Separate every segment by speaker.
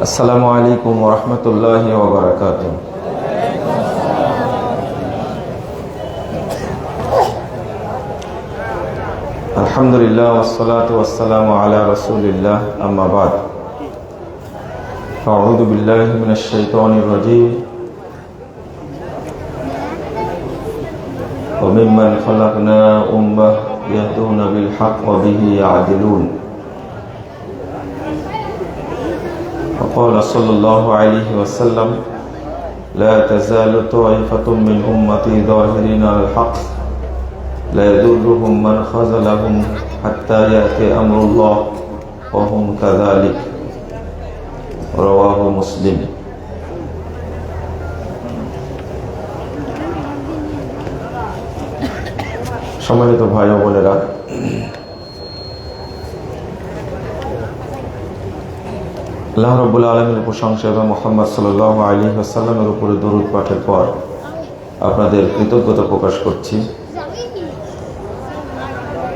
Speaker 1: আসসালামু আলাইকুম ওয়া রাহমাতুল্লাহি ওয়া বারাকাতুহু। আলহামদুলিল্লাহ ওয়াসসালাতু ওয়াসসালামু আলা রাসূলিল্লাহ, আম্মা বাদ। আউযু বিল্লাহি মিনাশ শাইতানির রাজীম। ওয়া মিম্মান খালাকনা উম্মাহ ইয়াহদুনা বিল হক ওয়া বিহি ইয়াদিলুন। وقال صلى الله عليه وسلم لا تزال طائفة من أمتي ظاهرين على الحق لا يضرهم من خذلهم حتى يأتي أمر الله وهم كذلك رواه مسلم। সম্মানিত ভাই ও বোনেরা, আল্লাহ রাব্বুল আলামিনের প্রশংসা এবং মুহাম্মদ সাল্লাল্লাহু আলাইহি ওয়াসাল্লামের উপরে দরুদ পাঠের পর আপনাদের কৃতজ্ঞতা প্রকাশ করছি।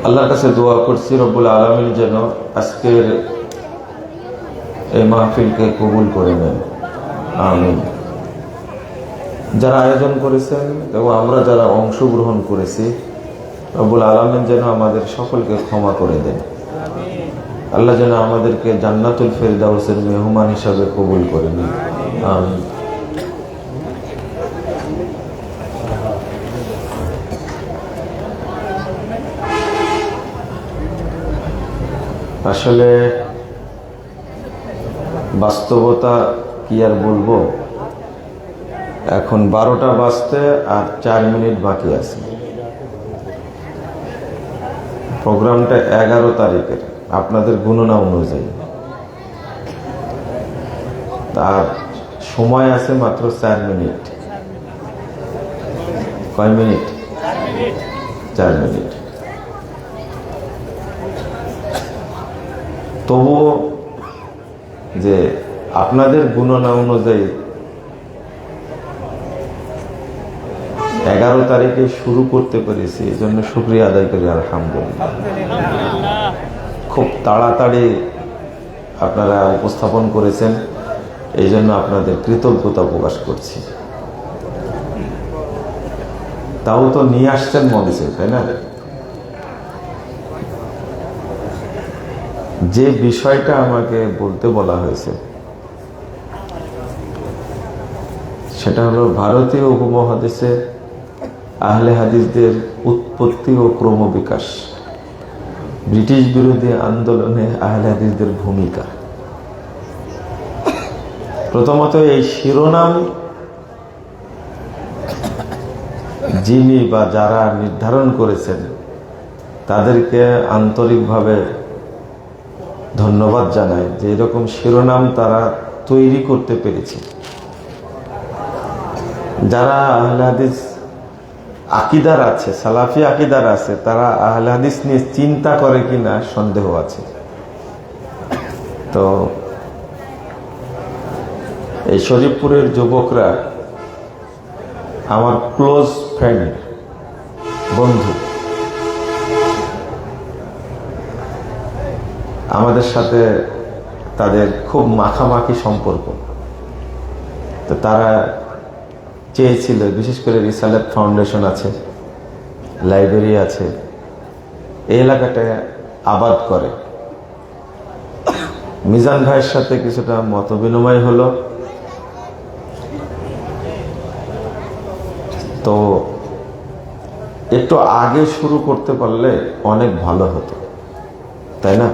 Speaker 1: আল্লাহর কাছে দোয়া করছি রব্বুল আলামিন যেন আজকের এই মাহফিলকে কবুল করে নেন, আমিন। যারা আয়োজন করেছেন এবং আমরা যারা অংশগ্রহণ করেছি, রব্বুল আলামিন যেন আমাদের সকলকে ক্ষমা করে দেন। আল্লাহ যেন আমাদেরকে জান্নাতুল ফেরদাউসের মেহমান হিসাবে কবুল করে নিন, আমিন। আসলে বাস্তবতা কি আর বলবো, এখন 12টা বাজতে আর 4 মিনিট বাকি আছে। প্রোগ্রামটা 11 তারিখের, আপনাদের গণনা অনুযায়ী, আর সময় আছে মাত্র 4 মিনিট। কয় মিনিট? 4 মিনিট। তবুও যে আপনাদের গণনা অনুযায়ী 11 তারিখে শুরু করতে পেরেছি, এই জন্য শুকরিয়া আদায় করি, আলহামদুলিল্লাহ। খুব তাড়াতাড়ি আপনারা উপস্থাপন করেছেন, এই জন্য আপনাদের কৃতজ্ঞতা প্রকাশ করছি। তাও তো নিয়ে আসছেন মঞ্চে, তাই না? যে বিষয়টা আমাকে বলতে বলা হয়েছে সেটা হলো ভারতীয় উপমহাদেশে আহলে হাদিসদের উৎপত্তি ও ক্রমবিকাশ, ব্রিটিশ বিরোধী আন্দোলনে আহলে হাদিসদের ভূমিকা। প্রথমত এই শিরোনাম যিনি বা যারা নির্ধারণ করেছেন তাদেরকে আন্তরিকভাবে ধন্যবাদ জানাই যে এরকম শিরোনাম তারা তৈরি করতে পেরেছে। যারা আহলে হাদিস আকীদার আছে, সালাফি আকীদার আছে, তারা আহলে হাদিস নিয়ে চিন্তা করে কিনা সন্দেহ আছে। তো এই শরীফপুরের যুবকরা আমার ক্লোজ ফ্রেন্ড, বন্ধু, আমাদের সাথে তাদের খুব মাখামাখি সম্পর্ক। তো তারা চেয়েছিল, বিশেষ করে রিসালাত ফাউন্ডেশন আছে, লাইব্রেরি আছে, এই এলাকাটা আবাদ করে। মিজান ভাইয়ের সাথে কিছুটা মত বিনিময় হলো। তো একটু আগে শুরু করতে পারলে অনেক ভালো হতো, তাই না?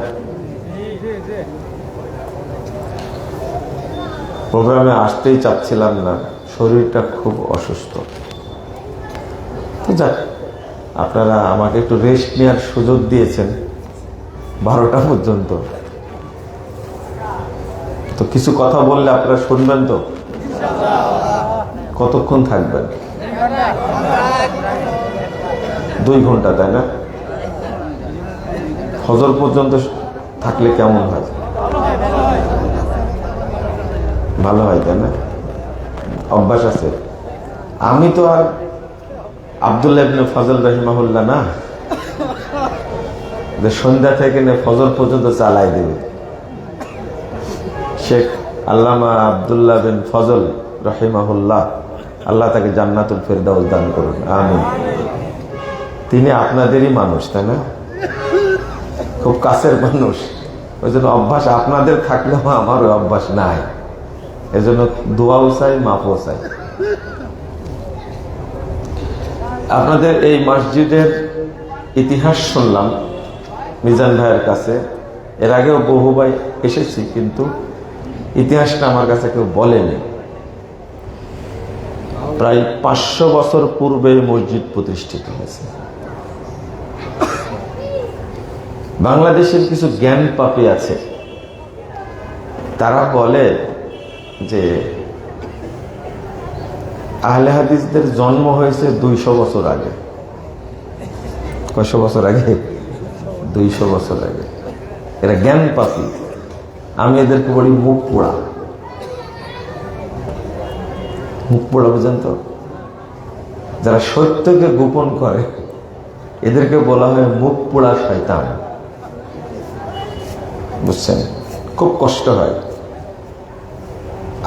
Speaker 1: প্রোগ্রামে আসতেই চাচ্ছিলাম না, শরীরটা খুব অসুস্থ। তো যাক, আপনারা আমাকে একটু রেস্ট নেওয়ার সুযোগ দিয়েছেন 12টা পর্যন্ত। তো কিছু কথা বললে আপনারা শুনবেন তো? কতক্ষণ থাকবেন? 2 ঘন্টা, তাই না? ফজর পর্যন্ত থাকলে কেমন হয়? ভালো হয়, তাই না? অভ্যাস আছে। আমি তো আর আব্দুল্লাহ ইবনে ফজল রাহিমাহুল্লাহ না, যে সন্ধ্যা থেকে ফজর পর্যন্ত চালাই দেবে। শেখ আল্লামা আব্দুল্লাহ বিন ফজল রাহিমাহুল্লাহ, আল্লাহ তাকে জান্নাতুল ফেরদাউস দান করুন, আমিন। তিনি আপনাদেরই মানুষ, তাই না? খুব কাছের মানুষ। ওই জন্য অভ্যাস আপনাদের থাকলেও আমার ওই অভ্যাস নাই। এজন্য দোয়াও চাই, মাফও চাই। আপনাদের এই মসজিদের ইতিহাস শুনলাম মিজান ভাইয়ের কাছে। এর আগেও বহুবার এসেছি, কিন্তু ইতিহাসটা আমার কাছে কেউ বলেনি। প্রায় 500 বছর পূর্বে মসজিদ প্রতিষ্ঠিত হয়েছে। বাংলাদেশের কিছু জ্ঞান পাপী আছে, তারা বলে যে আহলে হাদিসদের জন্ম হয়েছে 200 বছর আগে। কয়শো বছর আগে? 200 বছর আগে। এরা জ্ঞান পাপী। আমি এদেরকে বলি মুখ পোড়া। মুখ পোড়া বুঝেন তো? যারা সত্যকে গোপন করে এদেরকে বলা হয় মুখ পোড়া শয়তান। বুঝছেন? খুব কষ্ট হয়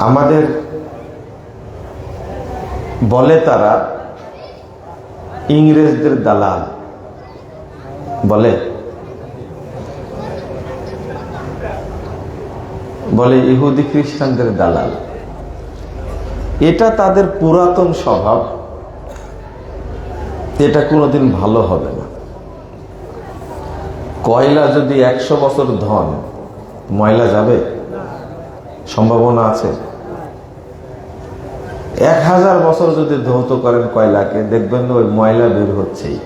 Speaker 1: আমাদের। বলে তারা ইংরেজদের দালাল, বলে ইহুদি খ্রিস্টানদের দালাল। এটা তাদের পুরাতন স্বভাব, এটা কোনোদিন ভালো হবে না। কয়লা যদি 100 বছর ধন, ময়লা যাবে? সম্ভাবনা আছে। 1000 বছর যদি ধৌত করেন কয়লাকে, দেখবেন ওই ময়লা বের হচ্ছেই।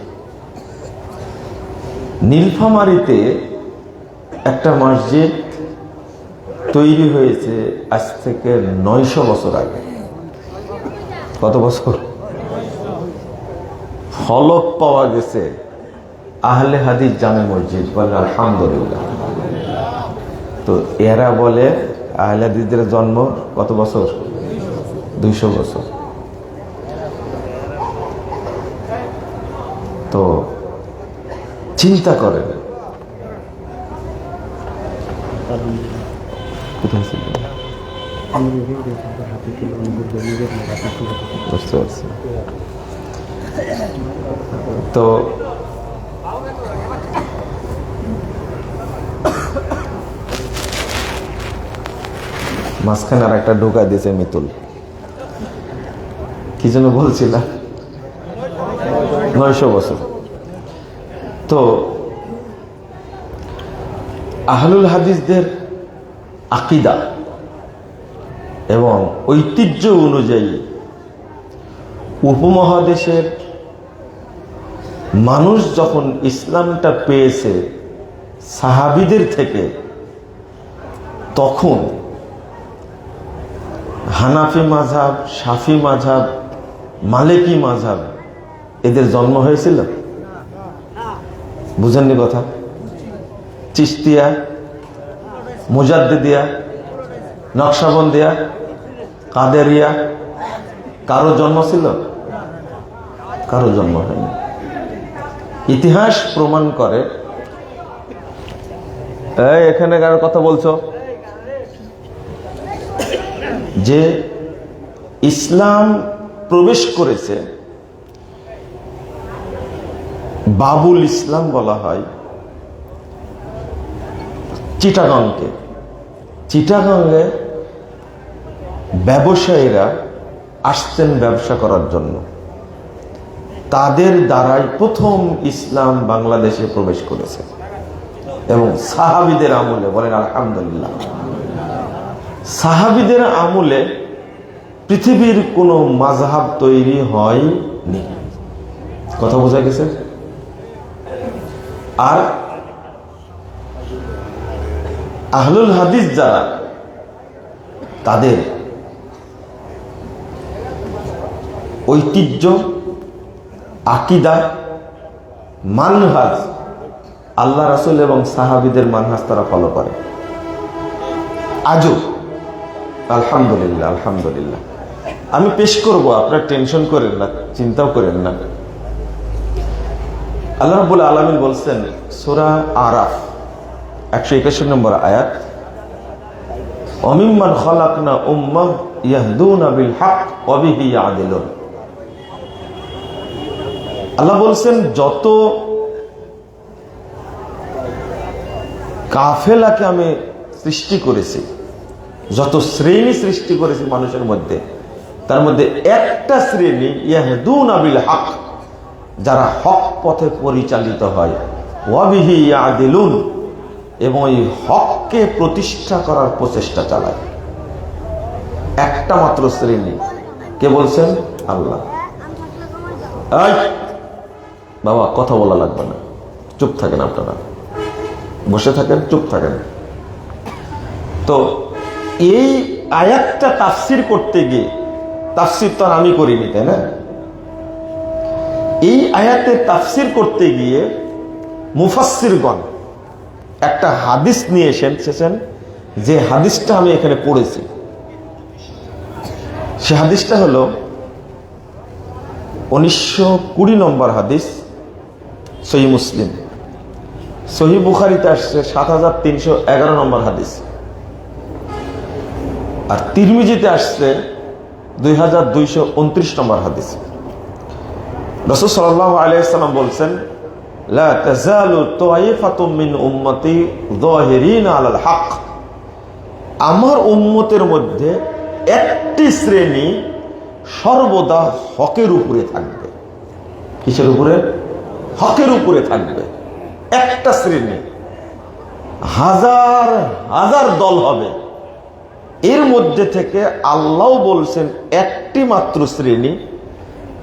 Speaker 1: নীলফামারীতে একটা মসজিদ তৈরি হয়েছে আজ থেকে 900 বছর আগে। কত বছর? ফলক পাওয়া গেছে আহলে হাদিস জামে মসজিদ। বলেন আলহামদুলিল্লাহ। তো এরা বলে আহলে হাদিসদের জন্ম কত বছর? 200 বছর। তো চিন্তা করেন, বুঝতে পারছি। তো মাঝখানে আর একটা ঢোকা দিয়েছে মিতুল। কি যেন বলছিলাম? 900 বছর। তো আহলুল হাদিসদের আকীদা এবং ঐতিহ্য অনুযায়ী উপমহাদেশের মানুষ যখন ইসলামটা পেয়েছে সাহাবীদের থেকে, তখন হানাফি মাযহাব, শাফি মাযহাব, মালিকি মাযহাব এদের জন্ম হয়েছিল? বুঝেননি কথা? চিশতিয়া, মুজাদ্দিদিয়া, নকশবন্দিয়া, কাদেরিয়া, কারো জন্ম ছিল? কারো জন্ম হয়নি। ইতিহাস প্রমাণ করে। এখানে কারো কথা বলছো যে ইসলাম প্রবেশ করেছে, বাবুল ইসলাম বলা হয় চিটাগংকে। চিটাগংয়ে ব্যবসায়ীরা আসতেন ব্যবসা করার জন্য। তাদের দ্বারাই প্রথম ইসলাম বাংলাদেশে প্রবেশ করেছে এবং সাহাবীদের আমলে। বলেন আলহামদুলিল্লাহ। সাহাবীদের আমলে পৃথিবীর কোনো মাযহাব তৈরি হয়নি। কথা বোঝা গেছে? আর আহলুল হাদিস যারা, তাদের ঐতিহ্য, আকীদা, মানহাজ, আল্লাহ রাসূল এবং সাহাবীদের মানহাজ তারা ফলো করে আজও। আলহামদুলিল্লাহ, আলহামদুলিল্লাহ। আমি পেশ করব, আপনারা টেনশন করেন না, চিন্তাও করেন না। আল্লাহ রাব্বুল আলামিন বলছেন সূরা আরাফ 181 নম্বর আয়াত, ওয়ামিম্মান খালাকনা উম্মাহ ইয়াহদুনা বিল হক ওয়া বিহি ইয়াদিলুন। আল্লাহ বলছেন যত কাফেলাকে আমি সৃষ্টি করেছি, যত শ্রেণী সৃষ্টি করেছি মানুষের মধ্যে, তার মধ্যে একটা শ্রেণী ইয়াহদুনা বিল হক, যারা হক পথে পরিচালিত হয়, ওয়া বিহি ইয়াদিলুন, এবং এই হককে প্রতিষ্ঠা করার প্রচেষ্টা চালায়। একটা মাত্র শ্রেণী, কে বলছেন? আল্লাহ। বাবা কথা বলা লাগবে না, চুপ থাকেন, আপনারা বসে থাকেন, চুপ থাকেন। তো এই আয়াতটা তাফসির করতে গিয়ে, তাফসির তো আর আমি করিনি, তাই না? এই আয়াতে তাফসির করতে গিয়ে মুফাসসিরগণ একটা হাদিস নিয়ে এসেছেন, যে হাদিসটা আমি এখানে পড়েছি। সে হাদিসটা হলো 1920 নম্বর হাদিস, সহিহ মুসলিম। সহিহ বুখারীতে আসছে 7311 নম্বর হাদিস, আর তিরমিজিতে আসছে 2229 নম্বর হাদিস। রাসূল সাল্লাল্লাহু আলাইহি ওয়াসাল্লাম বলছেন, লা তাযালু তায়ফাতুম মিন উম্মতি যাহিরিনা আলাল হক। আমার উম্মতের মধ্যে একটি শ্রেণী সর্বদা হকের উপরে থাকবে। কিসের উপরে? হকের উপরে থাকবে। একটা শ্রেণী, হাজার হাজার দল হবে, এর মধ্যে থেকে আল্লাহ বলছেন একটি মাত্র শ্রেণী,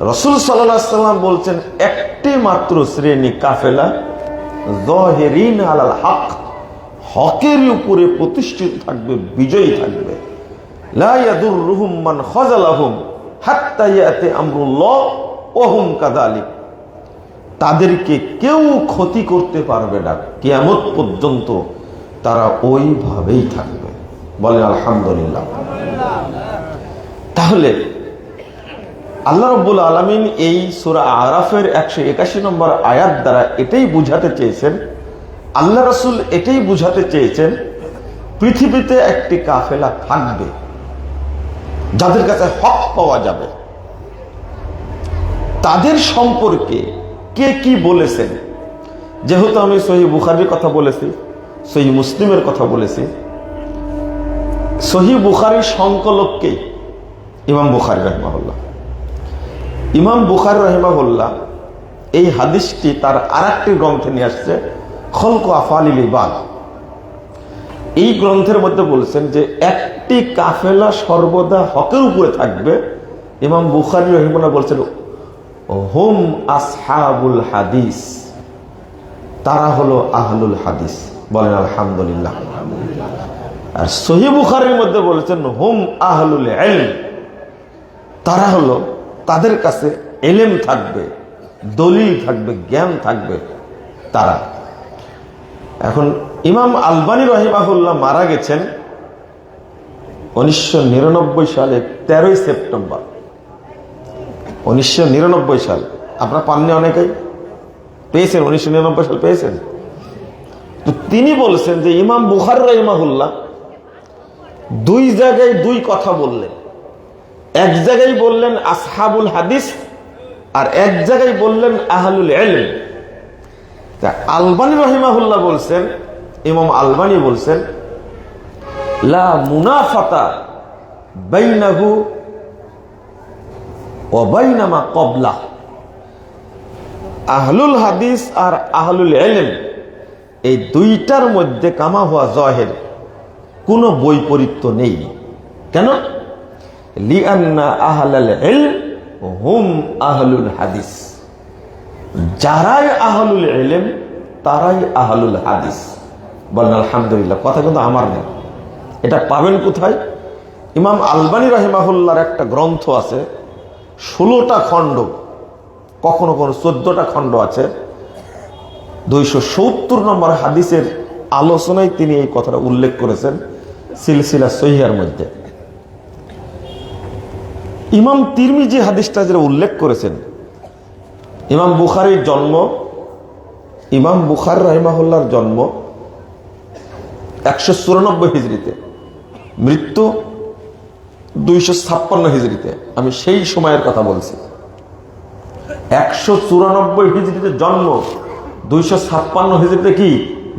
Speaker 1: রাসূল সাল্লাল্লাহু আলাইহি ওয়াসাল্লাম বলছেন একটি মাত্র শ্রেণী কাফেলা যাহিরিন আলাল হক, হকের উপরে প্রতিষ্ঠিত থাকবে, বিজয়ী থাকবে। লা ইয়াদুররুহুম মান খাযালাহুম হাত্তা ইয়াতি আমরুল্লাহ ওয়া হুম কাযালিক। তাদেরকে কেউ ক্ষতি করতে পারবে না, কিয়ামত পর্যন্ত তারা ওইভাবেই থাকবে। বলেন আলহামদুলিল্লাহ। তাহলে আল্লাহ রাব্বুল আলামিন এই সূরা আরাফের 181 নম্বর আয়াত দ্বারা এটাই বুঝাতে চেয়েছেন, আল্লাহ রাসূল এটাই বুঝাতে চেয়েছেন, পৃথিবীতে একটি কাফেলা থাকবে যাদের কাছে হক পাওয়া যাবে। তাদের সম্পর্কে কে কি বলেছেন, যেহেতু আমি সহিহ বুখারীর কথা বলেছি, সহিহ মুসলিমের কথা বলেছি, সহিহ বুখারীর সংকলককে ইমাম বুখারী রাহিমাহুল্লাহ। ইমাম বুখারী রাহিমাহুল্লাহ এই হাদিসটি তার আরেকটি গ্রন্থে নিয়ে আসছে, খলকু আফআলিল ইবাদ। এই গ্রন্থের মধ্যে বলছেন যে একটি কাফেলা সর্বদা হকের উপরে থাকবে। ইমাম বুখারী রাহিমাহুল্লাহ বলছেন হুম আসহাবুল হাদিস, তারা হলো আহলুল হাদিস। বলেন আলহামদুলিল্লাহ। আর সহিহ বুখারীর মধ্যে বলেছেন হুম আহলুল ইলম, তারা হলো, তাদের কাছে ইলম থাকবে, দলিল থাকবে, জ্ঞান থাকবে তারা। এখন ইমাম আলবানী রাহিমাহুল্লাহ মারা গেছেন 1999 সালে 13ই সেপ্টেম্বর, 1999 সাল। আপনারা পাননি, অনেকেই পেয়েছেন, 1999 সাল পেয়েছেন। তো তিনি বলছেন যে ইমাম বুখারী রাহিমাহুল্লাহ দুই জায়গায় দুই কথা বললেন। এক জায়গায় বললেন আসহাবুল হাদিস, আর এক জায়গায় বললেন আহলুল ইলম। তা আলবানী রাহিমাহুল্লাহ বলছেন, ইমাম আলবানী বলছেন লা মুনাফাতা বাইনাহু ওয়া বাইনা মা ক্বাবলা। আহলুল হাদিস আর আহলুল ইলম এই দুইটার মধ্যে কামা হুয়া যাহির, কোনো বৈপরীত্য নেই। কেন? লিআন্না আহলাল ইলম হুম আহলুল হাদিস, যারাই আহলুল ইলম তারাই আহলুল হাদিস। বলেন আলহামদুলিল্লাহ। কথা কিন্তু আমার না, এটা পাবেন কোথায়? ইমাম আলবানী রাহিমাহুল্লাহর একটা গ্রন্থ আছে, 16টা খণ্ড, কখনো কোনো 14টা খণ্ড আছে। 270 নম্বর হাদিসের আলোচনায় তিনি এই কথাটা উল্লেখ করেছেন সিলসিলা সহিহার মধ্যে। ইমাম তিরমিজি হাদিসটা যেটা উল্লেখ করেছেন, ইমাম বুখারীর জন্ম, ইমাম বুখারী রাহিমাহুল্লাহর জন্ম 194 হিজরিতে, মৃত্যু 256 হিজরিতে। আমি সেই সময়ের কথা বলছি। 194 হিজরিতে জন্ম, 256 হিজরিতে কি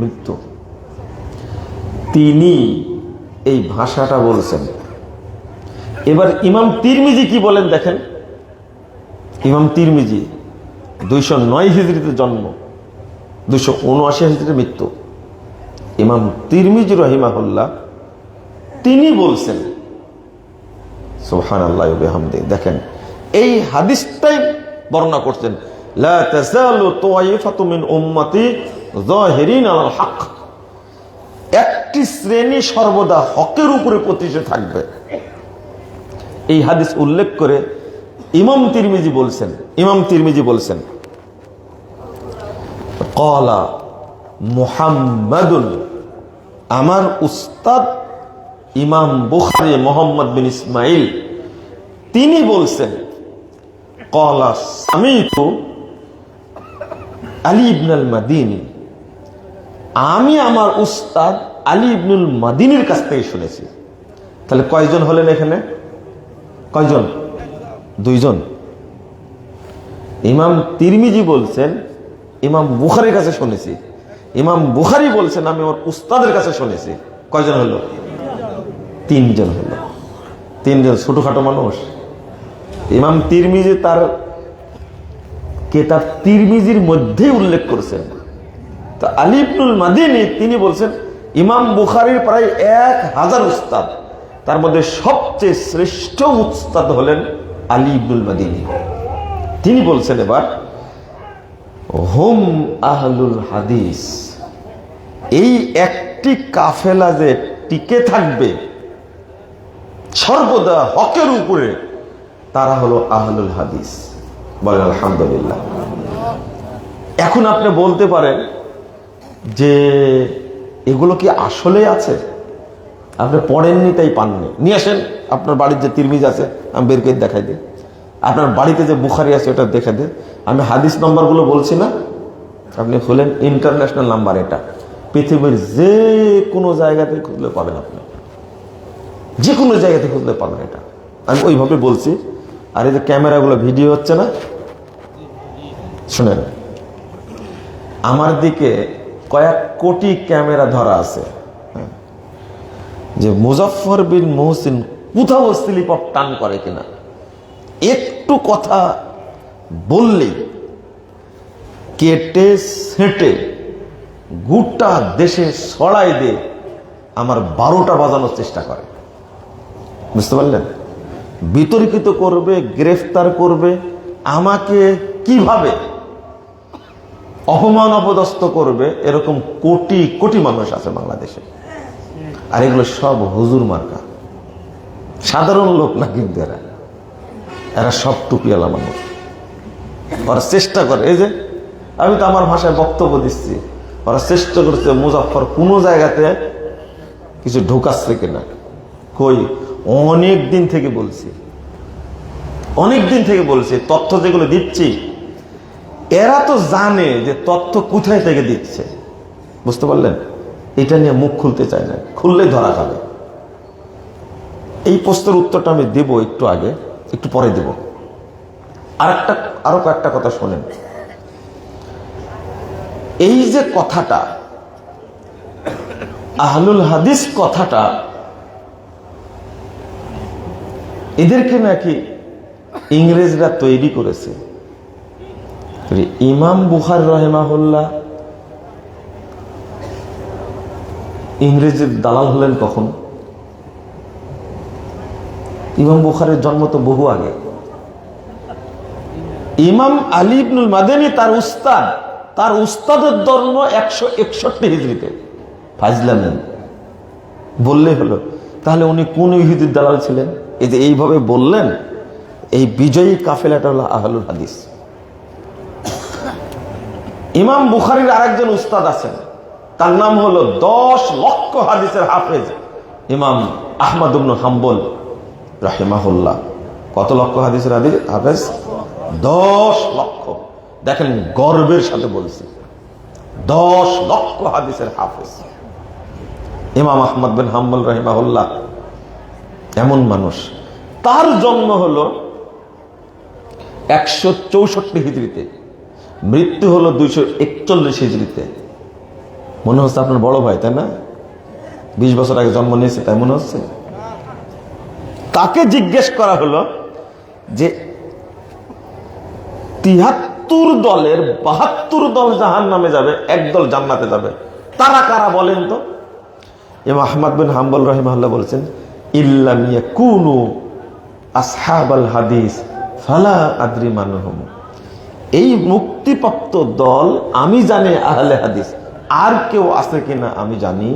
Speaker 1: মৃত্যু। তিনি এই ভাষাটা বলছেন। এবার ইমাম তিরমিজি কি বলেন দেখেন। ইমাম তিরমিজি 209 হিজরিতে জন্ম, 279 হিজরিতে মৃত্যু। ইমাম তিরমিজি রাহিমাহুল্লাহ তিনি বলছেন, সুবহানাল্লাহ ওয়া বিহামদিহি, দেখেন এই হাদিসটাই বর্ণনা করছেন, লা তাযালু তায়ফাতু মিন উম্মতি যাহিরিনা আলাল হক, একটি শ্রেণী সর্বদা হকের উপরে প্রতিষ্ঠিত থাকবে। এই হাদিস উল্লেখ করে ইমাম তিরমিজি বলছেন, ক্বালা মুহাম্মাদুন, আমার উস্তাদ ইমাম বুখারী মুহাম্মদ বিন ইসমাইল তিনি বলছেন, ক্বালা সামিতু আলী ইবনুল মাদিনী, আমি আমার উস্তাদ আলী ইবনুল মাদিনীর কাছ থেকে শুনেছি। তাহলে কয়জন হলেন এখানে? কয়জন? 2 জন। ইমাম তিরমিজি বলছেন ইমাম বুখারীর কাছে শুনেছি, ইমাম বুখারী বলছেন আমি আমার উস্তাদের কাছে শুনেছি। কয়জন হলো? 3 জন হলো। 3 জন ছোটখাটো মানুষ। ইমাম তিরমিজি তার কিতাব তিরমিজির মধ্যেই উল্লেখ করেছেন। তো আলী ইবনুল মাদিনী তিনি বলছেন ইমাম বুখারীর প্রায় 1000 উস্তাদ, তার মধ্যে সবচেয়ে শ্রেষ্ঠ উস্তাদ হলেন আলী ইবনুল মাদিনী। তিনি বলছেন এবার হুম আহলুল হাদিস, এই একটি কাফেলা যে টিকে থাকবে সর্বদা হকের উপরে, তারা হলো আহলুল হাদিস। বলেন আলহামদুলিল্লাহ। এখন আপনি বলতে পারেন যে এগুলো কি আসলে আছে? আপনি পড়েননি তাই পাননি। নিয়ে আসেন আপনার বাড়ির যে তিরমিজি আছে, আমি বের করে দেখাই দিই। আপনার বাড়িতে যে বুখারী আছে ওটা দেখে দিন। আমি হাদিস নম্বরগুলো বলছি না, আপনি খুলেন, ইন্টারন্যাশনাল নাম্বার এটা, পৃথিবীর যে কোনো জায়গাতে খুঁজলে পাবেন, আপনি যে কোনো জায়গাতে খুঁজলে পাবেন এটা। আমি ওইভাবে বলছি। আর এই যে ক্যামেরাগুলো ভিডিও হচ্ছে না, শুনেন, আমার দিকে কয়েক কোটি ক্যামেরা ধরা আছে, যে মুজাফফর বিন মুহসিন কোথাও স্লিপ অফ টান করে কিনা, একটু কথা বললেই কেটে সেঁটে গোটা দেশে ছড়াই দিয়ে আমার 12টা বাজানোর চেষ্টা করে। বুঝতে পারলেন? বিতর্কিত করবে, গ্রেফতার করবে, আমাকে কিভাবে অপমান অপদস্থ করবে, এরকম কোটি কোটি মানুষ আছে বাংলাদেশে। আর এগুলো সব হুজুর মার্কা, সাধারণ লোক না, কিন্তু এরা সব টুপিওয়ালা মানুষ। ওরা চেষ্টা করে, এই যে আমি তো আমার ভাষায় বক্তব্য দিচ্ছি, ওরা চেষ্টা করছে মুজাফফর কোনো জায়গাতে কিছু ঢোকাচ্ছে কিনা। কই, অনেক দিন থেকে বলছি, তথ্য যেগুলো দিচ্ছি এরা তো জানে যে তথ্য কোথায় থেকে দিচ্ছে। বুঝতে পারলেন? এটা নিয়ে মুখ খুলতে চায় না, খুললেই ধরা খাবে। এই প্রশ্নের উত্তরটা আমি দেব একটু আগে, একটু পরে দেব। আরো কয়েকটা কথা শোনেন। এই যে কথাটা আহলুল হাদিস, কথাটা এদেরকে নাকি ইংরেজরা তৈরি করেছে। ইমাম বুখারী রাহিমাহুল্লাহ ইংরেজের দালাল হলেন কখন? ইমাম বুখারীর জন্ম তো বহু আগে। ইমাম আলী ইবনুল মাদিনী তার উস্তাদের জন্ম 161 হিজরিতে। ফাজলামেন বললেই হলো। তাহলে উনি কোন ইহুদির দালাল ছিলেন? এই যে এইভাবে বললেন, এই বিজয়ী কাফেলাটা হলো আহলুল হাদিস। ইমাম বুখারীর আরেকজন উস্তাদ আছেন, তার নাম হলো 10 লক্ষ হাদিসের হাফেজ ইমাম আহমদ ইবনে হাম্বল রাহিমাহুল্লাহ। কত লক্ষ হাদিসের হাফেজ? 10 লক্ষ। দেখেন গর্বের সাথে বলছি, 10 লক্ষ হাদিসের হাফেজ। ইমাম আহমদ বিন হাম্বল রাহিমাহুল্লাহ এমন মানুষ, তার জন্ম হলো 164 হিজরিতে, মৃত্যু হলো 241 হিজরিতে। মনে হচ্ছে আপনার বড় ভাই, তাই না? 20 বছর আগে জন্ম নিয়েছে, তাই মনে হচ্ছে। তাকে জিজ্ঞেস করা হলো যে 73 দলের 72 দল জাহান্নামে যাবে, একদল জান্নাতে যাবে, তারা কারা বলেন তো? ইমাম আহমদ বিন হাম্বল রাহিমাহুল্লাহ বলেছেন, ইল্লাম ইয়াকুনু আসহাবাল হাদিস ফালা আদরি মানহুম। এই মুক্তিপ্রাপ্ত দল আমি জানি আহলে হাদিস, আর কেউ আছে কিনা আমি জানি।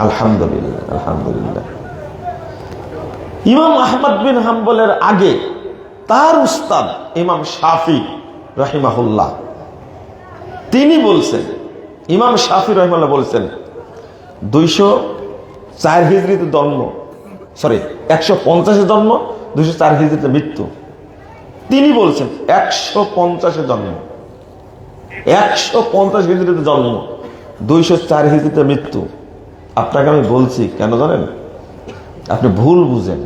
Speaker 1: আলহামদুলিল্লাহ, আলহামদুলিল্লাহ। ইমাম আহমদ বিন হাম্বলের আগে তার উস্তাদ ইমাম শাফি রাহিমাহুল্লাহ, তিনি বলছেন, ইমাম শাফি রাহিমাহুল্লাহ বলছেন 204 হিজরিতে জন্ম, 150 জন্ম, 204 হিজরিতে মৃত্যু। তিনি বলছেন 150 জন্ম, 150 হিজরিতে জন্ম, 204 হিজরিতে মৃত্যু। আপনাকে আমি বলছি কেন জানেন? আপনি ভুল বুঝেন।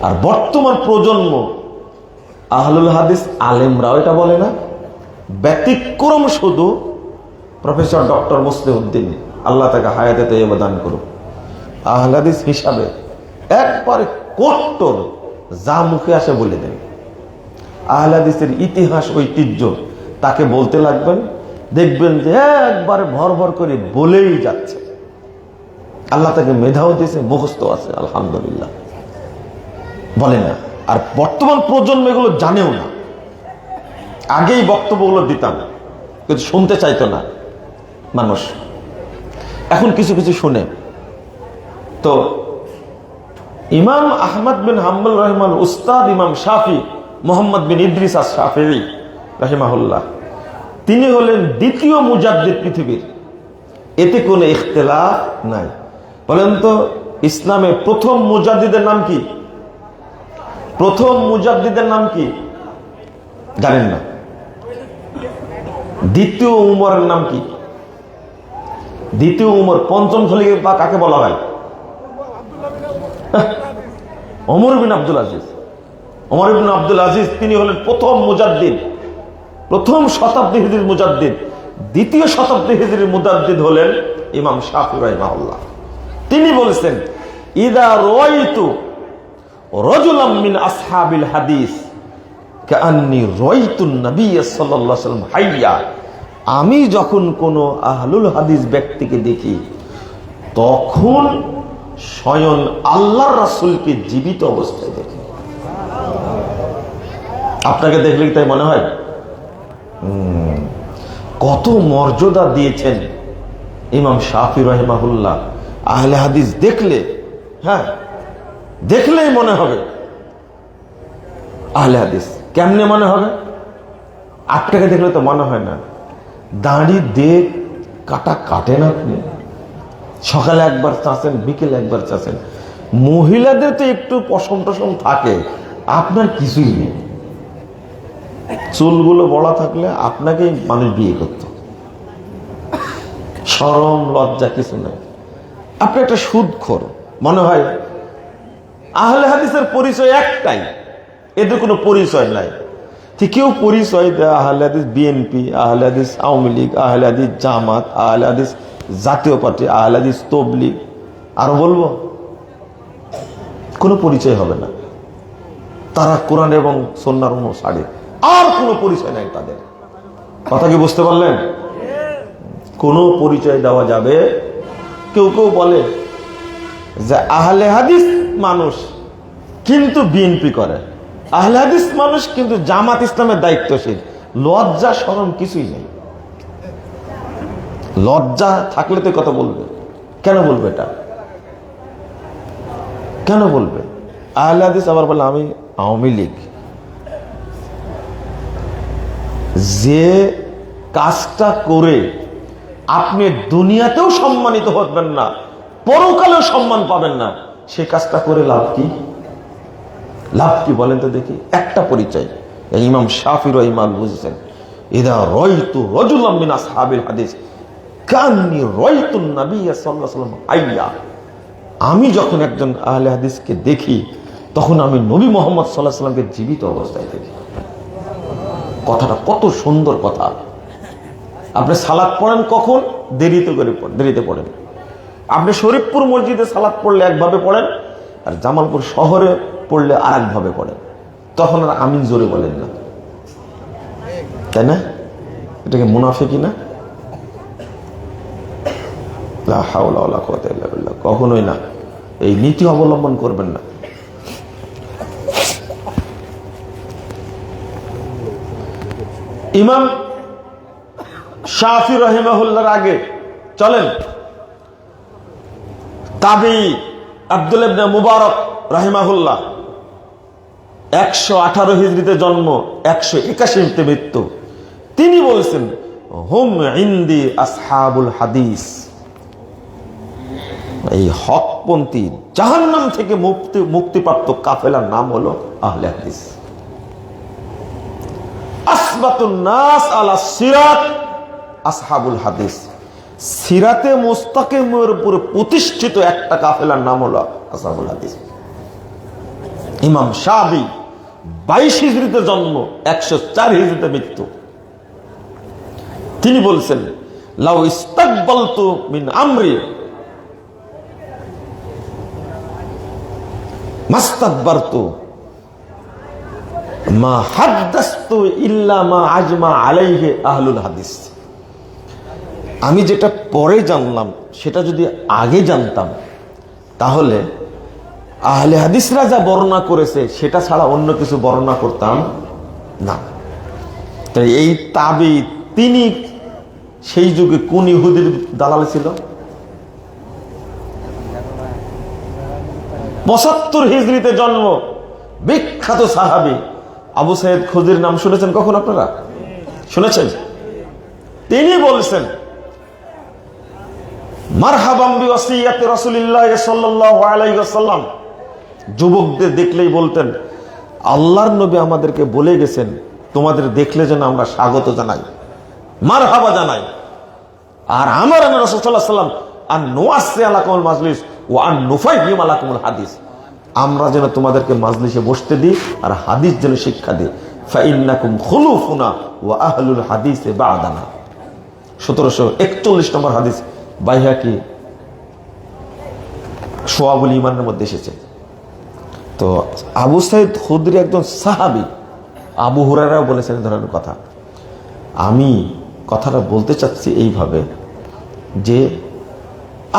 Speaker 1: আর বর্তমান প্রজন্ম আহলুল হাদিস আলেমরাও এটা বলে না, ব্যতিক্রম শুধু প্রফেসর ডক্টর মুসলিউদ্দিন, আল্লাহ তাকে হায়াতে তৈয়বা দান করুক, আহলে হাদিস হিসাবে একবারে কট্টর, যা মুখে আসে বলে দেন। আহলে হাদিসের ইতিহাস ঐতিহ্য তাকে বলতে লাগবেন, দেখবেন যে একবারে ভর ভর করে বলেই যাচ্ছে। আল্লাহ তাকে মেধাও দিয়েছে, মুখস্থ আছে, আলহামদুলিল্লাহ, বলে না। আর বর্তমান প্রজন্ম এগুলো জানেও না। আগেই বক্তব্যগুলো দিতাম, কিন্তু শুনতে চাইতো না মানুষ, এখন কিছু কিছু শুনে। তো ইমাম আহমদ বিন হাম্বল রহমান উস্তাদ ইমাম শাফি মোহাম্মদ বিন ইদ্রিস আশ-শাফিঈ রাহিমাহুল্লাহ, তিনি হলেন দ্বিতীয় মুজাদ্দিদ পৃথিবীর, এতে কোনো ইখতিলাফ নাই। বলেন তো ইসলামে প্রথম মুজাদ্দিদের নাম কি? প্রথম মুজাদ্দিদের নাম কি জানেন না? দ্বিতীয় উমরের নাম কি? দ্বিতীয় উমর, পঞ্চম খলিফা বা কাকে বলা হয়? ওমর বিন আব্দুল আজিজ। ওমর বিন আব্দুল আজিজ তিনি হলেন প্রথম মুজাদ্দিদ, প্রথম শতাব্দী হিজরির মুজাদ্দিদ। দ্বিতীয় শতাব্দী হিজরির মুজাদ্দিদ হলেন ইমাম শাফি রাহিমাহুল্লাহ। তিনি বলেছেন, ইদা রাআইতু রাজুলাম মিন আসহাবিল হাদিস কাআন্নী রাআইতুন নবী সাল্লাল্লাহু আলাইহি ওয়াসাল্লাম হাইয়া। আমি যখন কোনো আহলুল হাদিস ব্যক্তিকে দেখি, তখন স্বয়ং আল্লাহর রাসূলকে জীবিত অবস্থায় দেখি। আপনাকে দেখলে তাই মনে হয়? কত মর্যাদা দিয়েছেন ইমাম শাফি রাহিমাহুল্লাহ। আহলে হাদিস দেখলে, হ্যাঁ, দেখলেই মনে হবে আহলে হাদিস। কেমনে মনে হবে? আপনাকে দেখলে তো মনে হয় না। দাড়ি দেখ কাটা কাটেন আপনি, সকালে একবার চাচ্ছেন, বিকেলে একবার চাচ্ছেন। মহিলাদের তো একটু পশম টসম থাকে, আপনার কিছুই নেই। চুলগুলো বড়া থাকলে আপনাকেই মানুষ বিয়ে করত, শরম লজ্জা কিছু নাই। আপনি একটা সুদখোর। মনে হয় আহলে হাদিসের পরিচয় একটাই, এদের কোনো পরিচয় নাই। ঠিক কেউ পরিচয় দেয় আহলে হাদিস বিএনপি, আহলে হাদিস আওয়ামী লীগ, আহলে হাদিস জামাত, আহলে হাদিস জাতীয় পার্টি, আহলে হাদিস তবলিগ, আরো বলবো, কোনো পরিচয় হবে না। তারা কোরআন এবং সুন্নাহর অনুসারী, আর কোনো পরিচয় নাই তাদের। কথা কি বুঝতে পারলেন? কোনো পরিচয় দেওয়া যাবে। কেউ কেউ বলে যে আহলে হাদিস মানুষ কিন্তু বিএনপি করে, আহলে হাদিস মানুষ কিন্তু জামাত ইসলামের দায়িত্বশীল। লজ্জা শরম কিছুই নেই। লজ্জা থাকলে তো কথা বলবে। কেন বলবে এটা? কেন বলবে? আহলে হাদিস আবার বলে আমি আওয়ামী লীগ। যে কাজটা করে আপনি দুনিয়াতেও সম্মানিত হবেন না, পরকালেও সম্মান পাবেন না, সে কাজটা করে লাভ কি? লাভ কি বলেন তো দেখি? একটা পরিচয় ইমাম শাফি রাহিমাহুল্লাহ বুঝেছেন, ইদা রাইতু রাজুলাম মিন আসহাবিল হাদিস কান্নি রাইতুন নবী সাল্লাল্লাহু আলাইহি ওয়াসাল্লাম হাইয়া। আমি যখন একজন আহলে হাদিসকে দেখি তখন আমি নবী মুহাম্মদ সাল্লাল্লাহু আলাইহি ওয়াসাল্লামকে জীবিত অবস্থায় দেখি। কথাটা কত সুন্দর কথা। আপনি সালাত পড়েন কখন? দেরিতে পড়েন। আপনি শরীফপুর মসজিদে সালাত পড়লে একভাবে পড়েন, আর জামালপুর শহরে পড়লে আর একভাবে পড়েন। তখন আর আমিন জোরে বলেন না, তাই না? এটাকে মুনাফিকি না? লা হাওলা ওয়ালা কুওয়াতা ইল্লা বিল্লাহ। কখনোই না। এই নীতি অবলম্বন করবেন না। ইমাম শাফি রাহিমাহুল্লাহর আগে চলেন তাবি আব্দুল ইবনে মুবারক রাহিমাহুল্লাহ, 118 হিজরিতে জন্ম, 181 মৃত্যু। তিনি বলছেন, হুম ইনদি আসহাবুল হাদিস, এই হকপন্থী জাহান্নাম থেকে মুক্তিপ্রাপ্ত কাফেলার নাম হলো আহলে হাদিস। আসবাতুন নাস আলা সিরাত আসহাবুল হাদিস, সিরাতে মুস্তাকিমের উপরে প্রতিষ্ঠিত একটা কাফেলার নাম হলো আসহাবুল হাদিস। ইমাম শাফি 22 হিজরিতে জন্ম, 104 হিজরিতে মৃত্যু। তিনি বলছেন, লাউ ইস্তাকবালতু মিন আমরি মাস্তাকবারতু মা হাদাসতু ইল্লা মা আজমা আলাইহি আহলুল হাদিস। আমি যেটা পরে জানলাম সেটা যদি আগে জানতাম তাহলে আহলে হাদিসরা যা বর্ণনা করেছে সেটা ছাড়া অন্য কিছু বর্ণনা করতাম না। তাই এই তাবি, তিনি সেই যুগে কোন ইহুদির দালাল ছিল? 75 হিজরিতে জন্ম, বিখ্যাত সাহাবী আবু সাইদ খুদরির নাম শুনেছেন কখন আপনারা? শুনেছেন? তিনি বলছেন, মারহাবাম বিওয়াসিয়াতি রাসূলিল্লাহ সাল্লাল্লাহু আলাইহি ওয়াসাল্লাম। যুবকদের দেখলেই বলতেন, আল্লাহর নবী আমাদেরকে বলে গেছেন তোমাদের দেখলে যেন আমরা স্বাগত জানাই, মারহাবা জানাই। আর আমার রাসূল সাল্লাল্লাহু আলাইহি ওয়াসাল্লাম আন নুআসসি আলাকুমুল মাজলিস ওয়া আন নুফাহিম আলাকুমুল হাদিস, আমরা যেন তোমাদেরকে মাজলিসে বসতে দিই আর হাদিস যেন শিক্ষা দিই। ফাইন্নাকুম খুলুফুনা ওয়া আহলুল হাদিসে বা'দানা। 1741 নম্বর হাদিস, বাইহাকি শুআবুল ঈমানের মধ্যে এসেছে। তো আবু সাইদ খুদরি একজন সাহাবী, আবু হুরায়রাও বলেছেন এই ধরনের কথা। আমি কথাটা বলতে চাচ্ছি এইভাবে যে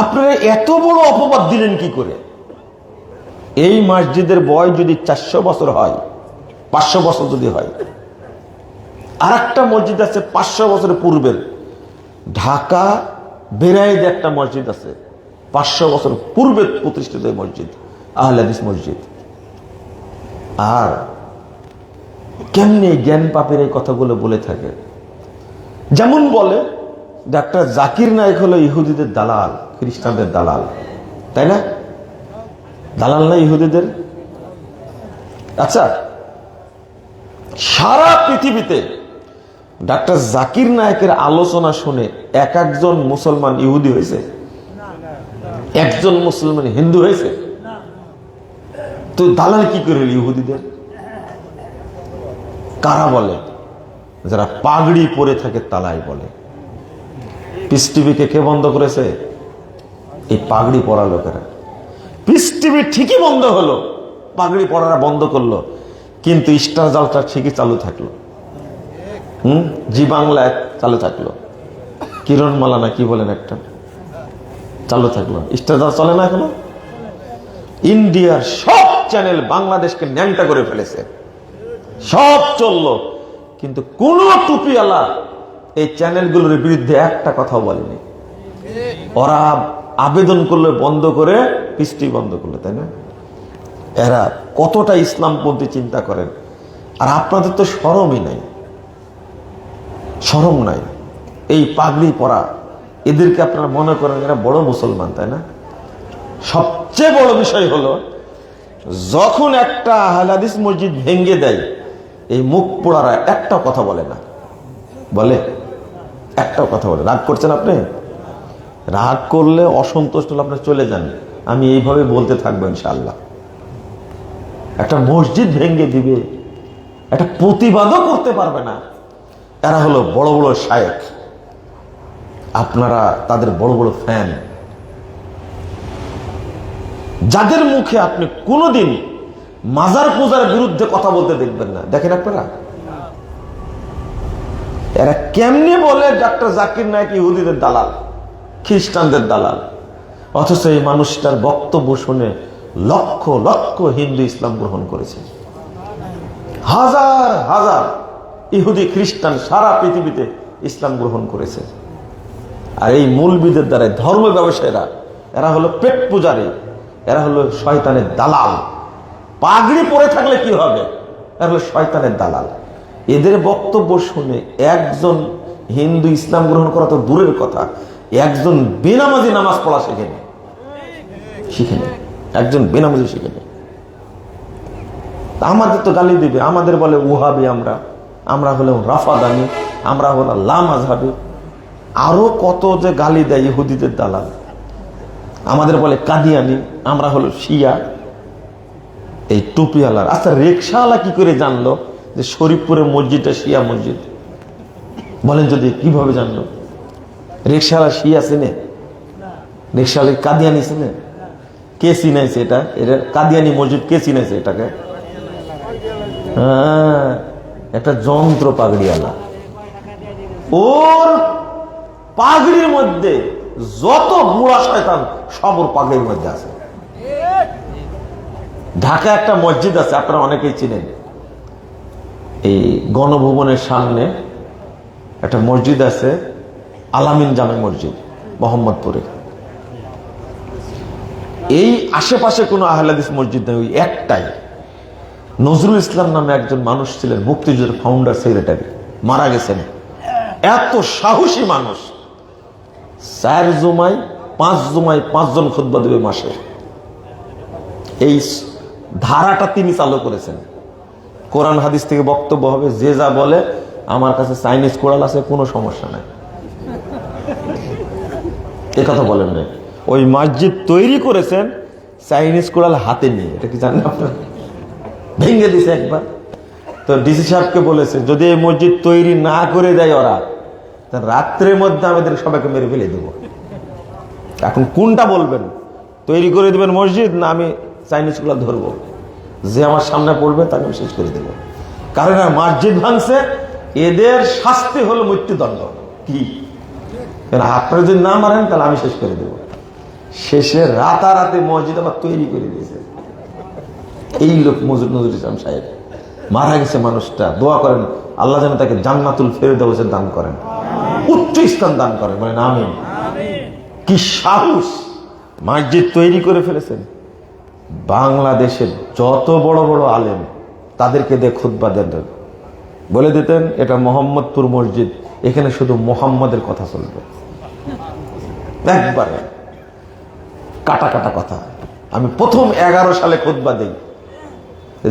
Speaker 1: আপনারা এত বড় অপবাদ দিলেন কি করে? এই মসজিদের বয়স যদি 400 বছর হয়, 500 বছর যদি হয়, আর একটা মসজিদ আছে 500 বছরের পূর্বের, ঢাকা বেরাইদে একটা মসজিদ আছে 500 বছর পূর্বে প্রতিষ্ঠিত মসজিদ, আহলে হাদিস মসজিদ। আর কেমনি জ্ঞান পাপের এই কথাগুলো বলে থাকে। যেমন বলে ডাক্তার জাকির নায়েক হলো ইহুদিদের দালাল, খ্রিস্টানদের দালাল, তাই না? দালাল না ইহুদিদের? আচ্ছা, সারা পৃথিবীতে ডাক্তার জাকির নায়েকের আলোচনা শুনে একজন মুসলমান ইহুদি হয়েছে? একজন মুসলমান হিন্দু হয়েছে? তো দালাল কি করে ইহুদিদের? কারা বলে? যারা পাগড়ি পরে থাকে তালাই বলে। পিস টিভিকে কে বন্ধ করেছে? এই পাগড়ি পরা লোকেরা। পিস টিভি ঠিকই বন্ধ হলো, পাগড়ি পরারা বন্ধ করলো, কিন্তু স্টার জালটা ঠিকই চালু থাকলো। জি বাংলায় চালু থাকলো, কিরণ মালা না কি বলেন একটা চালু থাকলো, স্টার জাল চলে না এখনো। ইন্ডিয়ার সব চ্যানেল বাংলাদেশকে ন্যাংটা করে ফেলেছে, সব চললো, কিন্তু কোন টুপিওয়ালা এই চ্যানেলগুলোর বিরুদ্ধে একটা কথাও বলেনি। ওরা আবেদন করলে বন্ধ করে, পিস্টি বন্ধ করলে, তাই না? এরা কতটা ইসলামপন্থী চিন্তা করেন। আর আপনাদের তো শরমই নাই, শরম নাই। এই পাগড়ি পরা এদেরকে আপনারা মনে করেন এরা বড় মুসলমান, তাই না? সবচেয়ে বড় বিষয় হলো, যখন একটা আহলে হাদিস মসজিদ ভেঙে দেয়, এই মুখ পোড়ারা একটা কথা বলে না। বলে? একটাও কথা বলে। রাগ করছেন আপনি? রাগ করলে, অসন্তুষ্ট হলে আপনি চলে যান। আমি এইভাবে বলতে থাকবো ইনশাআল্লাহ। একটা মসজিদ ভেঙে দিবে, একটা প্রতিবাদও করতে পারবে না। এরা হলো বড় বড় শায়েখ, আপনারা তাদের বড় বড় ফ্যান, যাদের মুখে আপনি কোনোদিন মাজার পূজার বিরুদ্ধে কথা বলতে দেখবেন না। দেখেন আপনারা, এরা কেমনে বলে ডক্টর জাকির নায়েক ইহুদিদের দালাল, খ্রিস্টানদের দালাল, অথচ এই মানুষটার বক্তব্য শুনে লক্ষ লক্ষ হিন্দু ইসলাম গ্রহণ করেছে। হাজার হাজার ইহুদি খ্রিস্টান সারা পৃথিবীতে ইসলাম গ্রহণ করেছে। আর এই মৌলবীদের দ্বারা ধর্ম ব্যবসায়ীরা, এরা হলো পেট পূজারী, এরা হলো শয়তানের দালাল। পাগড়ি পরে থাকলে কি হবে? এরা হলো শয়তানের দালাল। এদের বক্তব্য শুনে একজন হিন্দু ইসলাম গ্রহণ করা তো দূরের কথা, একজন বেনামাজি নামাজ পড়া শিখে নেয়। একজন বেনামাজি শিখে নেয়। আমাদের তো গালি দিবে, আমাদের বলে ওহাবি, আমরা হলাম রাফাদানি, আমরা হলাম লামাযহাবি, আরো কত যে গালি দেয় ইহুদিদের দালাল। আমাদের বলে কাদিয়ানি, আমরা হলো শিয়া। এই টুপিওয়ালার, আচ্ছা রিকশাওয়ালা কি করে জানলো যে শরীফপুরের মসজিদটা শিয়া মসজিদ? বলেন যদি, কিভাবে জানলো? রিকশাওয়ালা শিয়া চিনে? রিকশাওয়ালা কাদিয়ানি চিনে? কে চিনাইছে এটা? এটা কাদিয়ানি মসজিদ কে চিনাইছে এটাকে? হ্যাঁ, একটা যন্ত্র পাগড়িওয়ালা। ওর পাগড়ির মধ্যে যত বুড়া শয়তান সব ওর পাগড়ির মধ্যে আছে। ঢাকা একটা মসজিদ আছে, আপনারা অনেকেই চিনেন, এই গণভবনের সামনে একটা মসজিদ আছে, আলামিন জামে মসজিদ, মোহাম্মদপুরে। এই আশেপাশে কোনো আহলে হাদিস মসজিদ নেই, ওই একটাই। নজরুল ইসলাম নামে একজন মানুষ ছিলেন, মুক্তিযুদ্ধের ফাউন্ডার সেক্রেটারি, মারা গেছেন। এত সাহসী মানুষ, 4 জুমায় 5 জুমায় 5 জন খুতবা দেবে মাসে। এই ধারাটা তিনি চালু করেছেন। কোরআন হাদিস থেকে বক্তব্য হবে, যে যা বলে, আমার কাছে চাইনিজ কোরআন আছে, কোনো সমস্যা নাই। এ কথা বলেন না। ওই মসজিদ তৈরি করেছেন চাইনিজ কোরআন হাতে নিয়ে, এটা কি জানেন আপনারা? ভেঙে দিছে একবার। তো ডিসি সাহেবকে বলেছে, যদি এই মসজিদ তৈরি না করে দেয় ওরা, রাত্রের মধ্যে আমাদের সবাইকে মেরে ফেলে দেবো। এখন কোনটা বলবেন? তৈরি করে দেবেন মসজিদ, না আমি চাইনিজ গুলা ধরবো? যে আমার সামনে পড়বে তাকে আমি শেষ করে দেবো। কারণ মসজিদ ভাঙছে, এদের শাস্তি হলো মৃত্যুদণ্ড। কি? আপনারা যদি না মারেন তাহলে আমি শেষ করে দেবো। শেষে রাতারাতি মসজিদ আবার তৈরি করে দিয়েছে এই লোক, নজরুল ইসলাম সাহেব। মারা গেছে মানুষটা, দোয়া করেন আল্লাহ যেন তাকে জান্নাতুল ফেরদাউসে দান করেন, উচ্চ স্থান দান করেন, মানে আমিন। কি সাহস! মসজিদ তৈরি করে ফেলেছেন। বাংলাদেশের যত বড় বড় আলেম, তাদেরকে দিয়ে খুতবা দেন, বলে দিতেন এটা মোহাম্মদপুর মসজিদ, এখানে শুধু মোহাম্মদের কথা চলবে। একবারে কাটা কাটা কথা। আমি প্রথম 11 সালে খুতবা দিই,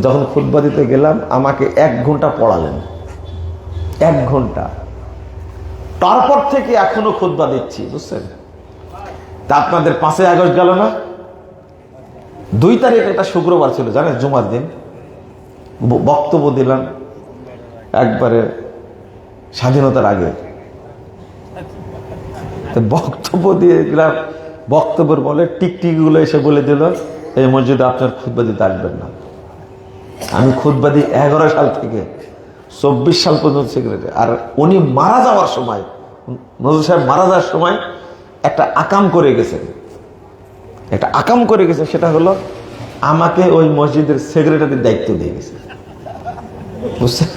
Speaker 1: যখন খুতবা দিতে গেলাম আমাকে 1 ঘন্টা পড়ালেন, 1 ঘন্টা। তারপর থেকে এখনো খুতবা দিচ্ছি, বুঝছেন? তা আপনাদের 5ই আগস্ট গেল না, 2 তারিখ, এটা শুক্রবার ছিল, জানেন, জুমার দিন। বক্তব্য দিলাম একবারে স্বাধীনতার আগে। বক্তব্য দিয়ে দিলাম, বক্তব্যের বলে টিকটিকি গুলো এসে বলে দিল, এই মসজিদে আপনার খুতবা দিতে আসবেন না। আমি খুতবা দিই 11 সাল থেকে 24 সাল পর্যন্ত সেক্রেটারি। আর উনি মারা যাওয়ার সময়, নজরুল সাহেব মারা যাওয়ার সময় একটা আকাম করে গেছেন, সেটা হলো আমাকে ওই মসজিদের সেক্রেটারির দায়িত্ব দিয়ে গেছে, বুঝছেন?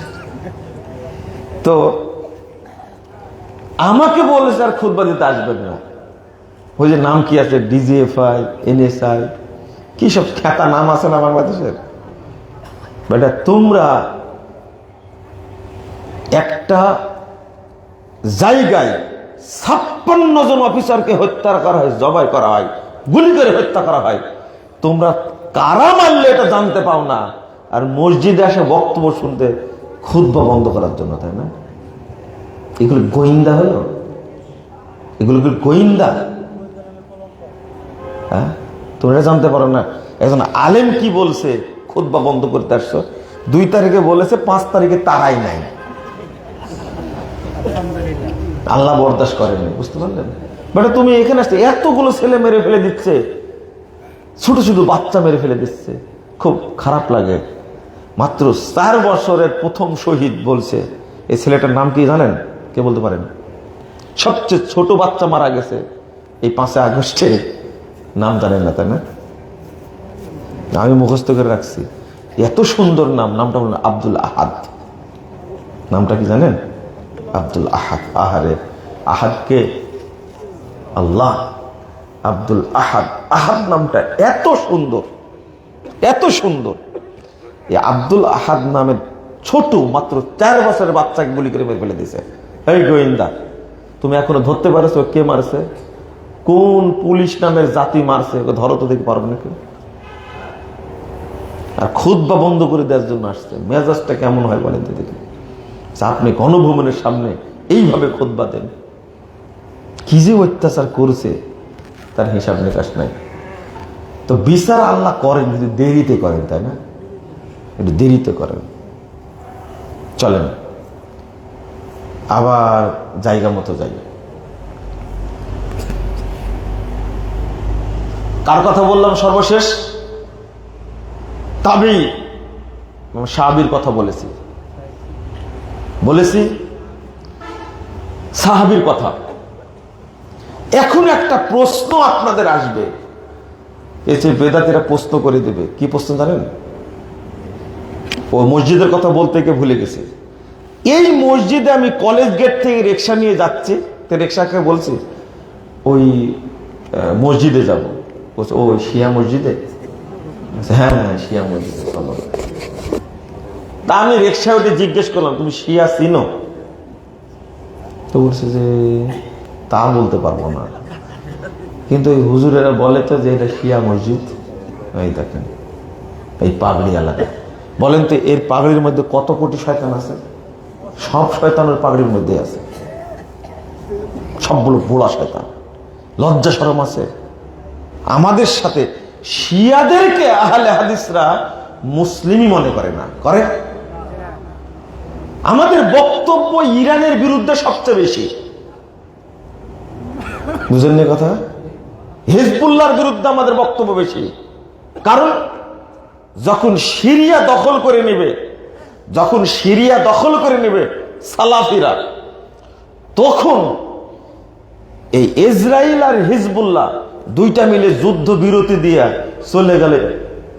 Speaker 1: তো আমাকে বলেছে আর খুতবা দিতে আসবেন না। ওই যে নাম কি আছে, ডিজিএফআই, এনএসআই, কি সব খ্যাতা নাম আছে না বাংলাদেশের। বেটা, তোমরা একটা জায়গায় 56 জন অফিসারকে হত্যা করা হয়, জবাই করা হয়, গুলি করে হত্যা করা হয়, তোমরা কারা মারলে এটা জানতে পাও না, আর মসজিদে এসে বক্তব্য শুনতে খুতবা বন্ধ করার জন্য, তাই না? এগুলো গোয়েন্দা হলো, এগুলো কি গোয়েন্দা? হ্যাঁ, তোমরা জানতে পারো না একজন আলেম কি বলছে, খুতবা বন্ধ করতে আসছো, 2 তারিখে বলেছে, 5 তারিখে তারাই নাই। আল্লাহ বরদাস্ত করেনি, বুঝতে পারলেন? বাট তুমি এখানে আসতে এতগুলো ছেলে মেরে ফেলে দিচ্ছে, ছোট ছোট বাচ্চা মেরে ফেলে দিচ্ছে, খুব খারাপ লাগে। মাত্র 4 বছরের প্রথম শহীদ বলছে, এই ছেলেটার নাম কি জানেন? কে বলতে পারেন? সবচেয়ে ছোট বাচ্চা মারা গেছে এই 5 আগস্টে, নাম জানেন না, তাই না? আমি মুখস্থ করে রাখছি, এত সুন্দর নাম, নামটা হল আব্দুল আহাদ। নামটা কি জানেন? আব্দুল আহাদ। আহারে, আহাদকে আল্লাহ, আব্দুল আহাদ। আহাদ নামটা এত সুন্দর, এত সুন্দর। এই আব্দুল আহাদ নামের ছোট মাত্র 4 বছরের বাচ্চাকে গুলি করে মেরে ফেলে দিয়েছে। এই গোয়েন্দা, তুমি এখনো ধরতে পারছো কে মারছে? কোন পুলিশ নামের জাতি মারছে? ওকে ধরো তো, দেখতে পারবে নাকি? আর খুতবা বন্ধ করে দেওয়ার জন্য আসছে। মেজাজটা কেমন হয় বলেন তো দেখি? আপনি গণভবনের সামনে এইভাবে খুতবা দেন, কি যে অত্যাচার করছে তার হিসাব নিকাশ নাই। তো বিচার আল্লাহ করেন, যদি দেরিতে করেন, তাই না? একটু দেরিতে করেন। চলেন আবার জায়গা মতো যাই। কার কথা বললাম সর্বশেষ? তাবি সাহাবীর কথা বলেছি, সাহাবীর কথা। এখন একটা প্রশ্ন আপনাদের আসবে, এই যে বেদাতীরা প্রশ্ন করে দেবে। কি প্রশ্ন জানেন? ও মসজিদের কথা বলতে গিয়ে ভুলে গেছে। এই মসজিদে আমি কলেজ গেট থেকে রিক্সা নিয়ে যাচ্ছি, তো রিক্সাকে বলছি ওই মসজিদে যাব। বলছে ও শিয়া মসজিদে? হ্যাঁ শিয়া মসজিদে চলো। তা আমি রিক্সায় উঠে জিজ্ঞেস করলাম, তুমি শিয়া চিনো? তো বলছে যে তা বলতে পারবো না, কিন্তু ওই হুজুরেরা বলে তো যে এটা শিয়া মসজিদ। এই দেখেন এই পাগড়ি আলাদা। বলেন তো এর পাগড়ির মধ্যে কত কোটি শয়তান আছে? সব শয়তানের পাগড়ির মধ্যে আছে, সবগুলো বুড়া শয়তান। লজ্জা শরম আছে? আমাদের সাথে শিয়াদেরকে আহলে হাদিসরা মুসলিমই মনে করে না, করে? আমাদের বক্তব্য ইরানের বিরুদ্ধে সবচেয়ে বেশি, বুঝেন না কথা? হিজবুল্লাহর বিরুদ্ধে আমাদের বক্তব্য বেশি। কারণ যখন সিরিয়া দখল করে নেবে সালাফিরা, তখন এই ইসরায়েল আর হিজবুল্লাহ 2টা মিলে যুদ্ধ বিরতি দিয়ে চলে গেলে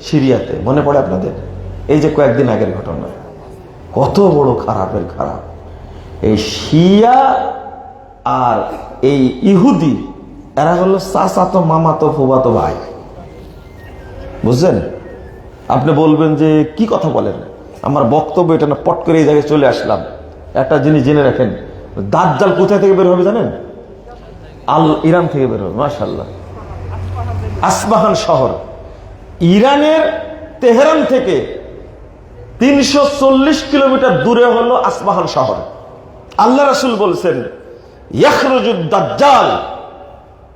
Speaker 1: সিরিয়াতে। মনে পড়ে আপনাদের? এই যে কয়েকদিন আগের ঘটনা, কত বড় খারাপের খারাপ। এই শিয়া আর এই ইহুদি, এরা হলো চাচাতো মামাতো ফুফাতো ভাই, বুঝছেন? আপনি বলবেন যে কি কথা বলেন, আমার বক্তব্য এটা না, পট করে এই জায়গায় চলে আসলাম। একটা জিনিস জেনে রাখেন, দাজ্জাল কোথায় থেকে বের হবে জানেন? ইরান থেকে বের হবে। মাশাআল্লাহ, আসবাহান শহর, ইরানের তেহরান থেকে 340 কিলোমিটার দূরে হলো আসবাহান শহর। আল্লাহ রাসূল বলছেন, ইয়াখরুজুদ দাজ্জাল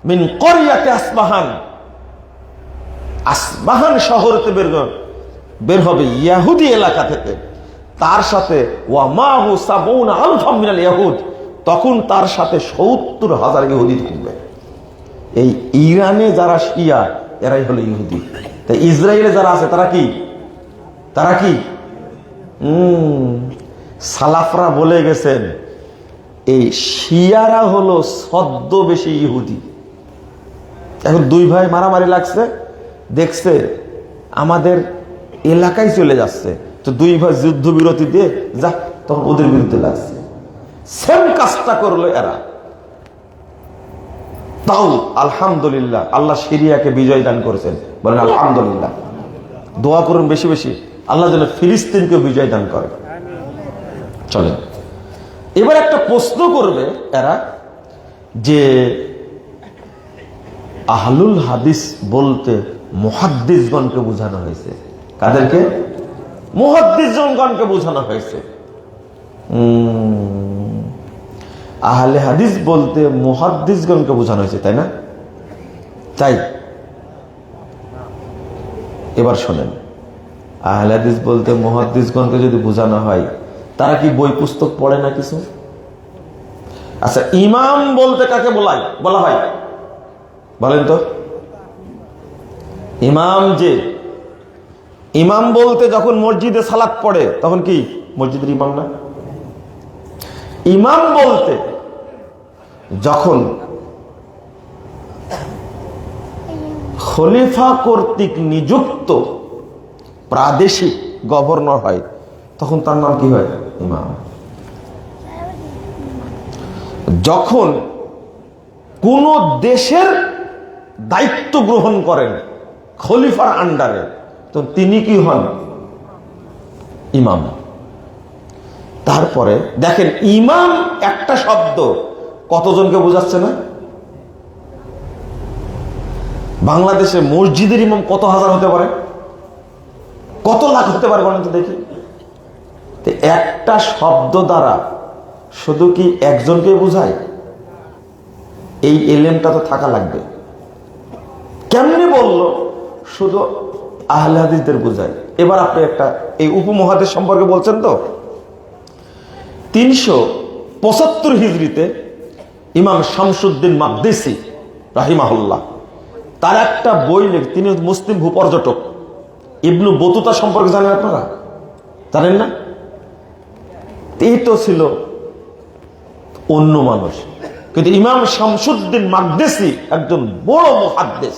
Speaker 1: মিন করিয়াতে আসবাহান। আসবাহান শহর থেকে বের হবে ইহুদি এলাকা থেকে, তার সাথে ওয়া মাহু ৭০,০০০ মিনাল ইহুদ, তখন তার সাথে ৭০,০০০ ইহুদি থাকবে। এই ইরানে যারা শিয়া, এরাই হলো ইহুদি। তাই ইসরায়েলে যারা আছে তারা কি সালাফরা বলে গেছেন এই শিয়ারা হলো ছদ্মবেশী ইহুদি। এখন 2 ভাই মারামারি লাগছে, দেখছে আমাদের এলাকায় চলে যাচ্ছে, তো 2 ভাই যুদ্ধ বিরতি দিয়ে যা, তখন ওদের বিরুদ্ধে লাগছে। সেম কাজটা করলো এরা। তাও আলহামদুলিল্লাহ, আল্লাহ সিরিয়াকে বিজয় দান করেছেন, বলেন আলহামদুলিল্লাহ। দোয়া করুন বেশি বেশি, আল্লাহ যেন ফিলিস্তিনকে বিজয় দান করে। চলেন এবার একটা প্রশ্ন করবে এরা, যে আহলুল হাদিস বলতে মুহাদ্দিসগণকে বোঝানো হয়েছে। কাদেরকে? মুহাদ্দিসগণকে বোঝানো হয়েছে। আহলে হাদিস বলতে মুহাদ্দিসগণকে বোঝানো হয়েছে, তাই না? তাই এবার শোনেন, আহলে হাদিস বলতে মুহাদ্দিসগণকে যদি বোঝানো হয়, তারা কি বই পুস্তক পড়ে না কিছু? আচ্ছা, ইমাম বলতে কাকে বলা হয় বলেন তো? ইমাম বলতে যখন মসজিদে সালাত পড়ে তখন কি মসজিদের ইমাম না? ইমাম বলতে যখন খলিফা কর্তৃক নিযুক্ত প্রাদেশিক গভর্নর হয় তখন তার নাম কি হয়? ইমাম। যখন কোন দেশের দায়িত্ব গ্রহণ করেন খলিফার আন্ডারে, তো তিনি কি হন? ইমাম। তারপরে দেখেন, ইমাম একটা শব্দ কতজনকে বোঝাচ্ছে না? বাংলাদেশে মসজিদের ইমাম কত হাজার হতে পারে, কত লাখ হতে পারে বলেন তো দেখি। একটা শব্দ দ্বারা শুধু কি একজনকে বোঝায়? এই এলেমটা তো থাকা লাগবে। কেমনি বললো? শুধু আহলে হাদিসদের বোঝায়। এবার আপনি একটা এই উপমহাদেশ সম্পর্কে বলছেন তো, 375 হিজরিতে ইমাম শামসুদ্দিন মাকদিসি রাহিমাহুল্লাহ তার একটা বই লেখেন। তিনি মুসলিম ভূপর্যটক। ইবনু বতুতা সম্পর্কে জানেন আপনারা? জানেন না? এই তো ছিল অন্য মানুষ, কিন্তু ইমাম শামসুদ্দিন মাকদিসি একজন বড় মুহাদ্দিস।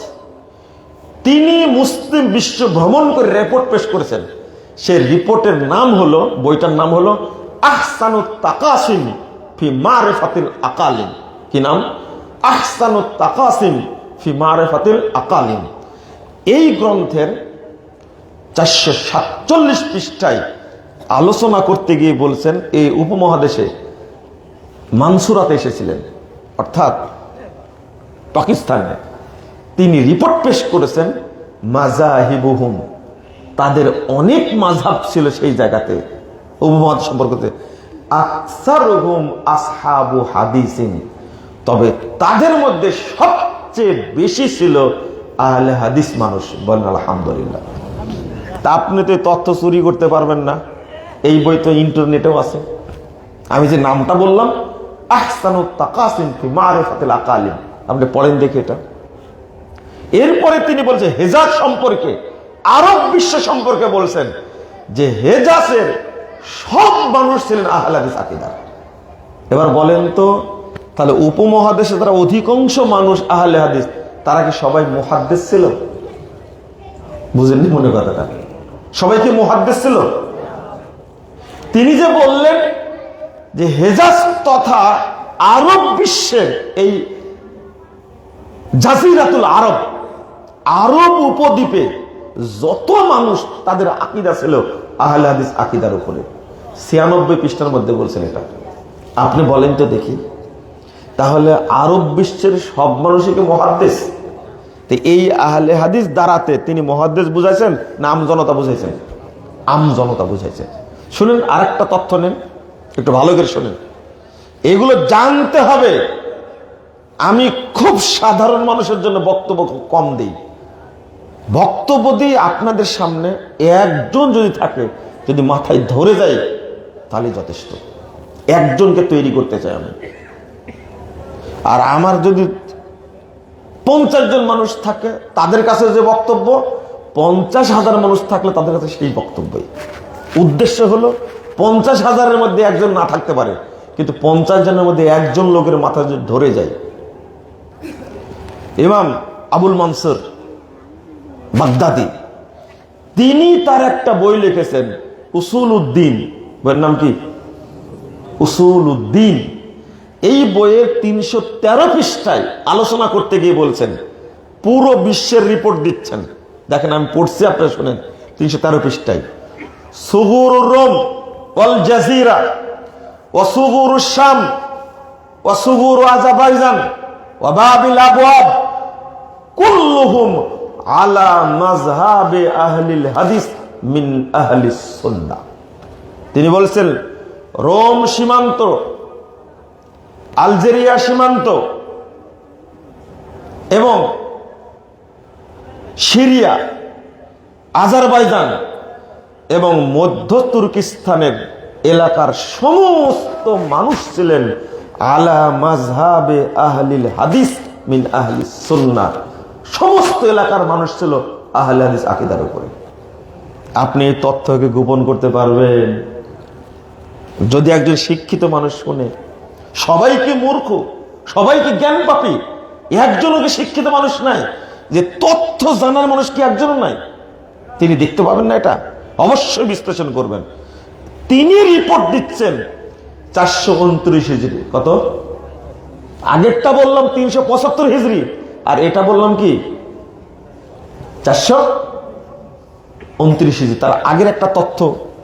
Speaker 1: তিনি মুসলিম বিশ্ব ভ্রমণ করে রিপোর্ট পেশ করেছেন। সেই রিপোর্টের নাম হলো, বইটার নাম হলো আহসানুত তাকাসিম ফি মারিফাতিল আকালিম। কি নাম? আহসানুত তাকাসিম ফি মারিফাতিল আকালিম। এই গ্রন্থের 447 পৃষ্ঠায় আলোচনা করতে গিয়ে বলছেন, এই উপমহাদেশে মানসুরাতে এসেছিলেন, অর্থাৎ পাকিস্তানে। তিনি রিপোর্ট পেশ করেছেন মাযাহিবুহুম, তাদের অনেক মাযহাব ছিল সেই জায়গাতে উপমহাদেশ সম্পর্কে। আকসারুহুম আসহাবু হাদিসিন, তবে তাদের মধ্যে সবচেয়ে বেশি ছিল আহলে হাদিস মানুষ। বলেন আলহামদুলিল্লাহ। তা আপনি তো তথ্য চুরি করতে পারবেন না, এই বই তো ইন্টারনেটেও আছে। আমি যে নামটা বললাম আহসানুত তাকাসিম ফি মারিফাতিল আকালিম, আপনি পড়েন দেখে এটা। এরপরে তিনি বলছেন হেজাজ সম্পর্কে, আরব বিশ্ব সম্পর্কে বলছেন যে হেজাজের সব মানুষ ছিলেন আহলে হাদিস আকীদার। এবার বলেন তো, তাহলে উপমহাদেশে যারা অধিকাংশ মানুষ আহলে হাদিস, তারা কি সবাই মুহাদ্দিস ছিল? বুঝেননি মনে কথাটা? সবাই কি মুহাদ্দিস ছিল? তিনি যে বললেন যে হেজাজ তথা আরব বিশ্বের এই জাজিরাতুল আরব, আরব উপদ্বীপে যত মানুষ, তাদের আকীদা ছিল আহলে হাদিস আকীদার উপরে। 96 পৃষ্ঠার মধ্যে বলছেন এটা। আপনি বলেন তো দেখি, তাহলে আরব বিশ্বের সব মানুষই কি মুহাদ্দিস? তো এই আহলে হাদিস দ্বারাতে তিনি মুহাদ্দিস বুঝাইছেন না আম জনতা বুঝাইছেন? আম জনতা বুঝাইছেন। শুনেন, আরেকটা তথ্য নেন, একটু ভালো করে শুনেন, এগুলো জানতে হবে। আমি খুব সাধারণ মানুষের জন্য বক্তব্য কম দিই। বক্তব্য দিয়ে আপনাদের সামনে একজন যদি থাকে, যদি মাথায় ধরে যায়, তাহলে যথেষ্ট। একজনকে তৈরি করতে চাই আমি। আর আমার যদি 50 জন মানুষ থাকে, তাদের কাছে যে বক্তব্য, 50,000 মানুষ থাকলে তাদের কাছে সেই বক্তব্যই। উদ্দেশ্য হলো 50,000-এর মধ্যে একজন না থাকতে পারে, কিন্তু 50 জনের মধ্যে একজন লোকের মাথা যদি ধরে যায়। ইমাম আবুল মনসুর বাগদাদি, তিনি তার একটা বই লিখেছেন উসুল উদ্দিন। বইয়ের নাম কি? উসুল উদ্দিন। এই বইয়ের 313 পৃষ্ঠায় আলোচনা করতে গিয়ে বলছেন, পুরো বিশ্বের রিপোর্ট দিচ্ছেন। দেখেন, আমি পড়ছি, আপনারা শুনেন। 313 পৃষ্ঠায় সুগুরুর রোম ওয়াল জাজিরা ওয়া সুগুরুশ শাম ওয়া সুগুরু আজারবাইজান ওয়া বাবিল আবওয়াব কুল্লুহুম আলা মাযহাবে আহলিল হাদিস মিন আহলিস সুন্নাহ। তিনি বলছেন রোম সীমান্ত, আলজেরিয়া সীমান্ত এবং সিরিয়া, আজারবাইজান এবং মধ্য তুর্কিস্তানের এলাকার সমস্ত মানুষ ছিলেন আলা মাযহাবে আহলিল হাদিস মিন আহলিস সুন্নাহ। সমস্ত এলাকার মানুষ ছিল আহলে হাদিস আকীদার উপরে। আপনি এই তথ্যকে গোপন করতে পারবেন? যদি একজন শিক্ষিত মানুষ শুনে, সবাইকে মূর্খ, সবাইকে জ্ঞান পাপী, একজনও কি শিক্ষিত মানুষ নাই যে তথ্য জানার মানুষ কি একজনও নাই? তিনি দেখতে পাবেন না? এটা অবশ্যই বিশ্লেষণ করবেন। তিনি রিপোর্ট দিচ্ছেন 429 হিজরি। কত? আগেরটা বললাম 375 হিজরি, আর এটা বললাম কি 429 হিজরি। তার আগের একটা তথ্য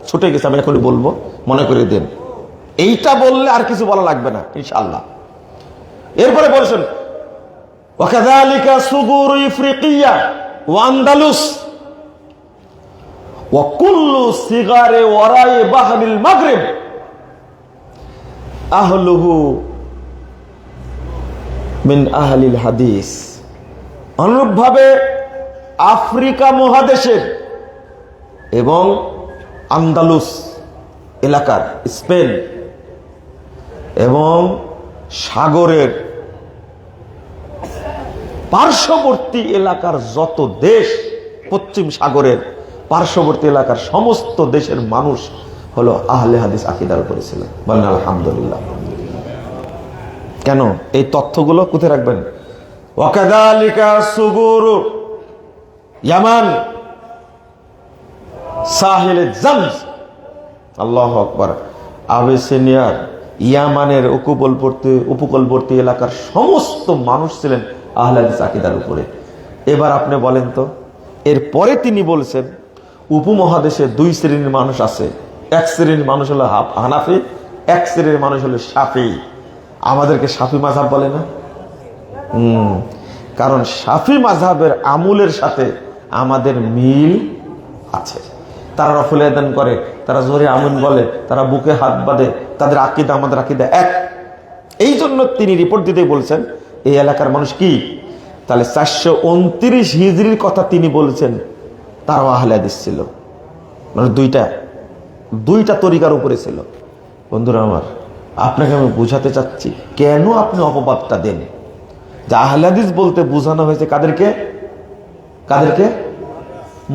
Speaker 1: ছুটে গেছে, আমি এখনই বলবো, মনে করে দেন। এইটা বললে আর কিছু বলা লাগবে না ইনশাআল্লাহ। এরপরে বলেছেন ওয়াকাযালিকা সুগুর ইফরিকিয়া ওয়া আন্দালুস ওয়া কুল্লু সিগারে ওয়ারাই বাহরিল মাগরিব আহলুহু মিন আহলিল হাদিস। অনুরূপভাবে আফ্রিকা মহাদেশের এবং আন্দালুস এলাকার, স্পেন এবং সাগরের পার্শ্ববর্তী এলাকার যত দেশ, পশ্চিম সাগরের পার্শ্ববর্তী এলাকার সমস্ত দেশের মানুষ হলো আহলে হাদিস আকীদার উপরে ছিল। বলেন আলহামদুলিল্লাহ। কেন? এই তথ্যগুলো কোথায় রাখবেন? ওয়াকাযালিকা সুগুরু ইয়ামান সাহিল জামজ, আল্লাহু আকবার, আবিসিনিয়ার ইয়ামানের উপকূলবর্তী এলাকার সমস্ত মানুষ ছিলেন আহলে হাদিস আকীদার উপরে। এবার আপনি বলেন তো, এরপরে তিনি বলছেন উপমহাদেশে দুই শ্রেণীর মানুষ আছে। এক শ্রেণীর মানুষ হলো হানাফি, এক শ্রেণীর মানুষ হলো শাফি। আমাদেরকে শাফি মাযহাব বলে না? কারণ শাফি মাযহাবের আমলের সাথে আমাদের মিল আছে। তারা রফুল ইয়াদান করে, তারা জোরে আমিন বলে, তারা বুকে হাত বাঁধে, তাদের আকীদা আমাদের আকীদা এক। এই জন্য তিনি রিপোর্ট দিতে বলছেন এই এলাকার মানুষ কি। তাহলে 429 হিজরির কথা তিনি বলছেন, তারাও আহলে হাদিস ছিল। মানে দুইটা তরিকার উপরে ছিল। বন্ধুরা আমার, আপনাকে আমি বুঝাতে চাচ্ছি কেন আপনি অপবাদটা দেন যে আহলে হাদিস বলতে বোঝানো হয়েছে কাদেরকে?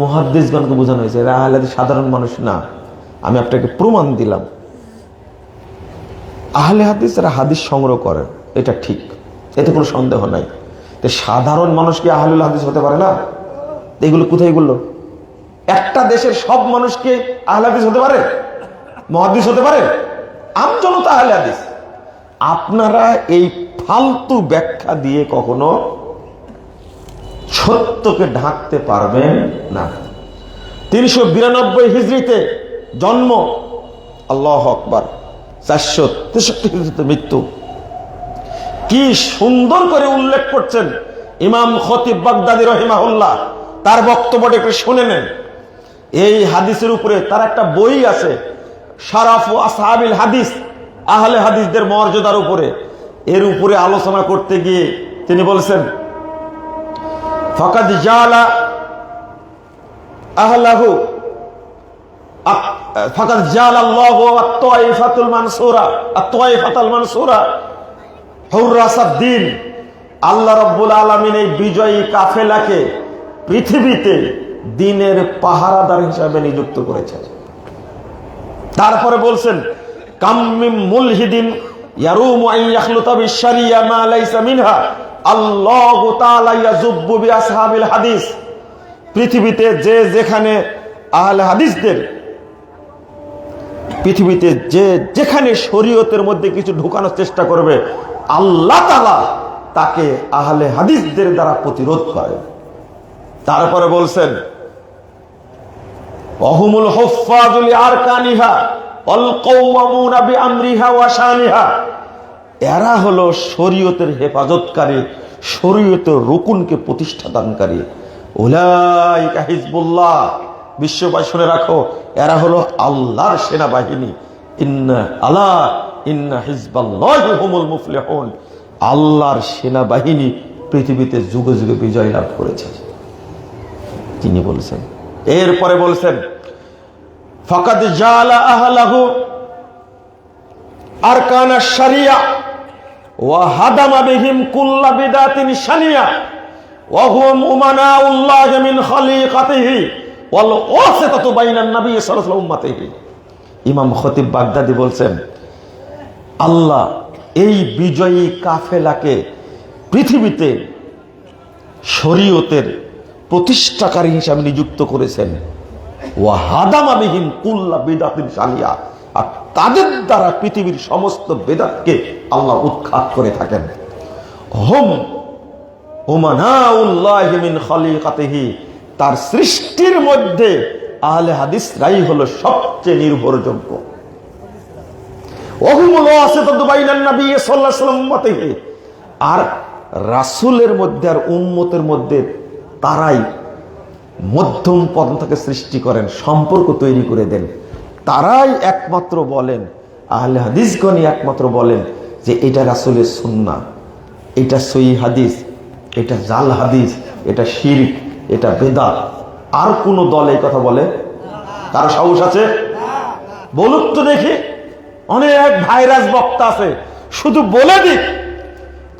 Speaker 1: মুহাদ্দিসগণকে বোঝানো হয়েছে। এরা আহলে হাদিস সাধারণ মানুষ না। আমি আপনাকে প্রমাণ দিলাম। আহলে হাদিস এরা হাদিস সংগ্রহ করেন, এটা ঠিক, এতে কোনো সন্দেহ নাই। তো সাধারণ মানুষ কি আহলুল হাদিস হতে পারে না? এগুলো কোথায়? এগুলো একটা দেশের সব মানুষকে আহলে হাদিস হতে পারে? মুহাদ্দিস হতে পারে? আমজনতা আহলে হাদিস। আপনারা এই ফালতু ব্যাখ্যা দিয়ে কখনো সত্যকে ঢাকতে পারবেন না। 392 হিজরিতে জন্ম, আল্লাহু আকবার, 463 হিজরিতে মৃত্যু। কি সুন্দর করে উল্লেখ করছেন ইমাম খতিব বাগদাদি রাহিমাহুল্লাহ। তার বক্তব্যটা একটু শুনে নেন। এই হাদিসের উপরে তার একটা বই আছে, শারাফু আসহাবিল হাদিস, আহলে হাদিসদের মর্যাদার উপরে। এর উপরে আলোচনা করতে গিয়ে তিনি বলছেন ফাকাদ জালা আহলাহু ফাকাদ জালাল্লাহু আত-তাইফাতুল মানসুরা হুররাসাদ-দ্বীন। আল্লাহ রাব্বুল আলামিন এই বিজয়ী কাফেলাকে পৃথিবীতে দ্বীনের পাহারাদার হিসাবে নিযুক্ত করেছেন। তারপরে বলছেন কাম মিন মুলহিদিন ইয়ারুমু আন ইয়াখলুতা বিশ-শারিয়া মা লাইসা মিনহা আল্লাহু তাআলা ইয়াজুব্বু বিআসহাবিল হাদিস। পৃথিবীতে যে যেখানে আহলে হাদিসদের, পৃথিবীতে যে যেখানে শরীয়তের মধ্যে কিছু ঢুকানোর চেষ্টা করবে, আল্লাহ তাআলা তাকে আহলে হাদিসদের দ্বারা প্রতিরোধ করে। তারপরে বলছেন ওয়াহুমুল হুফফাজুল আরকানিহা ওয়াল কাওয়ামুনা বিআমরিহা ওয়া শানিহা। এরা হলো শরীয়তের হেফাজতকারী, শরীয়তের রুকুনকে প্রতিষ্ঠা দানকারী। উলাইকা হিজবুল্লাহ, বিশ্ববাসী শুনে রাখো, এরা হলো আল্লাহর সেনাবাহিনী। ইন্না হিজবাল্লাহি হুমুল মুফলিহুন, আল্লাহর সেনাবাহিনী পৃথিবীতে যুগে যুগে বিজয় লাভ করেছে। তিনি বলছেন, এরপরে বলছেন ফাকাদ জালা আহলাহু আরকানা শারিয়া ওয়া হাদামা বিহিম কুল্লা বিদাতিন শানিয়া ওয়া হুম উমানাউল্লাহি মিন খালিকাতিহি ওয়াল ওয়াসিতাতু বাইনান নবী সাল্লাল্লাহু আলাইহি ওয়া উম্মতিহি। ইমাম খতিব বাগদাদি বলছেন, আল্লাহ এই বিজয়ী কাফেলাকে পৃথিবীতে শরীয়তের প্রতিষ্ঠাকারী হিসাবে নিযুক্ত করেছেন। ওয়া হাদামা বিহিম কুল্লা বিদাতিন শানিয়া, আর তাদের দ্বারা পৃথিবীর সমস্ত বেদাতকে আল্লাহ উৎখাত করে থাকেন। হুম উমানাউল্লাহি মিন খালিকাতিহি, তার সৃষ্টির মধ্যে আহলে হাদিসরাই হলো সবচেয়ে নির্ভরযোগ্য। ওহুমুল ওয়াসিতাতু বাইনান নবী সাল্লাল্লাহু আলাইহি ওয়াসাল্লাম উম্মতিহি, আর রাসূলের মধ্যে আর উম্মতের মধ্যে তারাই মধ্যম পন্থাকে সৃষ্টি করেন, সম্পর্ক তৈরি করে দেন। তারাই একমাত্র বলেন, আহলে হাদিসগণই একমাত্র বলেন যে এটা রাসূলের সুন্নাহ, এটা সহিহ হাদিস, এটা জাল হাদিস, এটা শিরক, এটা বেদাত। আর কোন দল এই কথা বলে? কারো সাহস আছে? বলুক তো দেখি। অনেক ভাইরাস বক্তা আছে, শুধু বলে দিক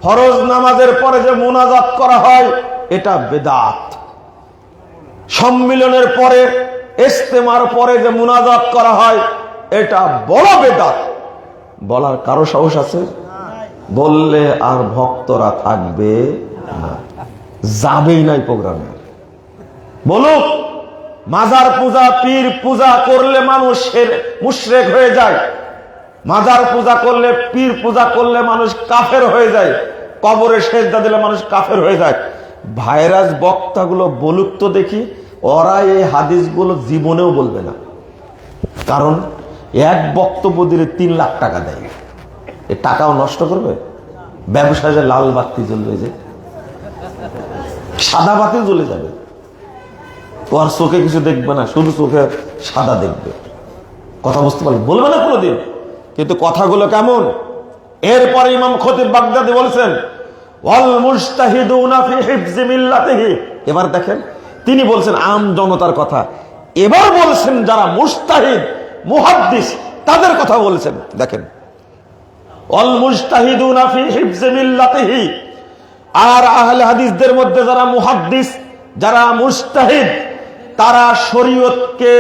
Speaker 1: ফরজ নামাজের পরে যে মুনাজাত করা হয় এটা বেদাত, সম্মিলনের পরে ইজতেমার পরে যে মুনাজাত করা হয় এটা বড় বেদাত। বলার কারো সাহস আছে? বললে আর ভক্তরা থাকবে না, যাবেই নাই প্রোগ্রামে। বলুক, মাজার পূজা পীর পূজা করলে মানুষের মুশরিক হয়ে যায়, মাজার পূজা করলে পীর পূজা করলে মানুষ কাফের হয়ে যায়, কবরে সেজদা দিলে মানুষ কাফের হয়ে যায়। ভাইরাস বক্তাগুলো বলুক তো দেখি, ওরা এই হাদিসগুলো জীবনেও বলবে না। কারণ এক বক্তব্য দিলে 3 লাখ টাকা দেয়, এ টাকাও নষ্ট করবে। ব্যবসায় যে লাল বাতি জ্বলবে, যে সাদা বাতি জ্বলে যাবে, ও আর চোখে কিছু দেখবে না, শুধু চোখে সাদা দেখবে। কথা বুঝতে পারলে বলবে না কোনোদিন, কিন্তু কথাগুলো কেমন। এরপরে ইমাম খতিব বাগদাদি বলছেন ওয়াল মুজতাহিদুনা ফি হিফজি মিল্লাতিহি। এবার দেখেন, তিনি বলছেন আম জনতার কথা, এবার বলছেন যারা মুজতাহিদ মুহাদ্দিস তাদের কথা বলছেন। দেখেন, ওয়াল মুজতাহিদুনা ফি হিফজি মিল্লাতিহি, আর আহলে হাদিসদের মধ্যে যারা মুহাদ্দিস, যারা মুজতাহিদ, তারা শরীয়তকে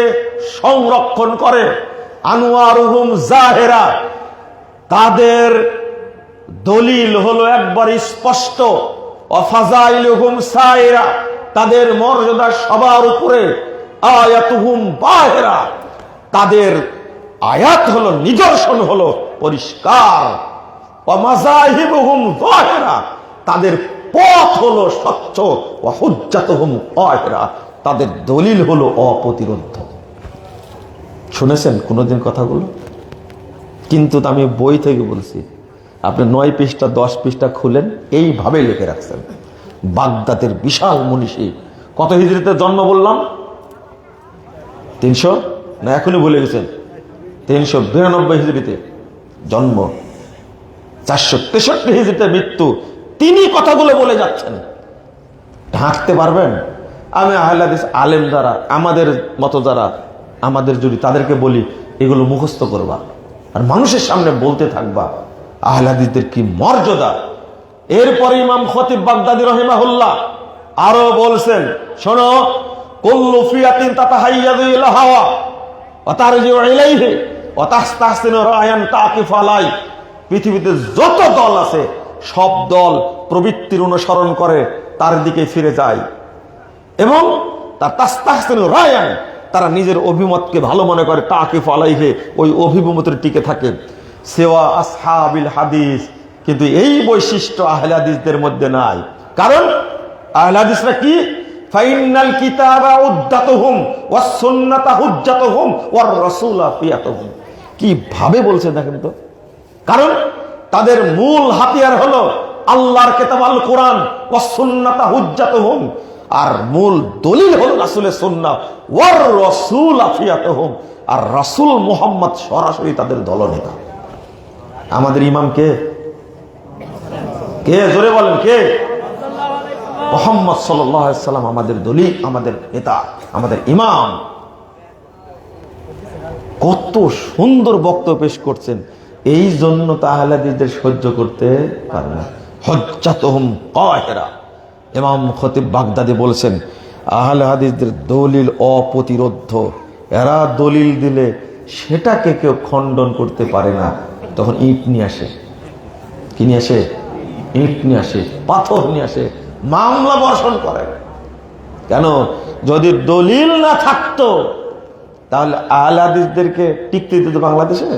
Speaker 1: সংরক্ষণ করে। আনওয়ারুহুম জাহেরা, তাদের দলিল হলো একবার স্পষ্ট। ওয়াফাজাইলুহুম সাইরা, তাদের মর্যাদা সবার উপরে। আয়াতুহুম বাহিরা, তাদের আয়াত হলো, নিদর্শন হলো পরিষ্কার। ওয়ামাযাহিবুহুম যাহিরা, তাদের পথ হলো স্বচ্ছ। ওয়া হুজ্জাতুহুম কাহিরা, তাদের দলিল হলো অপ্রতিরোধ্য। শুনেছেন কোনোদিন কথাগুলো? কিন্তু আমি বই থেকে বলছি, আপনি 9 পৃষ্ঠা 10 পৃষ্ঠা খুলেন, এইভাবে লিখে রাখছেন। বাগদাদের বিশাল মনীষী, কত হিজরিতে জন্ম বললাম? 300 না, এখনই বলে গেছেন 392 হিজরিতে জন্ম, 463 হিজরিতে মৃত্যু। তিনি কথাগুলো বলে যাচ্ছেন, ঢাকতে পারবেন? আমি আহলে হাদিস আলেম যারা, আমাদের মতো যারা, আমাদের যদি তাদেরকে বলি এগুলো মুখস্থ করবা আর মানুষের সামনে বলতে থাকবা আহলে হাদিসদের কি মর্যাদা। এরপরে ইমাম খতিব বাগদাদি রাহিমাহুল্লাহ আরো বলছেন, শোনো, কুল্লু ফিয়াতিন তাতাহাইয়াযু ইলা হাওয়া ওয়া তারজিউ ইলাইহি ওয়া তাস্তাহসিনু রায়ান তাকিফ আলাই। পৃথিবীতে যত দল আছে সব দল প্রবৃত্তির অনুসরণ করে, তার দিকে ফিরে যায় এবং তার তাস্তাহসিনু রায়ান, তারা নিজের অভিমতকে ভালো মনে করে, তাকিফ আলাইহি, ওই অভিমতের টিকে থাকে। সেওয়া আসহাবিল হাদিস, কিন্তু এই বৈশিষ্ট্য আহলে হাদিসদের মধ্যে নাই। কারণ আহলে হাদিসরা কি? ফাইনাল কিতাবা উদ্দাতুহুম ওয়াস সুন্নাতা হুজ্জাতুহুম ওয়ার রাসূলা ফিয়াতুহুম। কি ভাবে বলছে দেখেন তো। কারণ তাদের মূল হাতিয়ার হলো আল্লাহর কিতাব আল কোরআন ওয়াস সুন্নাতা হুজ্জাতুহুম, আর মূল দলিল হলো রাসূলের সুন্নাহ, ওয়ার রাসূল আফিয়াতুহুম, আর রাসূল মুহাম্মদ সরাসরি তাদের দলনেতা। আমাদের ইমাম কে? কে? জোরে বলেন কে? মুহাম্মদ সাল্লাল্লাহু আলাইহি সাল্লাম আমাদের দলিল, আমাদের নেতা, আমাদের ইমাম। কত সুন্দর বক্তব্য পেশ করছেন, এই জন্য তো আহলে হাদিসদের সহ্য করতে পারে না। হুজ্জাতুহুম কাহিরা। ইমাম খতিব বাগদাদি বলছেন আহলে হাদিসদের দলিল অপ্রতিরোধ্য, এরা দলিল দিলে সেটাকে কেউ খণ্ডন করতে পারে না। তখন ইট নিয়ে আসে, কি নিয়ে আসে? ইট নিয়ে আসে, পাথর নিয়ে আসে, মামলা বর্ষণ করে। কেন? যদি দলিল না থাকতো তাহলে আহলে হাদিসদেরকে টিকতে দিত বাংলাদেশে?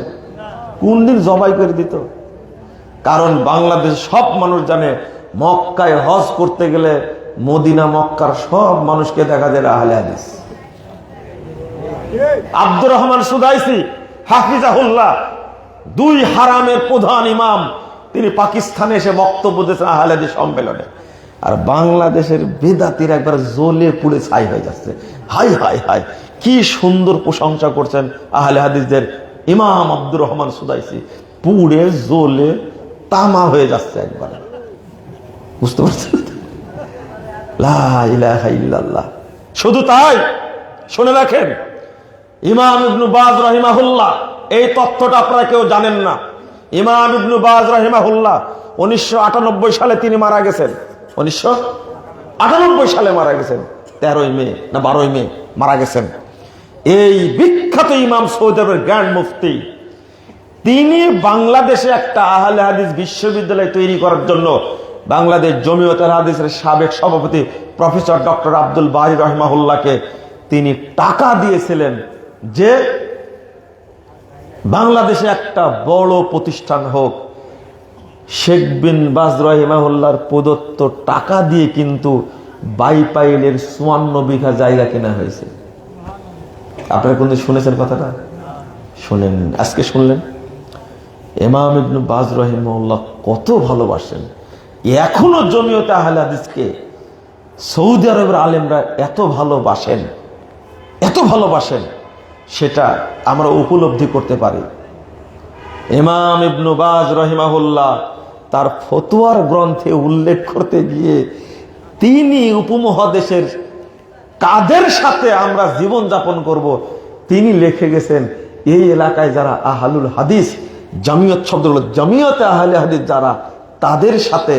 Speaker 1: কোন দিন জবাই করে দিত। কারণ বাংলাদেশ সব মানুষ জানে, মক্কায় হজ করতে গেলে মদিনা মক্কার সব মানুষকে দেখা যায় আহলে হাদিস। আব্দুর রহমান সুদাইসি হাফিজাহুল্লাহ, দুই হারামের প্রধান ইমাম, তিনি পাকিস্তানে এসে বক্তব্য দিয়েছেন আহলে হাদিস সম্মেলনে। আর বাংলাদেশের বেদাতির একবার জ্বলে পুড়ে ছাই হয়ে যাচ্ছে। হাই হাই হাই, কি সুন্দর প্রশংসা করছেন আহলে হাদিসদের ইমাম আব্দুর রহমান সুদাইসি, পুড়ে জ্বলে তামা হয়ে যাচ্ছে একবার। বুঝতে পারছেন? লা ইলাহা ইল্লাল্লাহ। শুধু তাই, শুনে রাখেন, ইমাম ইবনে বাজ রাহিমাহুল্লাহ, এই তথ্যটা আপনারা কেউ জানেন না। ইমাম ইবনে বাজ রাহিমাহুল্লাহ 1998 সালে তিনি মারা গেছেন। 1998 সালে মারা গেছেন, 13ই মে না 12ই মে মারা গেছেন। এই বিখ্যাত ইমাম, সৌদি আরবের গ্র্যান্ড মুফতি, তিনি বাংলাদেশে একটা আহলে হাদিস বিশ্ববিদ্যালয় তৈরি করার জন্য বাংলাদেশ জমিয়তুল হাদিসের সাবেক সভাপতি প্রফেসর ডক্টর আব্দুল বারী রাহিমাহুল্লাহকে তিনি টাকা দিয়েছিলেন যে বাংলাদেশে একটা বড় প্রতিষ্ঠান হোক। শেখ বিন বাজ রাহিমাহুল্লাহর প্রদত্ত টাকা দিয়ে কিন্তু বাইপাইলের 54 বিঘা জায়গা কেনা হয়েছে। আপনারা কোনদিন শুনেছেন কথাটা? শুনেন, আজকে শুনলেন। ইমাম ইবনে বাজ রাহিমাহুল্লাহ কত ভালোবাসেন, এখনো জমিয়তে আহলে হাদিসকে সৌদি আরবের আলেমরা এত ভালোবাসেন, এত ভালোবাসেন, সেটা আমরা উপলব্ধি করতে পারি। ইমাম ইবনে বাজ রাহিমাহুল্লাহ তার ফতোয়ার গ্রন্থে উল্লেখ করতে গিয়ে তিনি উপমহাদেশের কাদের সাথে আমরা জীবন যাপন করব, তিনি লিখে গেছেন এই এলাকায় যারা আহলুল হাদিস, জামিয়ত শব্দ হলো জামিয়তে আহলে হাদিস যারা, তাদের সাথে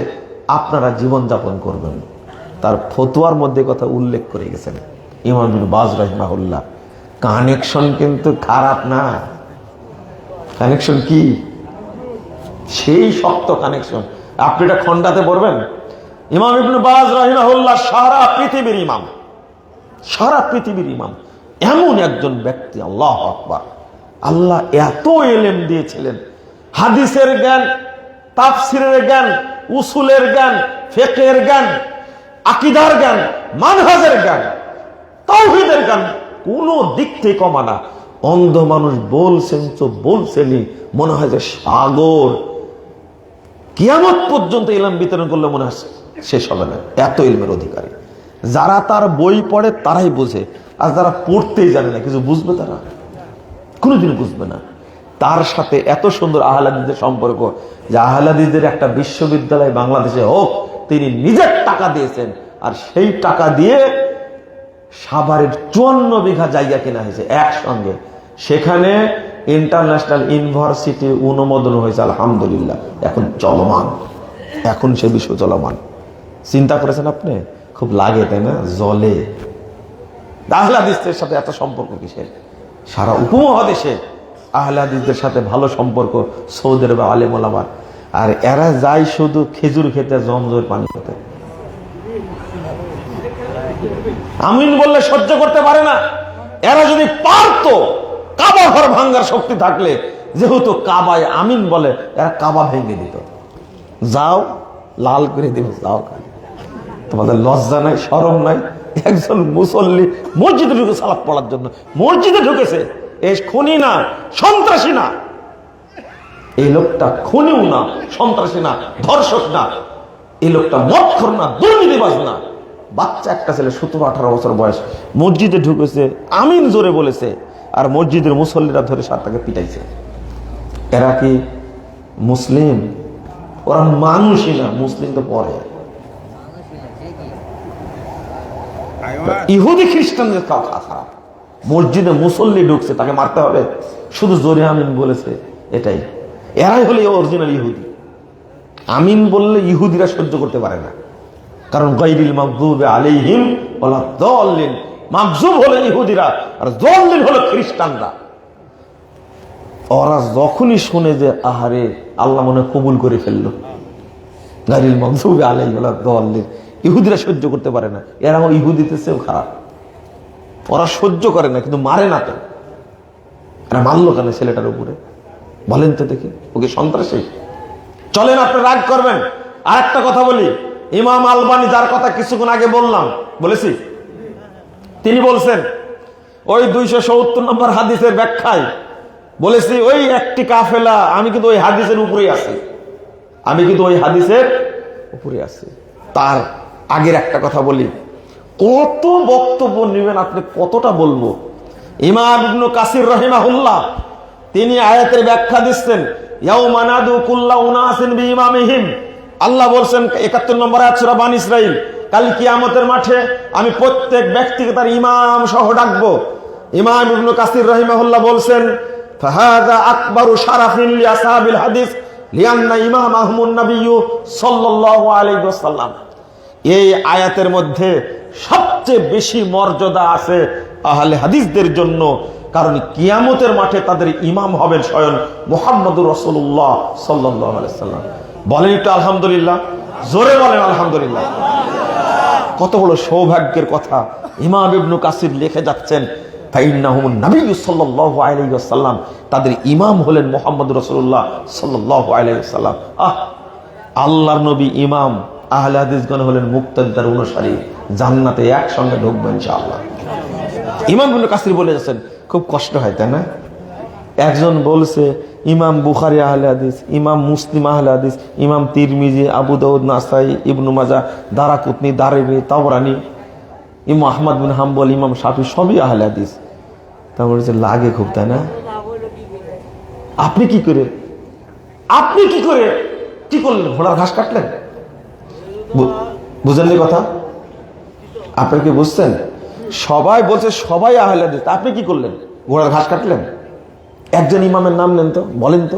Speaker 1: আপনারা জীবন যাপন করবেন। তার ফতোয়ার মধ্যে কথা উল্লেখ করে গেছেন ইমাম ইবনে বাজ রাহিমাহুল্লাহ। কানেকশন কিন্তু খারাপ না, কানেকশন কি? সেই শক্ত কানেকশন। আপনি এটা খন্ডাতে পড়বেন। ইমাম ইবনে বাজ রাহিমাহুল্লাহ সারা পৃথিবীর ইমাম, সারা পৃথিবীর ইমাম, এমন একজন ব্যক্তি। আল্লাহু আকবার। আল্লাহ এত ইলম দিয়েছিলেন, হাদিসের জ্ঞান, তাফসিরের জ্ঞান, উসুলের জ্ঞান, ফিকহের জ্ঞান, আকীদার জ্ঞান, মানহাজের জ্ঞান, তাওহীদের জ্ঞান, কোন দিক থেকে কমা না। অন্ধ মানুষ বলছেন তো বলছেনই, মনে হয় যে সাগর, কিয়ামত পর্যন্ত ইলম বিতরণ করলে মনে হয় শেষ হবে না, এত ইলমের অধিকারী। যারা তার বই পড়ে তারাই বোঝে, আর যারা পড়তেই জানে না, কিছু বুঝবে তারা? কোনোদিন বুঝবে না। তার সাথে এত সুন্দর আহলে হাদিসের সম্পর্ক যে আহলে হাদিসের একটা বিশ্ববিদ্যালয় বাংলাদেশে হোক, তিনি নিজের টাকা দিয়েছেন। আর সেই টাকা দিয়ে সাভারের 54 বিঘা জায়গা কেনা হয়েছে একসঙ্গে। সেখানে ইন্টারন্যাশনাল ইউনিভার্সিটি অনুমোদন হয়েছে, আলহামদুলিল্লাহ। এখন চলমান, এখন সে বিষয় চলমান। চিন্তা করেছেন আপনি? খুব লাগে, তাই না? জলে। আহলে হাদিসের সাথে এত সম্পর্ক কিসের? সারা উপমহাদেশে আহলে হাদিসদের সাথে ভালো সম্পর্ক সৌদি আরবে আলেম ওলামার। আর এরা যায় শুধু খেজুর খেতে, জমজমের পানি খেতে। আমিন বললে সহ্য করতে পারে না। এরা যদি পারতো, কাবা ঘর ভাঙ্গার শক্তি থাকলে, যেহেতু কাবায় আমিন বলে, এরা কাবা ভেঙে দিত। যাও, লাল করে দিব, যাও। তোমাদের লজ্জা নাই, শরম নাই? একজন মুসল্লি মসজিদে ঢুকে সালাত পড়ার জন্য মসজিদে ঢুকেছে, এই খুনি না, সন্ত্রাসী না। এই লোকটা খুনিও না, সন্ত্রাসী না, ধর্ষক না, এই লোকটা মদখোর না, দুর্নীতিবাজ না, বাচ্চা একটা ছেলে 17-18 বছর বয়স, মসজিদে ঢুকেছে, আমিন জোরে বলেছে, আর মসজিদের মুসল্লিরা ধরে তাকে পিটাইছে। এরা কি মুসলিম? ওরা মানুষই না, মুসলিম তো পরে। ইহুদি খ্রিস্টানদের খারাপ। মসজিদে মুসল্লি ঢুকছে, তাকে মারতে হবে শুধু জোরে আমিন বলেছে, এটাই। এরাই হলে অরিজিনাল ইহুদি। আমিন বললে ইহুদিরা সহ্য করতে পারে না, কারণ গায়রিল মাগদুবি আলাইহিম ওয়ালা দাল্লিন, মাগজুব হলো ইহুদিরা আর দাল্লিন হলো খ্রিস্টানরা। ওরা যখনই শুনে যে আহারে আল্লাহ মনে কবুল করে ফেললো, গায়রিল মাগদুবি আলাইহিম ওয়ালা দাল্লিন, ইহুদিরা সহ্য করতে পারে না। এরা ইহুদিতে চেয়েও খারাপ, ওরা সহ্য করে না কিন্তু মারে না। তো এরা মারলো কেন ছেলেটার উপরে বলেন তো দেখি? ওকে সন্ত্রাসী? চলেন, আপনি রাগ করবেন। আর একটা কথা বলি, ইমাম আলবানী যার কথা কিছুক্ষণ আগে বলেছি, তিনি বলছেন ওই 270 নম্বর হাদিসের ব্যাখ্যায় বলেছি, ওই একটি কাফেলা, আমি কিন্তু ওই হাদিসের উপরেই আছি, তার আগের একটা কথা বলি, কত বক্তব্য নেবেন আপনি, কতটা বলবো। ইমাম ইবনে কাসির রাহিমাহুল্লাহ তিনি আয়াতের ব্যাখ্যা দিচ্ছেন, ইয়াউমা নাদু কুল্লা উনাসিন বিইমামিহিম। আল্লাহ বলছেন 71 নম্বর আয়াত সূরা বানী ইসরাঈল, কাল কিয়ামতের মাঠে আমি প্রত্যেক ব্যক্তিকে তার ইমাম সহ ডাকবো। ইমাম ইবনে কাসির রাহিমাহুল্লাহ বলছেন, ফাহাযা আকবারু শারাফিন লিআসহাবিল হাদিস লিআন্না ইমামাহুমুন নাবিয়্যু সাল্লাল্লাহু আলাইহি ওয়াসাল্লাম। এই আয়াতের মধ্যে সবচেয়ে বেশি মর্যাদা আছে আহলে হাদিসদের জন্য, কারণ কিয়ামতের মাঠে তাদের ইমাম হবেন স্বয়ং মুহাম্মদুর রাসূলুল্লাহ সাল্লাল্লাহু আলাইহি ওয়াসাল্লাম। বলেন একটু আলহামদুলিল্লাহ, জোরে বলেন আলহামদুলিল্লাহ। কত বড় সৌভাগ্যের কথা। ইমাম ইবনে কাসির লিখে যাচ্ছেন, ফাইন্নাহুমুন নাবিয়্যু সাল্লাল্লাহু আলাইহি ওয়াসাল্লাম, তাদের ইমাম হলেন মুহাম্মদুর রাসূলুল্লাহ সাল্লাল্লাহু আলাইহি ওয়াসাল্লাম। আল্লাহর নবী ইমাম, আহলে হাদিসগণ হলেন মুক্তাদির অনুসারী, জান্নাতে একসঙ্গে ঢুকবেন ইনশাআল্লাহ। ইমাম ইবনে কাসির বলে যাচ্ছেন, খুব কষ্ট হয় তাই না? একজন বলছে ইমাম বুখারী আহলে হাদিস, ইমাম মুসলিম আহলে হাদিস, ইমাম তিরমিজি, আবু দাউদ, নাসাই, ইবনে মাজাহ, দারাকুতনি, দারিমি, তাবরানি, ইমাম আহমদ বিন হাম্বল, ইমাম শাফি সবই আহলে হাদিস। তারপরে যে লাগে খুব তাই না? আপনি কি করলেন? ঘোড়ার ঘাস কাটলেন? বুঝেননি কথা? আপনি কি বুঝছেন? সবাই বলছে সবাই আহলে হাদিস, আপনি কি করলেন? ঘোড়ার ঘাস কাটলেন? একজন ইমামের নাম নেন তো, বলেন তো।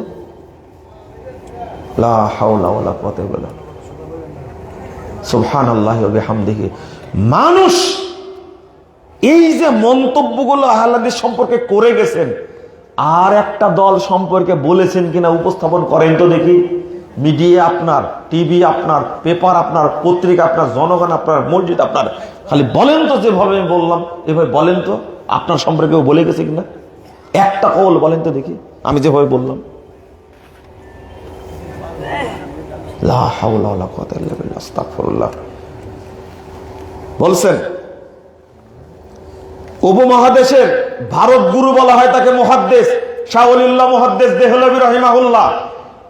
Speaker 1: লা হাওলা ওয়ালা কুওয়াতা ইল্লা বিল্লাহ, সুবহানাল্লাহি ওয়া বিহামদিহি। মানুষ এই যে মন্তব্যগুলো আহলে হাদিস সম্পর্কে করে গেছেন, আর একটা দল সম্পর্কে বলেছেন কিনা উপস্থাপন করেন তো দেখি। মিডিয়া আপনার, টিভি আপনার, পেপার আপনার, পত্রিকা আপনার, জনগণ আপনার, মসজিদ আপনার, খালি বলেন তো যেভাবে আমি বললাম এভাবে বলেন তো, আপনার সম্পর্কে বলে গেছে কিনা একটা কল বলেন তো দেখি, আমি যেভাবে বললাম। লা হাওলা ওয়ালা কুওয়াতা ইল্লা বিল্লাহ, আস্তাগফিরুল্লাহ। বলছেন উপমহাদেশের ভারত গুরু বলা হয় তাকে মুহাদ্দিস শাহ ওলিউল্লাহ মুহাদ্দিস দেহলভী রাহিমাহুল্লাহ।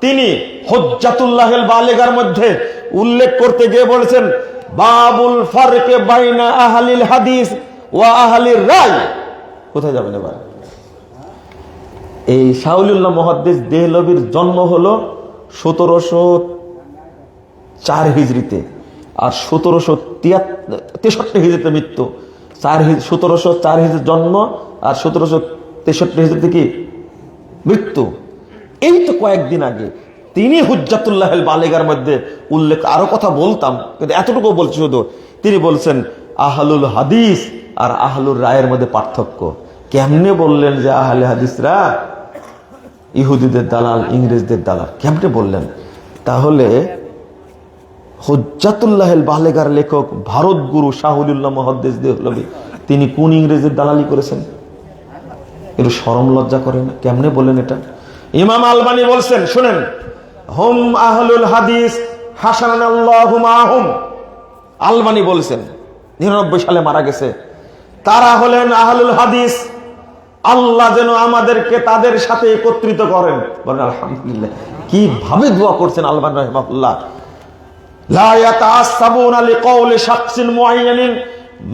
Speaker 1: তিনি হুজ্জাতুল্লাহিল বালিগার মধ্যে উল্লেখ করতে গিয়ে বলেছেন, বাবুল ফারকে বাইনা আহলিল হাদিস ওয়া আহলির রায়। কোথায় যাবেন এবার? এই শাহ ওলিউল্লাহ মুহাদ্দিস দেহলভীর জন্ম হলো 1704 হিজরিতে, আর 1763 হিজরিতে মৃত্যু। 1704 হিজরিতে জন্ম আর 1763 হিজরিতে কি মৃত্যু। এই তো কয়েকদিন আগে তিনি হুজ্জাতুল্লাহিল বালিগার মধ্যে উল্লেখ, আরো কথা বলতাম কিন্তু এতটুকু বলছি শুধু, তিনি বলছেন আহলুল হাদিস আর আহলুর রায়ের মধ্যে পার্থক্য। কেমনে বললেন যে আহলে হাদিসরা ইহুদিদের দালাল, ইংরেজদের দালাল, কেমনে বললেন? তাহলে হুজ্জাতুল্লাহিল বালিগার লেখক ভারত গুরু শাহ ওলিউল্লাহ মুহাদ্দিস দেহলভী তিনি কোন ইংরেজের দালালি করেছেন? একটু শরম লজ্জা করেন, কেমনে বললেন এটা? ইমাম আলবানী বলছেন, শুনেন, হুম আহলুল হাদিস হাসানাল্লাহু মাহুম। আলবানী বলছেন, 99 সালে মারা গেছে, তারা হলেন আহলুল হাদিস, আল্লাহ যেন আমাদেরকে তাদের সাথে একত্রিত করেন। বলেন আলহামদুলিল্লাহ। কিভাবে দোয়া করছেন আলবানী রাহিমাহুল্লাহ। লা ইয়াতাআসসাবুনা লিকাউলি শাখসিন মুআয়্যানিন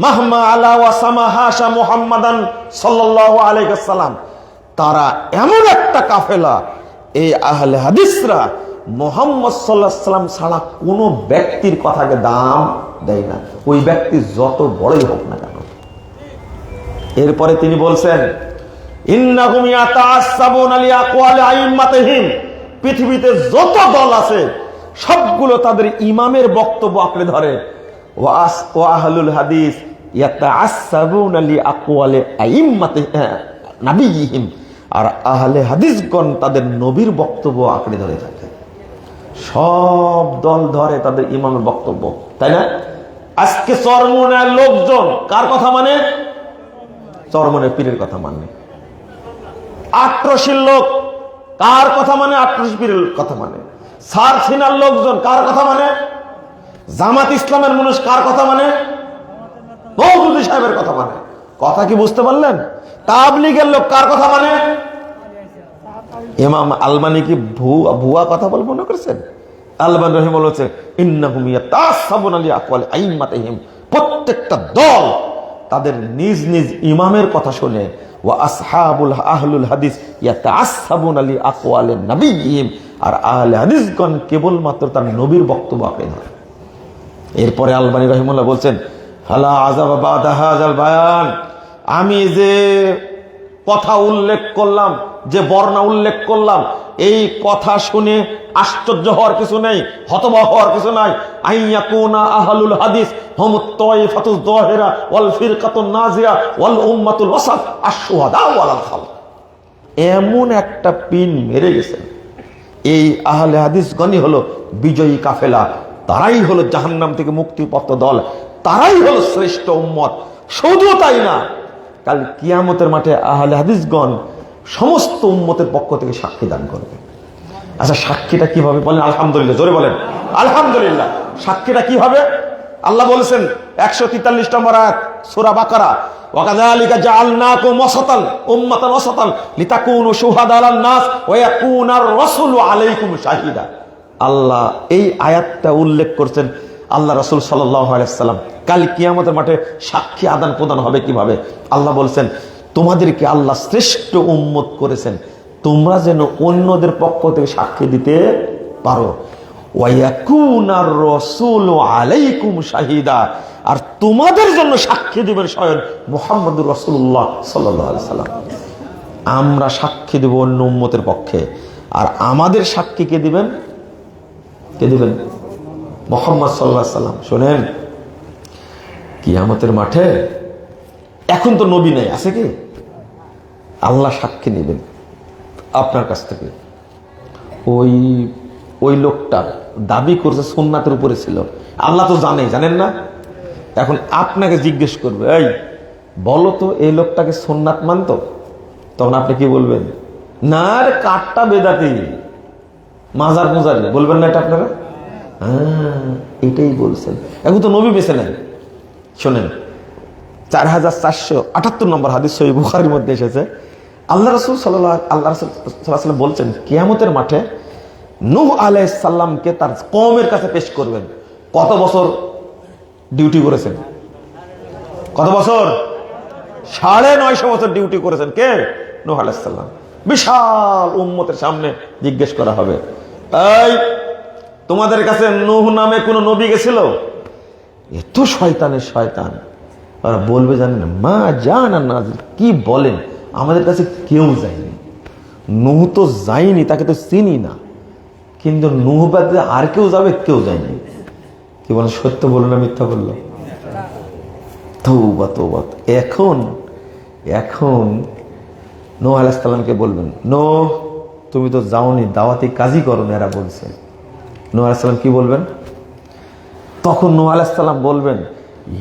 Speaker 1: মাহমা আলা ওয়া সামাহাশা মুহাম্মাদান সাল্লাল্লাহু আলাইহি ওয়াসাল্লাম। তারা এমন একটা কাফেলা, এই আহলে হাদিসরা মুহাম্মদ সাল্লাল্লাহু আলাইহি ওয়াসাল্লাম ছাড়া কোনো ব্যক্তির কথাকে দাম দেয় না, ওই ব্যক্তি যত বড়ই হোক না কেন। এরপরে তিনি বলছেন, ইন্নাহুম ইয়াতাআসসাবুনা লিআকওয়ালি আইম্মাতিহিম, পৃথিবীতে যত দল আছে সবগুলো তাদের ইমামের বক্তব্য আঁকড়ে ধরে। ওয়া আহলুল হাদিস ইয়াতাআসসাবুনা লিআকওয়ালি নাবিয়িহিম, আর আহলে হাদিসগণ তাদের নবীর বক্তব্য আঁকড়ে ধরে থাকে। সব দল ধরে তাদের ইমামের বক্তব্য, তাই না? আজকে চরমনের লোকজন কার কথা মানে? চরমনের পীরের কথা মানে। আট্রসির লোক কার কথা মানে? আট্রসি পীরের কথা মানে। সারসিনার লোকজন কার কথা মানে? জামাত ইসলামের মানুষ কার কথা মানে? মওদুদী সাহেবের কথা মানে। কথা কি বুঝতে পারলেন? তাবলীগের লোক কার কথা মানে? ইমাম আলবানী কি ভুয়া কথা বলে মনে করছেন? আলবানী রাহিমাহুল্লাহ বলেছে, ইন্নাহুম ইয়াতাআসসাবুনা লিআকওয়ালি আইম্মাতিহিম, প্রত্যেকটা দল তাদের নিজ নিজ ইমামের কথা শুনে। ওয়া আসহাবুল আহলুল হাদিস ইয়াতাআসসাবুনা লিআকওয়ালি নাবিয়্যিহিম, আর আহলে হাদিসগণ কেবলমাত্র তার নবীর বক্তব্য আঁকড়ে ধরে। এরপরে আলবানী রাহিমাহুল্লাহ বলছেন, ফালা আযাবা বাদা হাযাল বায়ান, আমি যে কথা উল্লেখ করলাম, যে বর্ণনা উল্লেখ করলাম, এই কথা শুনে আশ্চর্য হওয়ার কিছু নেই, হতবাক হওয়ার কিছু নাই। আইয়াকুনা আহলুল হাদিস হুমুত তায়ফাতুজ যাহিরা ওয়াল ফিরকাতুন নাজিয়া ওয়াল উম্মাতুল ওয়াসাত আশ-শুহাদা ওয়াল খালক, এমন একটা পিন মেরে গেছেন। এই আহলে হাদিসগণই হলো বিজয়ী কাফেলা, তারাই হলো জাহান্নাম থেকে মুক্তিপ্রাপ্ত দল, তারাই হলো শ্রেষ্ঠ উম্মত। শুধু তাই না, কাল কিয়ামতের মাঠে আহলে হাদিসগণ সমস্ত উম্মতের পক্ষ থেকে সাক্ষী দান করবে। আচ্ছা, সাক্ষীটা কিভাবে বলেন? আলহামদুলিল্লাহ, জোরে বলেন আলহামদুলিল্লাহ। সাক্ষীটা কি হবে? আল্লাহ বলেছেন 143 নম্বর আয়াত সূরা বাকারা, ওয়াকাযালিকা জাআলনাকুম উম্মাতান ওয়াসাতান লিতাকুনু শুহাদা আলান নাস ওয়া ইয়াকুনার রাসূলু আলাইকুম শাহিদা। আল্লাহ এই আয়াতটা উল্লেখ করছেন, আল্লাহ রাসূল সাল্লাল্লাহু আলাইহি ওয়াসাল্লাম কাল কিয়ামতের মাঠে সাক্ষী আদান প্রদান হবে কিভাবে? আল্লাহ বলছেন, তোমাদেরকে আল্লাহ শ্রেষ্ঠ উম্মত করেছেন, তোমরা যেন অন্যদের পক্ষ থেকে সাক্ষী দিতে পারো। ওয়া ইয়াকুনার রাসূলু আলাইকুম শাহিদা, আর তোমাদের জন্য সাক্ষী দিবেন স্বয়ং মুহাম্মদুর রাসূলুল্লাহ সাল্লাল্লাহু আলাইহি ওয়াসাল্লাম। আমরা সাক্ষী দেব অন্য উম্মতের পক্ষে, আর আমাদের সাক্ষী কে দিবেন? কে দিবেন? মুহাম্মদ সাল্লাল্লাহু আলাইহি ওয়াসাল্লাম। শোনেন, কিয়ামতের মাঠে এখন তো নবী নেই, আছে কি? আল্লাহ সাক্ষী নেবেন আপনার কাছ থেকে। ওই লোকটা দাবি করছে সুন্নাতের উপরে ছিল, আল্লাহ তো জানেন না? এখন আপনাকে জিজ্ঞেস করবে, এই বলো তো এই লোকটাকে সুন্নাত মানতো? তখন আপনি কি বলবেন? না রে, কাঠটা বেদাতি, মাজার মুজারি, বলবেন না এটা আপনারা? হ্যাঁ, এটাই বলছেন। এখন তো নবী বেঁচে নেন। শোনেন, 4478 নম্বর হাদিস সহিহ বুখারীর মধ্যে এসেছে, আল্লাহ রাসূল সাল্লাল্লাহু আলাইহি ওয়াসাল্লাম বলছেন, কিয়ামতের মাঠে নূহ আলাইহিস সালামকে তার কওমের কাছে পেশ করবেন। কত বছর ডিউটি করেছেন? কত বছর? 950 বছর ডিউটি করেছেন। কে? নূহ আলাইহিস সালাম। বিশাল উম্মতের সামনে জিজ্ঞেস করা হবে, এই তোমাদের কাছে নূহ নামে কোন নবী গেছিল? এত শয়তানের শয়তান, ওরা বলবে জানেন না, মা জানা না, কি বলেন, আমাদের কাছে কেউ যায়নি। নূহ তো যায়নি, তাকে তো চিনি না, কিন্তু নূহ বাদে আর কেউ যাবে? কেউ যায়নি। কি বলেন, সত্য বললো না মিথ্যা বললো? তওবা তওবা। এখন নূহ আলাইহিস সালামকে বলবেন, নূহ তুমি তো যাওনি, দাওয়াতি কাজই করো না, এরা বলছে। নূহ আলাইহিস সালাম কি বলবেন? তখন নূহ আলাইহিস সালাম বলবেন,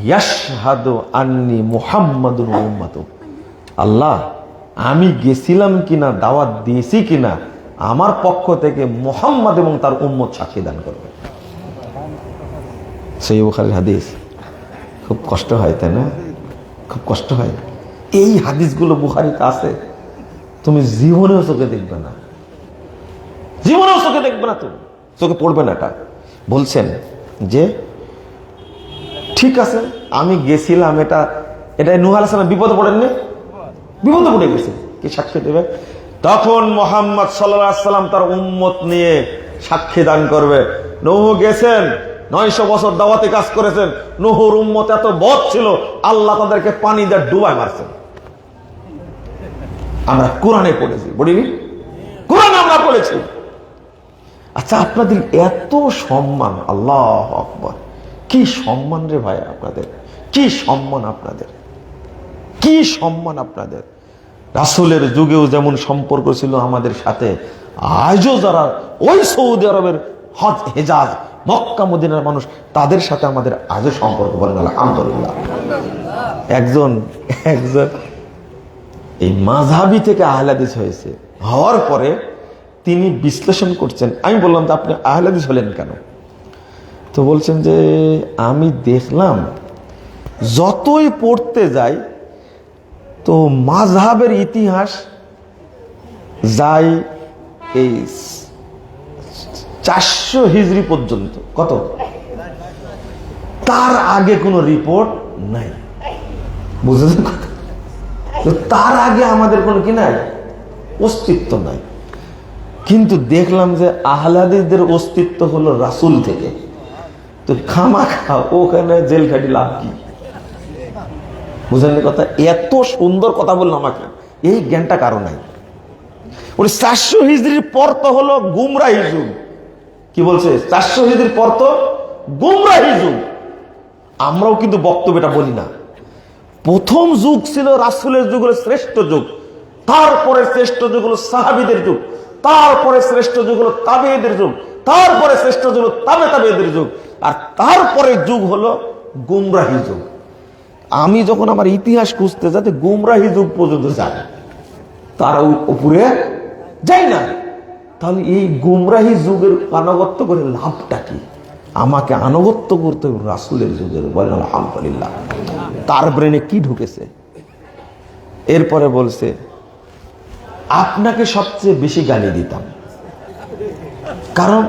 Speaker 1: ইয়াশহাদু আন্নী মুহাম্মাদুন ওয়া উম্মাতু, আল্লাহ আমি গেছিলাম কিনা, দাওয়াত দিয়েছি কিনা, আমার পক্ষ থেকে মুহাম্মদ এবং তার উম্মত সাক্ষী দান করবে। সহিহ বুখারীর হাদিস। খুব কষ্ট হয়, তাই না? খুব কষ্ট হয়। এই হাদিসগুলো বুখারীতে আছে, তুমি জীবনেও চোখে দেখবে না, জীবনেও চোখে দেখবে না, তুমি চোখে পড়বে না। এটা বলছেন যে ঠিক আছে আমি গেছিলাম, এটা নূহ আলাইহিস সালাম বিপদে পড়েননি? বিপদে পড়ে গেছে, কি সাক্ষী দেবে? তখন মুহাম্মদ সাল্লাল্লাহু আলাইহি ওয়াসাল্লাম তার উম্মত নিয়ে সাক্ষী দান করবে, নূহ গেছেন, 900 বছর দাওয়াতি কাজ করেছেন, নূহর উম্মত এত বদ ছিল, আল্লাহ তাদেরকে পানি দিয়ে ডুবায় মারছেন। আমরা কোরআনে পড়েছি, পড়িনি? কোরআন আমরা পড়েছি। আচ্ছা, আপনাদের এত সম্মান, আল্লাহু আকবার, কি সম্মান রে ভাই আপনাদের, কি সম্মান আপনাদের, কি সম্মান আপনাদের। রাসূলের যুগেও যেমন সম্পর্ক ছিল আমাদের সাথে, আজও যারা ওই সৌদি আরবের হজ, হেজাজ, মক্কা মদিনার মানুষ, তাদের সাথে আমাদের আজও সম্পর্ক, বলেন আলহামদুলিল্লাহ। একজন এই মাযহাবি থেকে আহলে হাদিস হয়েছে, হওয়ার পরে তিনি বিশ্লেষণ করছেন। আমি বললাম যে আপনি আহলে হাদিস হলেন কেন? তো বলছেন যে আমি দেখলাম যতই পড়তে যাই তো মাযহাবের ইতিহাস যাই এই 400 হিজরি পর্যন্ত, কত, তার আগে কোনো রিপোর্ট নাই, বুঝলেন? তার আগে আমাদের কোনো কি নাই, অস্তিত্ব নাই। কিন্তু দেখলাম যে আহলে হাদিসদের অস্তিত্ব হলো রাসূল থেকে, তো খামাখা ওখানে জেল খাটি লাভ কি? বুঝলেন কথা? এত সুন্দর কথা বললাম আমাকে, এই জ্ঞানটা কারো নাই। ওই 400 হিজরির পর তো হলো গুমরাহি যুগ। কি বলছে? 400 হিজরির পর তো গুমরাহি যুগ। আমরাও কিন্তু বক্তব্যটা বলি না। প্রথম যুগ ছিল রাসূলের যুগ, হলো শ্রেষ্ঠ যুগ, তারপরে শ্রেষ্ঠ যুগ হলো সাহাবীদের যুগ, তারপরে শ্রেষ্ঠ যুগ হলো তাবেঈদের যুগ, তারপরে শ্রেষ্ঠ যুগ হলো তাবেঈদের যুগ, আর তারপরে যুগ হলো গুমরাহি যুগ। আমি যখন আমার ইতিহাস খুঁজতে যাতে গুমরাহি যুগ পর্যন্ত যাই, তার উপরে যাই না, তাহলে এই গুমরাহি যুগের আনুগত্য করে লাভটা কি? আমাকে আনুগত্য করতে হবে রাসূলের যুগের, বলেন আলহামদুলিল্লাহ। তার ব্রেনে কি ঢুকেছে? এরপরে বলছে আপনাকে সবচেয়ে বেশি গালি দিতাম, কারণ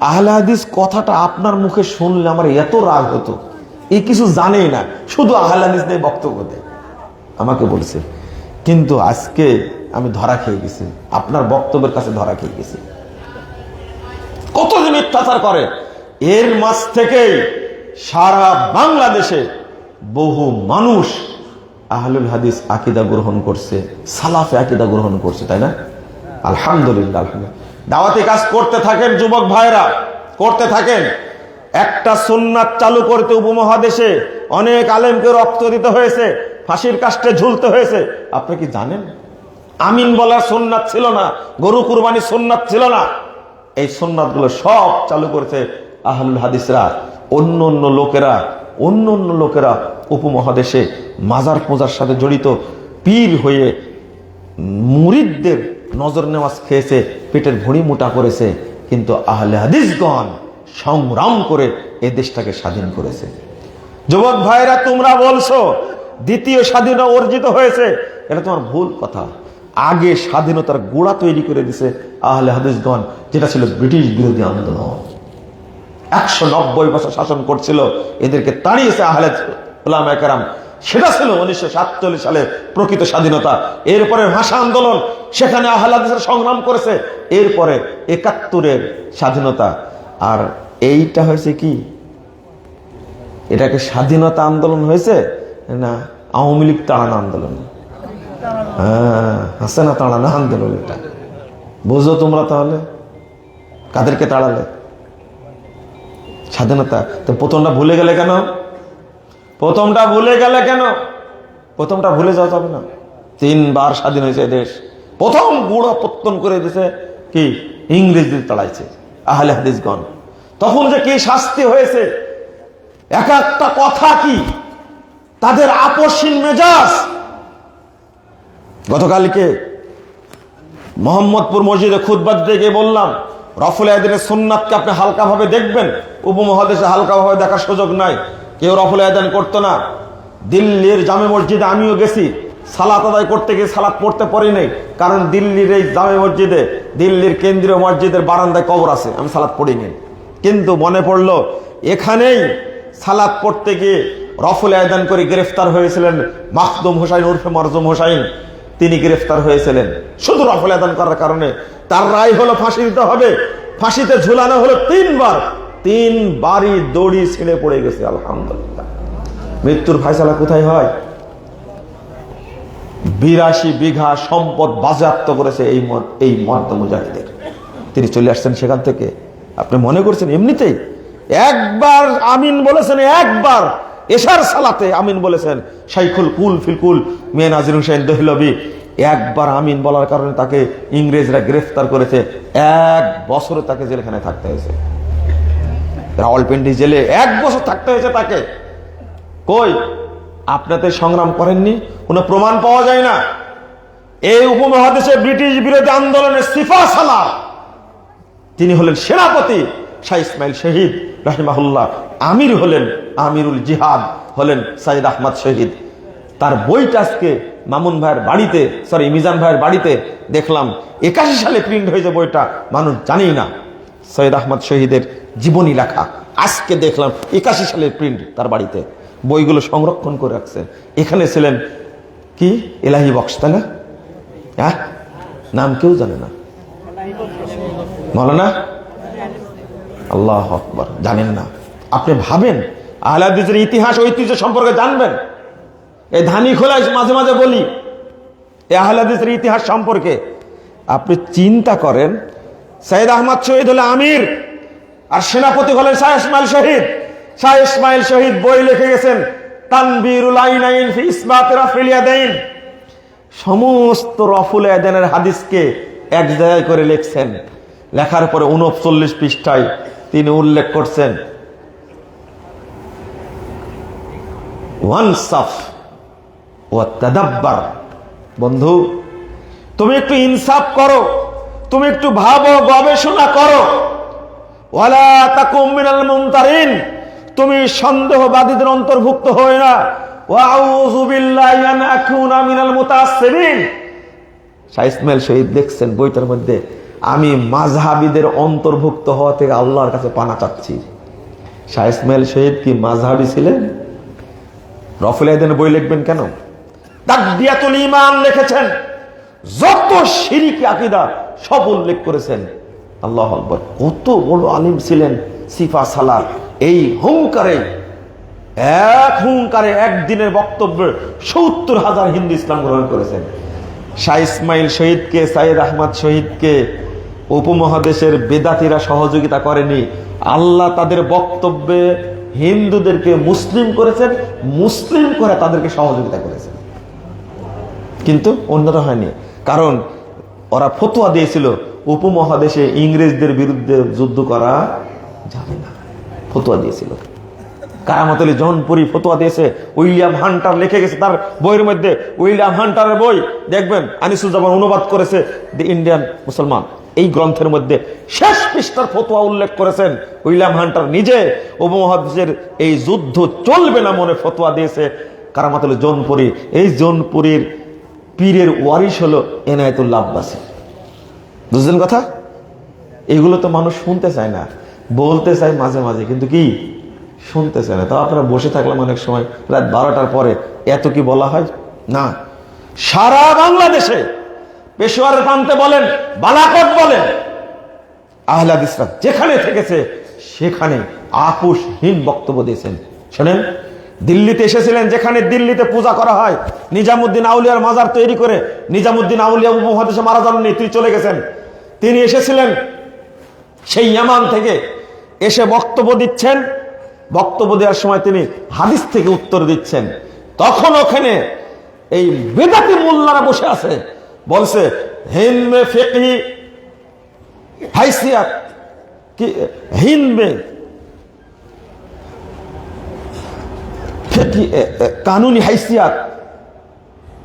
Speaker 1: আহলে হাদিস কথাটা আপনার মুখে শুনলে আমার এত রাগ হতো, এই কিছু জানেই না, শুধু আহলে হাদিস নিয়ে বক্তব্য দেয়, আমাকে বলছে। কিন্তু আজকে আমি ধরা খেয়ে গেছি, আপনার বক্তব্যের কাছে ধরা খেয়ে গেছি। কতদিন মিথ্যাচার করে। এর মাঝ থেকেই সারা বাংলাদেশে বহু মানুষ আহলুল হাদিস আকীদা গ্রহণ করছে, সালাফে আকীদা গ্রহণ করছে, তাই না? আলহামদুলিল্লাহ। দাওয়াতি কাজ করতে থাকেন যুবক ভাইরা, করতে থাকেন। একটা সুন্নাত চালু করতে উপমহাদেশে অনেক আলেমকে রক্ত দিতে হয়েছে, ফাঁসির কাস্টে ঝুলতে হয়েছে। আপনি কি জানেন? আমিন বলার সুন্নাত ছিল না, গরু কুরবানি সুন্নাত ছিল না। এই সুন্নাতগুলো সব চালু করেছে আহলুল হাদিসরা। অন্য অন্য লোকেরা উপমহাদেশে মাজার পূজার সাথে জড়িত পীর হয়ে মুরিদদের নজর নেওয়াজ খেয়েছে, পেটের ভুঁড়ি মোটা করেছে, কিন্তু আহলে হাদিসগণ সংগ্রাম করে এই দেশটাকে স্বাধীন করেছে। যুবক ভাইরা, তোমরা বলছো দ্বিতীয় স্বাধীনতা অর্জিত হয়েছে, এটা তোমার ভুল কথা। আগে স্বাধীনতার গোড়া তৈরি করে দিছে আহলে হাদিসগণ, যেটা ছিল ব্রিটিশ বিরোধী আন্দোলন। 190 বছর শাসন করছিল, এদেরকে তাড়িয়েছে আহলে উলামায়ে কেরাম। সেটা ছিল 1947 সালে প্রকৃত স্বাধীনতা। এরপরে ভাষা আন্দোলন, সেখানে আহলে হাদিসরা সংগ্রাম করেছে। এরপরে 71-এর স্বাধীনতা। আর এইটা হয়েছে কি, এটাকে স্বাধীনতা আন্দোলন হয়েছে না আওয়ামী লীগ তাড়ানো আন্দোলন? হ্যাঁ, হাসিনা তাড়ানো আন্দোলন। এটা বুঝো তোমরা। তাহলে কাদেরকে তাড়ালে? স্বাধীনতা। তো প্রথমটা ভুলে গেলে কেন? প্রথমটা ভুলে যাওয়া যাবে না। 3 বার স্বাধীন হয়েছে দেশ। প্রথম গুড়া পত্তন করে দিয়েছে কি? ইংরেজদের তাড়াইছে আহলে হাদিসগণ। তখন যে কি শাস্তি হয়েছে, এক একটা কথা কি তাদের আপসহীন মেজাজ। গতকালকে মোহাম্মদপুর মসজিদে খুতবা দিতে গিয়ে বললাম, রফুল আযানের সুন্নাতকে আপনি হালকাভাবে দেখবেন। উপমহাদেশে হালকাভাবে দেখার সুযোগ নাই, কেউ রফুল আযান করতো না। দিল্লির জামে মসজিদে আমিও গেছি, সালাত আদায় করতে গিয়ে সালাত পড়তে পারি নাই, কারণ দিল্লির এই জামে মসজিদে, দিল্লির কেন্দ্রীয় মসজিদের বারান্দায় কবর আছে, আমি সালাত পড়িনি। কিন্তু মনে পড়লো এখানেই সালাত পড়তে গিয়ে রফুল আয়দান করে গ্রেফতার হয়েছিলেন মাখদুম হোসাইন উর্ফে মরজুম হোসাইন। তিনি গ্রেফতার হয়েছিলেন শুধু রফুল আয়দান করার কারণে। তার রায় হলো ফাঁসি দিতে হবে। ফাঁসিতে ঝুলানো হলো 3 বার, 3 বারই দড়ি ছিঁড়ে পড়ে গেছে। আলহামদুলিল্লাহ। মৃত্যুর ফয়সালা কোথায় হয়? 82 বিঘা সম্পদ বাজেয়াপ্ত করেছে এই মর্দ মুজাহিদের। তিনি চলে আসছেন সেখান থেকে। আপনি মনে করছেন এমনিতেই? একবার আমিন বলেছেন, একবার এশার সালাতে আমিন বলেছেন। শাইখুল কুল ফিলকুল মিয়া নাজির হোসেন দহলভি একবার আমিন বলার কারণে তাকে ইংরেজরা গ্রেফতার করেছে। 1 বছরে তাকে জেলখানায় থাকতে হয়েছে। রাওয়ালপিন্ডি জেলে 1 বছর থাকতে হয়েছে তাকে। কই আপনাদের সংগ্রাম করেননি? কোনো প্রমাণ পাওয়া যায় না। এই উপমহাদেশে ব্রিটিশ বিরোধী আন্দোলনের সিফা সালার তিনি হলেন সেনাপতি শাহ ইসমাইল শহীদ রাহিমাহুল্লাহ। আমির হলেন আমিরুল জিহাদ হলেন সাইদ আহমদ শহীদ। তার বইটা আজকে মামুন ভাইয়ের বাড়িতে, সরি মিজান ভাইয়ের বাড়িতে দেখলাম। 81 সালে প্রিন্ট হয়েছে বইটা, মানুষ জানেই না। সৈয়দ আহমদ শহীদের জীবনী লেখা, আজকে দেখলাম 81 সালের প্রিন্ট তার বাড়িতে। বইগুলো সংরক্ষণ করে রাখছেন। এখানে ছিলেন কি এলাহি বক্স, তাই না? হ্যাঁ, নাম কেউ জানে না। মৌলানা আল্লাহ আকবার, জানেন না? আপনি ভাবেন আহলে হাদিসের ইতিহাস ঐতিহ্য সম্পর্কে জানবেন? এই ধানি খোলায় মাঝে মাঝে বলি এই আহলে হাদিসের ইতিহাস সম্পর্কে। আপনি চিন্তা করেন, সৈয়দ আহমদ শহীদ হলে আমির আর সেনাপতি হলেন শাহ ইসমাইল শহীদ। শাহ ইসমাইল শহীদ বই লিখে গেছেন তানবীরুল আইনাইন ফি ইসবাত রাফিল ইয়াদাইন। সমস্ত রফুল ইয়াদাইনের হাদিসকে এক জায়গায় করে লিখছেন। লেখার পরে 39 পৃষ্ঠায় তিনি উল্লেখ করছেন ওয়ানসাফ ওয়া তাদাব্বার। বন্ধু, তুমি একটু ইনসাফ করো, তুমি একটু ভাবো, গবেষণা করো। ওয়ালা তাকুম মিনাল মুমতারিন, তুমি সন্দেহবাদীদের অন্তর্ভুক্ত হও না। ওয়া আউযু বিল্লাহি আন আকুনা মিনাল মুতাআসসিবিন। শাহ ইসমাইল শহীদ দেখছেন বইটার মধ্যে, আমি মাযহাবীদের অন্তর্ভুক্ত হওয়া থেকে আল্লাহর কাছে পানা চাচ্ছি। শাহ ইসমাইল শহীদ কি মাযহাবী ছিলেন? রফুল আয়দানের বই লিখবেন কেন? তাকদিয়াতুল ঈমান লিখেছেন, যত শিরকি আকীদা সব উল্লেখ করেছেন। আল্লাহু আকবার, কত বড় আলিম ছিলেন সিফা সালার। এই হুঙ্কারে, এক হুঙ্কারে একদিনের বক্তব্যে 70,000 হিন্দু ইসলাম গ্রহণ করেছেন। শাহ ইসমাইল শহীদকে, সাইয়েদ আহমদ শহীদকে উপমহাদেশের বেদাতীরা সহযোগিতা করেনি। আল্লাহ তাদের বক্তব্যে হিন্দুদেরকে মুসলিম করেছেন, মুসলিম করে তাদেরকে সহযোগিতা করেছেন। কিন্তু অন্যরা হয়নি, কারণ ওরা ফতোয়া দিয়েছিল উপমহাদেশে ইংরেজদের বিরুদ্ধে যুদ্ধ করা যাবে না। ফতোয়া দিয়েছিল। কারামত আলী জৌনপুরি ফতোয়া দিয়েছে। উইলিয়াম হান্টার লিখে গেছে তার বইয়ের মধ্যে, উইলিয়াম হান্টারের বই দেখবেন, আনিসুজ্জামান অনুবাদ করেছে দি ইন্ডিয়ান মুসলমান। এই গ্রন্থের মধ্যে শেষ পৃষ্ঠার ফতোয়া উল্লেখ করেছেন উইলিয়াম হান্টার নিজে। উপমহাদেশের এই যুদ্ধ চলবে না মনে ফতোয়া দিয়েছে কারামত আলী জৌনপুরি। এই জৌনপুরীর পীরের ওয়ারিশ হলো এনায়েতুল্লাহ আব্বাসী। বুঝলেন কথা? এগুলো তো মানুষ শুনতে চায় না, বলতে চায় মাঝে মাঝে, কিন্তু কি শুনতে চায় না। তাও আপনারা বসে থাকলাম অনেক সময় রাত 12টার পরে, এত কি বলা হয় না? সারা বাংলাদেশে পেশোয়ারের প্রান্তে বলেন, বালাকোট বলেন, আহলে হাদিসরা যেখানে থেকেছে সেখানে আপোষহীন বক্তব্য দিয়েছেন। শোনেন, দিল্লিতে এসেছিলেন, যেখানে দিল্লিতে পূজা করা হয়, নিজামুদ্দিন আউলিয়ার মাজার তৈরি করে। নিজামুদ্দিন আউলিয়া উপমহাদেশে মারা যাননি, তিনি চলে গেছেন। তিনি এসেছিলেন সেই ইয়ামান থেকে, এসে বক্তব্য দিচ্ছেন। বক্তব্য দেওয়ার সময় তিনি হাদিস থেকে উত্তর দিচ্ছেন। তখন ওখানে এই বেদাতি মোল্লারা বসে আছে, বলছে হিন্দ মে ফিকহি হাইসিয়াত কি, হিন্দ মে कानूनी हैसियत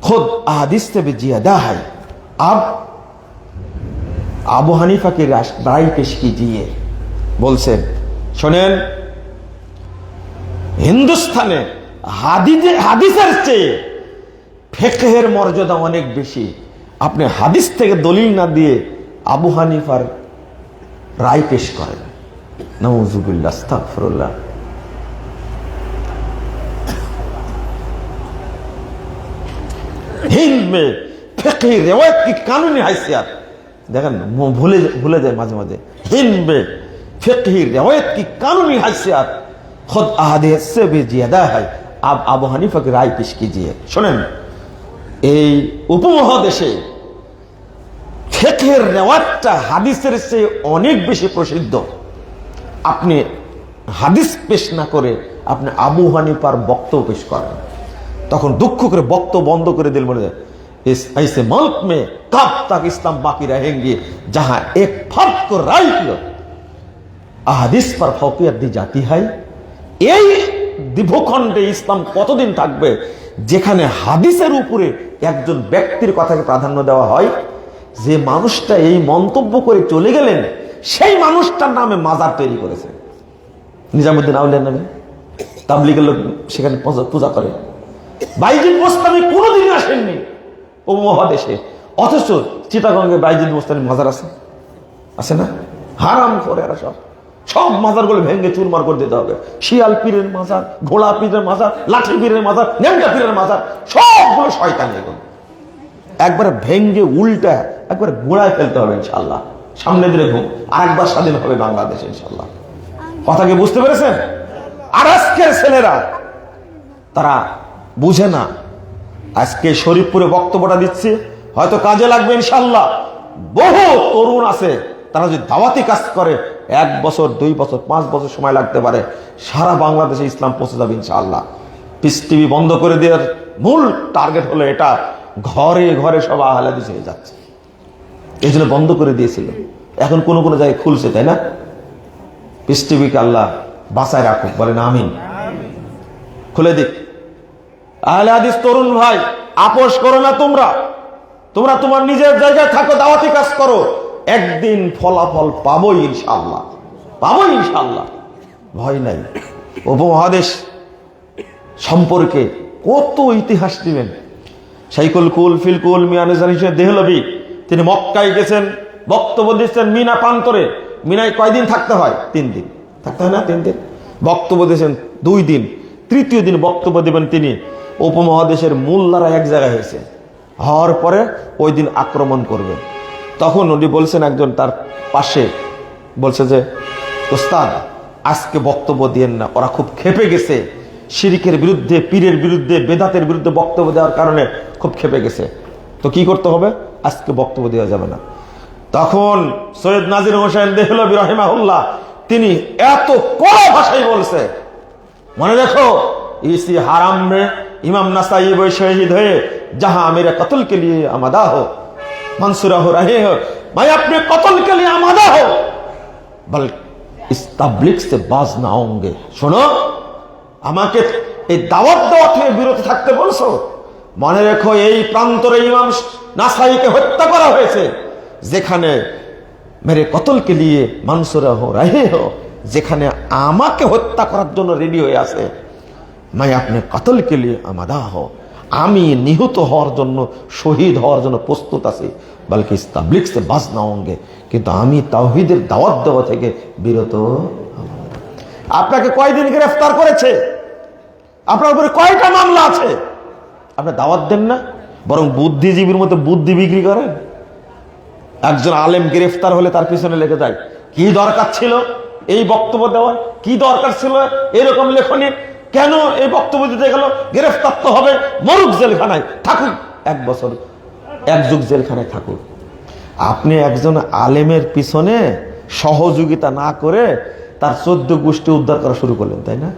Speaker 1: खुद अहादीस से भी ज्यादा है। अब আবু হানিফাকে রায় পেশ कीजिए। বলছেন, শোনেন, হিন্দুস্তানে হাদিসের চেয়ে ফিকহের মর্যাদা অনেক বেশি। আপনি হাদিস থেকে দলিল না দিয়ে আবু হানিফার রায় পেশ করেন। নাউযুবিল্লাহ, আস্তাগফিরুল্লাহ। हिंद में फिक़ही रिवायत की कानूनी हैसियत देखें, भूले जाए माझे माझे। हिंद में फिक़ही रिवायत की कानूनी हैसियत खुद अहादीस से भी ज़्यादा है। आप আবু হানিফা की राय पेश कीजिए। শুনেন, এই উপমহাদেশে ফিকহের রিওয়ায়াতটা হাদিসের চেয়ে অনেক বেশি প্রসিদ্ধ। আপনি হাদিস পেশ না করে আপনি আবু হানিফার বক্তব্য পেশ করেন, তখন দুঃখ করে বক্তব্য বন্ধ করে দিল। বলে इस ऐसे मुल्क में कब तक इस्लाम बाकी रहेंगे जहां एक फर्द को राय अहादीस पर फौकियत दी जाती है। এই দ্বীপখণ্ডে ইসলাম কতদিন থাকবে যেখানে হাদিসের উপরে একজন ব্যক্তির কথাকে প্রাধান্য দেওয়া হয়? যে মানুষটা এই মন্তব্য করে চলে গেলেন সেই মানুষটার নামে মাজার তৈরি করেছে নিজামুদ্দিন আউলিয়ার নামে। তাবলীগের লোক সেখানে পূজা করে। বাইজিদ বোস্তামি কোনোদিনই আসেননি উপমহাদেশে, অথচ চিটাগঙ্গে বাইজিদ বোস্তানি মাজার আছে না? হারাম করে এরা সব মাজারগুলো ভেঙে চুরমার করে দিতে হবে। শিয়াল পীরের মাজার, ঘোড়া পীরের মাজার, লাঠি পীরের মাজার, ন্যাংটা পীরের মাজার, সবগুলো শয়তানি এগুলো। একবার ভেঙে উল্টা একবার গোড়ায় ফেলতে হবে ইনশাআল্লাহ। সামনে দিলে ঘুম আর একবার স্বাধীন হবে বাংলাদেশ ইনশাআল্লাহ। কথা কি বুঝতে পেরেছেন? আর আজকের ছেলেরা তারা বুঝে না। আজকে শরীফপুরে বক্তব্যটা দিচ্ছে, হয়তো কাজে লাগবে ইনশাআল্লাহ। বহু তরুণ আছে তারা যদি দাওয়াতি কাজ করে 1 বছর 2 বছর 5 বছর সময় লাগতে পারে, সারা বাংলাদেশে ইসলাম পৌঁছে যাবে ইনশাআল্লাহ। পিস টিভি বন্ধ করে দেওয়ার মূল টার্গেট হলো এটা, ঘরে ঘরে সব আহলে হাদিস হয়ে যাচ্ছে, এই জন্য বন্ধ করে দিয়েছিল। এখন কোন কোন জায়গায় খুলছে, তাই না? পিস টিভিকে আল্লাহ বাঁচায় রাখুক, বলেন আমিন। খুলে দিক। আহলে হাদিস তরুণ ভাই, আপোষ করো না। তোমরা তোমার নিজের জায়গায় থাকো, দাওয়াতি কাজ করো, একদিন ফলাফল পাবোই ইনশাআল্লাহ, পাবোই ইনশাআল্লাহ, ভয় নাই। উপমহাদেশ সম্পর্কে কত ইতিহাস দিবেন। শাইখুল কুল ফিলকুল মিয়া নিজাম হোসেন দেহলভী তিনি মক্কায় গেছেন, বক্তব্য দিচ্ছেন মিনা প্রান্তরে। মিনায় কয়দিন থাকতে হয়? 3 দিন থাকতে হয় না? 3 দিন বক্তব্য দিয়েছেন, 2 দিন, তৃতীয় দিন বক্তব্য দেবেন তিনি। উপমহাদেশের মূল লড়াই এক জায়গায় হয়েছে, হওয়ার পরে ওই দিন আক্রমণ করবে। তখন উনি বলছেন, একজন তার পাশে বলছে যে ওস্তাদ আজকে বক্তব্য দিয়েন না, ওরা খুব ক্ষেপে গেছে, শিরিকের বিরুদ্ধে, পীরের বিরুদ্ধে, বেদাতের বিরুদ্ধে বক্তব্য দেওয়ার কারণে খুব ক্ষেপে গেছে, তো কি করতে হবে? আজকে বক্তব্য দেওয়া যাবে না। তখন সৈয়দ নাজির হোসেন দেহলভী রাহিমাহুল্লাহ তিনি এত কড়া ভাষায় বলছে, মনে দেখো इसी हराम में इमाम नसाई वो शहीद हुए जहां मेरे कत्ल के लिए आमादा हो, मंसूरा हो रहे हो, मैं अपने कत्ल के लिए आमादा हो, बल्कि इस तबलीग से बाज ना होंगे। सुनो, আমাকে এই দাওয়াত দেওয়া থেকে বিরত থাকতে বলছো? মনে রেখো এই প্রান্তরে ইমাম নাসাইকে হত্যা করা হয়েছে, যেখানে মেরে কতল কে লিয়ে মানসুরা হো রহে হো, যেখানে আমাকে হত্যা করার জন্য রেডি হয়ে আছে। मैं अपने कत्ल के लिए आमादा हो, আমি নিহত হওয়ার জন্য, শহীদ হওয়ার জন্য প্রস্তুত আছি, বলকি ইস তাবলীগ সে বাজ না হোंगे, কিন্তু আমি তাওহীদের দাওয়াত দেওয়া থেকে বিরত। আপনাকে কয়দিন গ্রেফতার করেছে? আপনার উপরে কয়টা মামলা আছে? আপনি দাওয়াত দেন না, বরং বুদ্ধিজীবীর মতো বুদ্ধি বিক্রি করেন। একজন আলেম গ্রেফতার হলে তার পিছনে লেগে যায়, কি দরকার ছিল এই বক্তব্য দেওয়ার? কি দরকার ছিল এরকম লেখনী? কেন এই বক্তব্য দিতে গেল? গ্রেফতার তো হবে, মরুক জেলখানায়, থাকুক 1 বছর 1 যুগ জেলখানায় থাকুক। আপনি একজন আলেমের পিছনে সহযোগিতা না করে তার 14 গোষ্ঠী উদ্ধার করা শুরু করলেন, তাই না?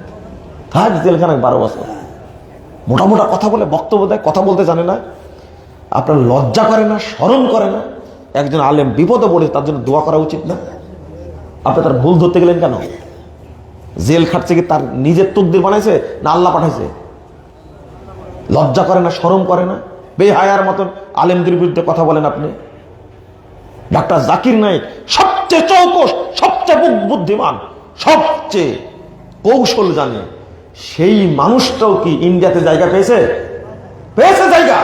Speaker 1: থাক জেলখানায় 12 বছর। মোটা মোটা কথা বলে বক্তব্য দেয়, কথা বলতে জানে না। আপনার লজ্জা করে না, শরম করে না? একজন আলেম বিপদে পড়েছে, তার জন্য দোয়া করা উচিত না? আপনি তার ভুল ধরতে গেলেন কেন? জেল খাটছে কি তার নিজের তকদির বানাইছে না আল্লাহ পাঠাইছে? লজ্জা করে না, শরম করে না? বেহায়ার মতন আলেমদের বিরুদ্ধে কথা বলেন আপনি। ডাক্তার জাকির নায়েক সবচেয়ে চৌকস, সবচেয়ে বুদ্ধিমান, সবচেয়ে কৌশল জানে, সেই মানুষটাও কি ইন্ডিয়াতে জায়গা পেয়েছে? পেয়েছে জায়গা।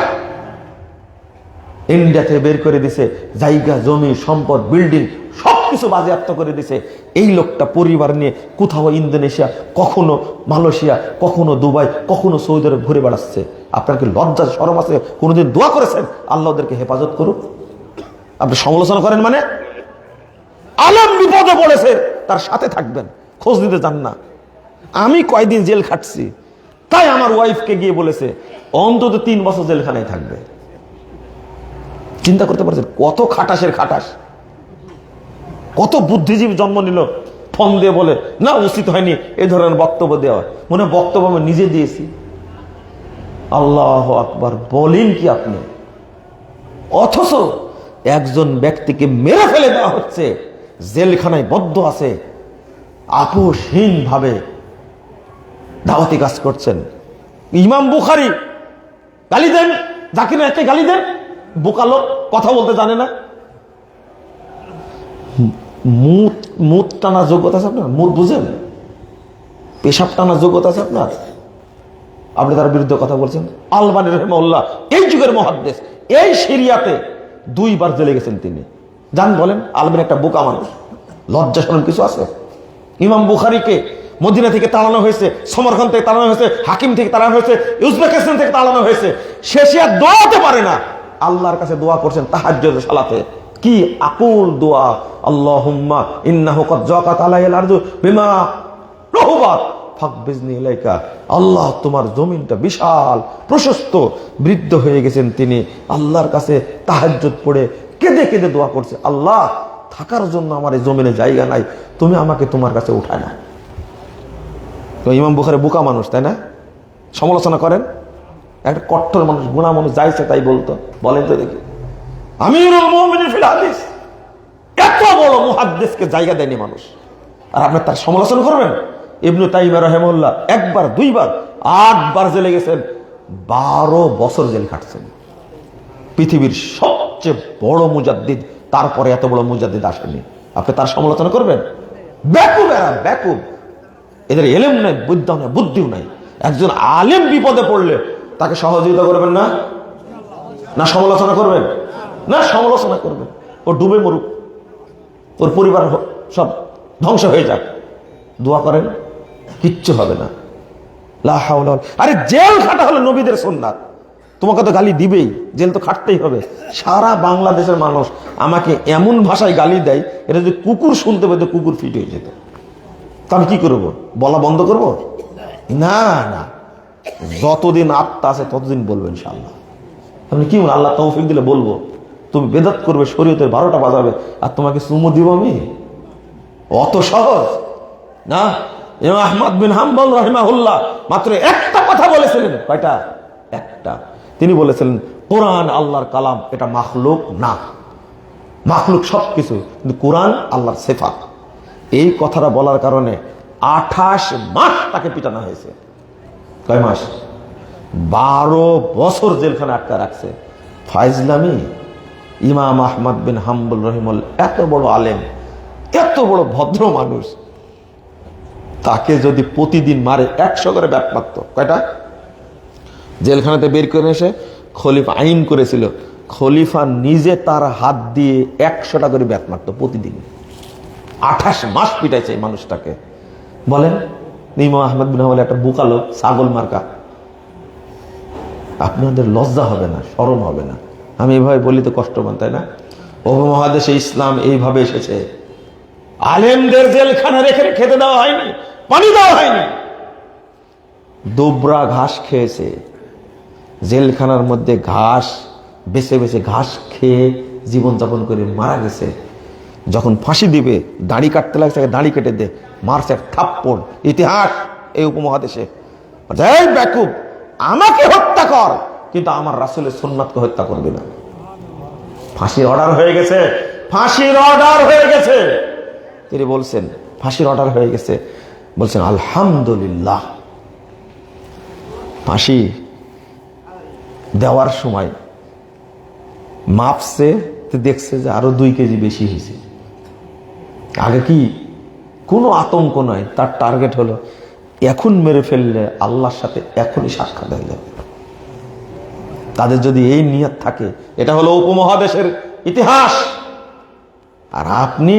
Speaker 1: ইন্ডিয়াতে বের করে দিছে জায়গা, জমি, সম্পদ, বিল্ডিং সবকিছু সবকিছু বাজেয়াপ্ত করে দিছে। এই লোকটা পরিবার নিয়ে কোথাও ইন্দোনেশিয়া, কখনো মালয়েশিয়া, কখনো দুবাই, কখনো সৌদি আরব ঘুরে বেড়াচ্ছে। আপনার কি লজ্জা শরম আছে? কোনোদিন দোয়া করেছেন আল্লাহ ওদেরকে হেফাজত করুক? আপনি সমালোচনা করেন মানে? আলেম বিপদে পড়েছে, তার সাথে থাকবেন, খোঁজ নিতে যান না। আমি কয়দিন জেল খাটছি, তাই আমার ওয়াইফকে গিয়ে বলেছে অন্তত 3 বছর জেলখানায় থাকবে। চিন্তা করতে পারছেন কত খাটাসের খাটাস, কত বুদ্ধিজীবী জন্ম নিল। ফোন দিয়ে বলে না উচিত হয়নি এই ধরনের বক্তব্য দেওয়া, মনে বক্তব্য আমি নিজে দিয়েছি। আল্লাহ আকবার, বলেন কি আপনি? অথচ একজন ব্যক্তিকে মেরে ফেলে দেওয়া হচ্ছে, জেলখানায় বদ্ধ আছে, আপোষহীন ভাবে দাওয়াতি কাজ করছেন। ইমাম বুখারী গালি দেন, জাকির নায়েককে গালি দেন, বোকা লোক, কথা বলতে জানে না। মুত টানার যোগ্যতা আছে আপনার? মুত বুঝেন? পেশাব টানার যোগ্যতা আছে আপনার? আপনি তার বিরুদ্ধে কথা বলছেন। আলবানী রাহিমাহুল্লাহ এই যুগের মুহাদ্দিস, এই সিরিয়াতে 2 বার জেলে গেছেন তিনি। জান বলেন, আলবানী একটা বোকা মানুষ, লজ্জা শরম কিছু আছে? ইমাম বুখারীকে মদিনা থেকে তাড়ানো হয়েছে, সমরখান থেকে তাড়ানো হয়েছে, হাকিম থেকে তাড়ানো হয়েছে, উজবেকিস্তান থেকে তাড়ানো হয়েছে। শেষে আর দোয়াতে পারে না, আল্লাহর কাছে দোয়া করছেন তাহাজ্জুদের সালাতে। কি আকুল দোয়া, আল্লাহুম্মা ইন্নাহু ক্বাদ যাকাত আলাইহিল আরদু বিমা রহুবাত ফাকবিজনি ইলাইকা। আল্লাহ তোমার জমিনটা বিশাল প্রশস্ত, বৃদ্ধ হয়ে গেছেন তিনি। আল্লাহর কাছে তাহাজ্জুদ পড়ে কেঁদে কেঁদে দোয়া করছে, আল্লাহ থাকার জন্য আমার এই জমিনে জায়গা নাই, তুমি আমাকে তোমার কাছে উঠায় না। তো ইমাম বুখারী বোকা মানুষ, তাই না? সমালোচনা করেন? একটা কট্টর মানুষ, গুণা মানুষ, যাইছে তাই বলতো। বলেন তো দেখি, আমিরুল মুমিনিন ফিল হাদিস, এত বড় মুহাদ্দিসকে জায়গা দেয়নি মানুষ, আর আপনি তার সমালোচনা করবেন? ইবনে তাইমিয়া রাহিমাহুল্লাহ 1 বার 2 বার 8 বার জেলে গেছেন, 12 বছর জেল খাটছেন। পৃথিবীর সবচেয়ে বড় মুজাদ্দিদ, তারপরে এত বড় মুজাদ্দিদ আসেনি, আপনি তার সমালোচনা করবেন? বেকুব এরা, বেকুব। এদের এলেম নাই, বুদ্ধিও নাই, বুদ্ধিও নাই। একজন আলেম বিপদে পড়লে তাকে সহযোগিতা করবেন না? না সমালোচনা করবেন? না সমালোচনা করবেন। ও ডুবে মরুক, ওর পরিবার সব ধ্বংস হয়ে যাক, দোয়া করেন, কিচ্ছু হবে না। লা হাওলা। আরে জেল খাটা হলো নবীদের সুন্নাত, তোমাকে তো গালি দিবেই, জেল তো খাটতেই হবে। সারা বাংলাদেশের মানুষ আমাকে এমন ভাষায় গালি দেয়, এটা যদি কুকুর শুনতে পেতো কুকুর ফিট হয়ে যেত। তা আমি কি করবো? বলা বন্ধ করব? না না, যতদিন আত্মা আছে ততদিন বলবো ইনশাআল্লাহ। আপনি কি আল্লাহ তৌফিক দিলে বলবো। তুমি বেদাত করবে, শরীয়তের 12টা বাজাবে, আর তোমাকে চুমু দিব আমি? অত সহজ না। ইমাম আহমদ বিন হাম্বল রাহিমাহুল্লাহ মাত্র একটা কথা বলেছিলেন। কয়টা? একটা। তিনি বলেছিলেন কোরআন আল্লাহর কালাম, এটা মাখলুক না। মাখলুক সবকিছু, কিন্তু কোরআন আল্লাহর সিফাত। এই কথাটা বলার কারণে 28 মাস তাকে পিটানো হয়েছে। কয় মাস? 12 বছর জেলখানে আটকা রাখছে। ফাইজলামি। ইমাম আহমদ বিন হাম্বল রাহিমাহুল্লাহ এত বড় আলেম, এত বড় ভদ্র মানুষ, তাকে যদি প্রতিদিন মারে 100 করে ব্যাট মারত। কয়টা? জেলখানাতে বের করে এসে খলিফা আইন করেছিল, খলিফা নিজে তার হাত দিয়ে 100টা করে ব্যাট মারত প্রতিদিন। 28 মাস পিটাইছে এই মানুষটাকে। বলেন ইমাম আহমদ বিন হাম্বল একটা বোকা লোক, ছাগল মার্কা। আপনাদের লজ্জা হবে না, শরম হবে না? আমি এইভাবে বলি তো কষ্ট পান, তাই না? উপমহাদেশে ইসলাম এইভাবে এসেছে। আলেমদের জেলখানা রেখে খেতে দেওয়া হয়নি, পানি দেওয়া হয়নি, দুবরা ঘাস খেয়েছে। জেলখানার মধ্যে ঘাস বেছে বেছে ঘাস খেয়ে জীবনযাপন করে মারা গেছে। যখন ফাঁসি দিবে, দাড়ি কাটতে লাগছে, দাড়ি কেটে দে, মারছে এক থাপ্পড়। ইতিহাস এই উপমহাদেশে। বেকুব, আমাকে হত্যা কর, কিন্তু আমার রাসূলের সুন্নাতকে হত্যা করবে না। ফাঁসির অর্ডার হয়ে গেছে, ফাঁসির অর্ডার হয়ে গেছে। তিনি বলছেন ফাঁসির অর্ডার হয়ে গেছে, বলছেন আলহামদুলিল্লাহ। ফাঁসি দেওয়ার সময় মাপছে, দেখছে যে আরো 2 কেজি বেশি হয়েছে। আগে কি কোনো আতঙ্ক নয়, তার টার্গেট হলো এখন মেরে ফেললে আল্লাহর সাথে এখনই সাক্ষাৎ হয়ে যাবে। তাদের যদি এই নিয়ত থাকে, এটা হলো উপমহাদেশের ইতিহাস। আর আপনি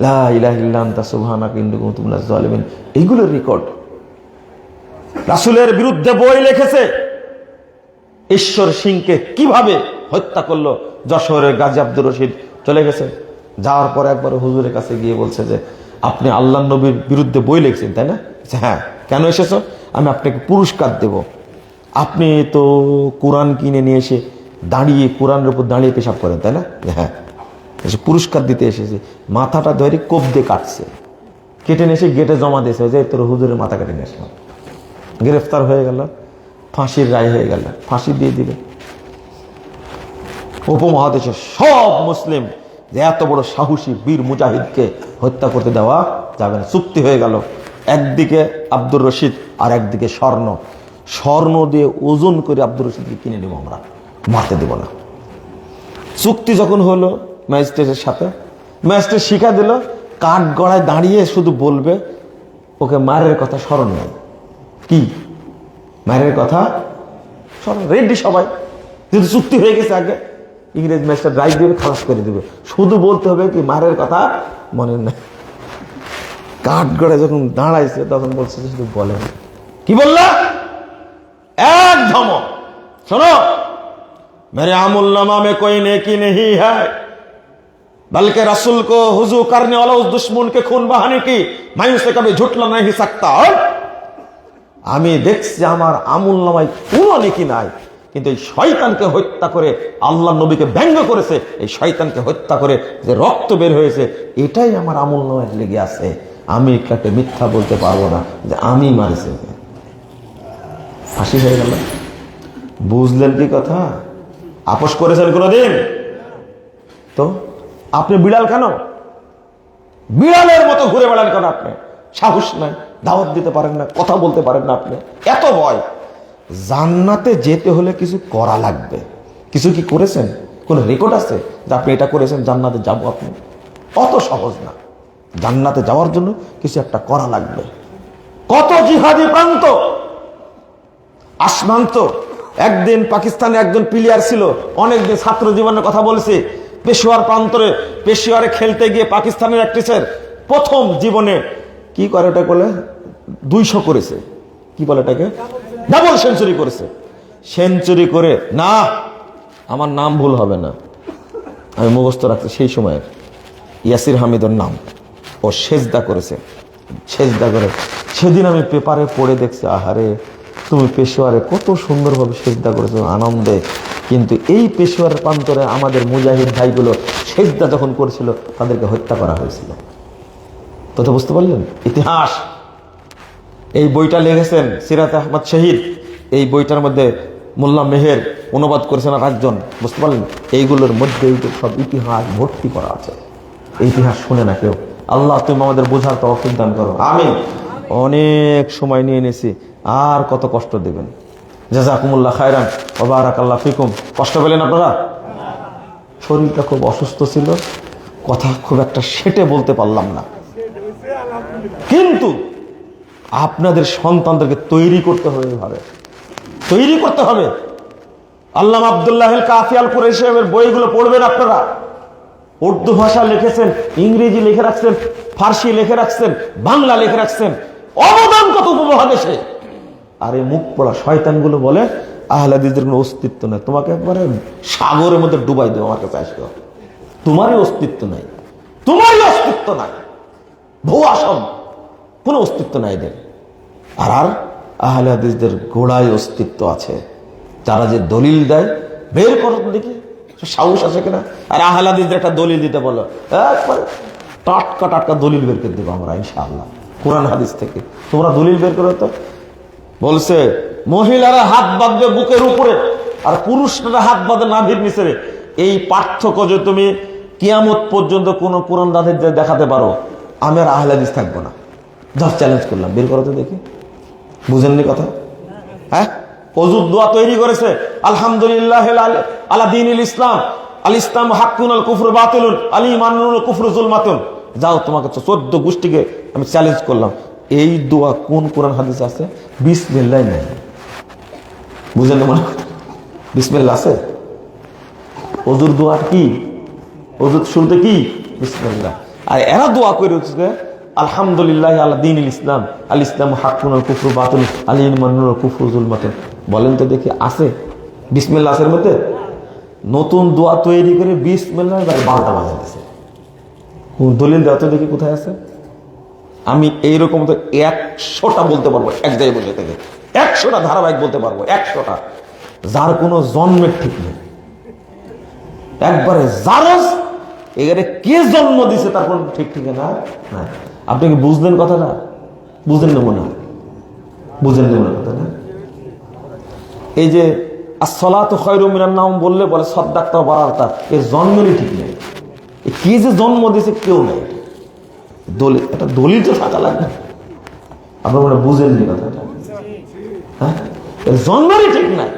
Speaker 1: লা ইলাহা ইল্লা আনতা সুবহানাকা ইন্নী কুনতু মিনাজ জালিমিন, এইগুলোর রেকর্ড। রাসূলের বিরুদ্ধে বই লিখেছে, ঈশ্বর সিংকে কিভাবে হত্যা করলো। যশোরের গাজী আব্দুর রশিদ চলে গেছে, যাওয়ার পর একবার হুজুরের কাছে গিয়ে বলছে যে আপনি আল্লাহ নবীর বিরুদ্ধে বই লিখছেন তাই না? হ্যাঁ। কেন এসেছো? আমি আপনাকে পুরস্কার দেব। আপনি তো কোরআন কিনে নিয়ে এসে দাঁড়িয়ে কোরআনের উপর দাঁড়িয়ে পেশাব করেন তাই না? হ্যাঁ। এসে পুরস্কার দিতে এসেছে, মাথাটা ধরে কোপ দিয়ে কাটছে, কেটে নিয়ে এসে গেটে জমা দিয়েছে যে তোর হুজুরের মাথা কেটে নিয়ে আসলাম। গ্রেফতার হয়ে গেল, ফাঁসির রায় হয়ে গেল, ফাঁসি দিয়ে দিল। উপমহাদেশের সব মুসলিম যে এত বড় সাহসী বীর মুজাহিদকে হত্যা করতে দেওয়া যাবে না, চুক্তি হয়ে গেল। একদিকে আব্দুর রশিদ আর একদিকে স্বর্ণ, স্বর্ণ দিয়ে ওজন করে আব্দুর রশিদকে কিনে নেব, আমরা মারতে দেব না। চুক্তি যখন হলো ম্যাজিস্ট্রেটের সাথে, ম্যাজিস্ট্রেট শিখা দিল কাঠ গড়ায় দাঁড়িয়ে শুধু বলবে ওকে মারের কথা স্মরণ নেই। কি মারের কথা স্মরণ? রেডি সবাই, যেহেতু চুক্তি হয়ে গেছে আগে, ইংরেজ ম্যাজিস্ট্রেট রায় দেবে, খালাস করে দেবে, শুধু বলতে হবে কি মারের কথা মনে নেই। কাঠ গড়ায় যখন দাঁড়াইছে তখন বলছে শুধু বলেন। কি বললা? এক ধমক, শোনো, मेरे अमलनामा में कोई नेकी नहीं है, बल्कि रसूल को हुजू करने वाला उस दुश्मन के खून बहाने की मैं उसे कभी झुठला नहीं सकता। আমি দেখছি আমার আমলনামায় কোনো নেকি নাই, কিন্তু এই শয়তানকে হত্যা করে আল্লাহ নবীকে ব্যঙ্গ করেছে, এই শয়তানকে হত্যা করে যে রক্ত বের হয়েছে এটাই আমার আমলনামায় লেগে আছে। আমি কাকে মিথ্যা বলতে পারবো না যে আমি মারিছি। ফাঁসি হয়ে গেল। বুঝলেন কি কথা? আপোষ করেছেন কোনদিন? তো আপনি বিড়াল কেন? বিড়ালের মতো ঘুরে বেড়ান কেন? আপনি সাহস নাই, দাওয়াত দিতে পারেন না, কথা বলতে পারেন না, আপনি এত ভয়। জান্নাতে যেতে হলে কিছু করা লাগবে। কিছু কি করেছেন? কোন রেকর্ড আছে যে আপনি এটা করেছেন জান্নাতে যাব? আপনি অত সহজ না। জান্নাতে যাওয়ার জন্য কিছু একটা করা লাগবে। কত জিহাদি প্রান্ত আসমান্ত। একদিন পাকিস্তানে একজন প্লেয়ার ছিল, অনেকদিন ছাত্র জীবনের কথা বলেছে, পেশোয়ার প্রান্তরে, পেশোয়ারে খেলতে গিয়ে পাকিস্তানের এক টিচার প্রথম জীবনে কি করে ওটা বলে 200 করেছে। কি বলে এটাকে? ডাবল সেঞ্চুরি করেছে। সেঞ্চুরি করে না, আমার নাম ভুল হবে না, আমি মুখস্থ রাখছি সেই সময়ের ইয়াসির হামিদের নাম। ও সেজদা করেছে, সেজদা করে সেদিন আমি পেপারে পড়ে দেখছি, আহারে তুমি পেশোয়ারে কত সুন্দরভাবে সেজদা করেছো আনন্দে, কিন্তু এই পেশোয়ারের প্রান্তরে আমাদের মুজাহিদ ভাইগুলো সেজদা যখন করেছিল তাদেরকে হত্যা করা হয়েছিল। তো বুঝতে পারলেন ইতিহাস। এই বইটা লিখেছেন সিরাত আহমদ শহীদ, এই বইটার মধ্যে মোল্লা মেহের অনুবাদ করেছেন আর একজন। বুঝতে পারলেন? এইগুলোর মধ্যে সব ইতিহাস ভর্তি করা আছে। এই ইতিহাস শুনে না কেউ। আল্লাহ তুমি আমাদের বোঝার তৌফিক দান করো, আমিন। অনেক সময় নিয়ে এনেছি, আর কত কষ্ট দেবেন। জাযাকুমুল্লাহ খায়রান ওয়া বারাকাল্লাহু ফিকুম। কষ্ট পেলেন আপনারা? শরীরটা খুব অসুস্থ ছিল, কথা খুব একটা সেটে বলতে পারলাম না, কিন্তু আপনাদের সন্তানদেরকে তৈরি করতে হবে, এভাবে তৈরি করতে হবে। আল্লামা আব্দুল্লাহ আল কাফি আল কুরাইশি সাহেবের বইগুলো পড়বেন আপনারা। উর্দু ভাষা লিখেছেন, ইংরেজি লিখে রাখছেন, ফার্সি লিখে রাখছেন, বাংলা লিখে রাখছেন, অবদান কত উপমহাদেশে। আর এই মুখ পড়া শয়তানগুলো বলে আহলে হাদিসদের কোনো অস্তিত্ব নেই। তোমাকে একবারে সাগরের মধ্যে ডুবাই দেবো, আমার কাছে আসবে। তোমারই অস্তিত্ব নাই, তোমারই অস্তিত্ব নাই, ভুয়া সব, কোনো অস্তিত্ব নাই এদের। আর আহলে হাদিসদের গোড়ায় অস্তিত্ব আছে। যারা যে দলিল দেয় বের করো দেখি, সাহস আছে কিনা। আর আহলে হাদিসদের একটা দলিল দিতে বলো, একবারে টাটকা টাটকা দলিল বের করে দেবো আমরা ইনশাআল্লাহ কোরআন হাদিস থেকে। তোমরা দলিল বের করো তো। বলছে মহিলারা হাত বাঁধবে বুকের উপরে আর পুরুষরা হাত বাঁধে নাভির নিচে। এই পার্থক্য যে তুমি কিয়ামত পর্যন্ত কোন কোরআন হাদিস দেখাতে পারো, আমি আর আহলে হাদিস থাকবো না। জাস্ট চ্যালেঞ্জ করলাম, বের করো তো দেখি। বুঝেননি কথা? হ্যাঁ, ওযুর দোয়া তৈরি করেছে, আলহামদুলিল্লাহ আলা দীনিল ইসলাম, আল ইসলাম হাক্কুন আল কুফরু বাতিলুন, আল ঈমানুল কুফরু যুলমাতুন। যাও, তোমাকে 14 গোষ্ঠীকে আমি চ্যালেঞ্জ করলাম। এই দোয়া কোন কোরআন হাদিস আছে? বিসমিল্লাহ নাই। বুঝেন না? মনে বিসমিল্লাহ আছে? ওযুর দোয়া কি? ওযুর শুরুতে কি? বিসমিল্লাহ। আর এরা দোয়া করে উঠছে আলহামদুলিল্লাহ আল্লাহ দিন ইসলাম আল ইসলাম হাক্কুন আল কুফরু বাতুল আল ইমানুল কুফরু যুলমাতুন। বলেন তো দেখি আছে বিসমিল্লাহ এর মধ্যে? নতুন দোয়া তৈরি করে বিসমিল্লাহ 12টা বাজাতেছে। দলিল দেওয়া তো দেখি কোথায় আছে? আমি এইরকম তো 100টা বলতে পারবো এক জায়গায় বসে থেকে, 100টা ধারাবাহিক বলতে পারবো, 100টা, যার কোনো জন্মের ঠিক নেই। একবারে জারজ, এখানে কে জন্ম দিছে তার কোনো ঠিক ঠিক না। আপনি কি বুঝলেন কথাটা? বুঝেন না মনে হয়, বুঝেন না কথাটা। এই যে আসসালাতু খায়রুম মিনান নাওম বললে বলে সাদ্দাক্তা বারারতা, এর জন্মেরই ঠিক নেই। কে যে জন্ম দিয়েছে কেউ নেই। দলিল, একটা দলিল তো থাকা লাগবে। আপনার মনে বুঝেননি কথাটা? হ্যাঁ, এর জন্মেরই ঠিক নাই।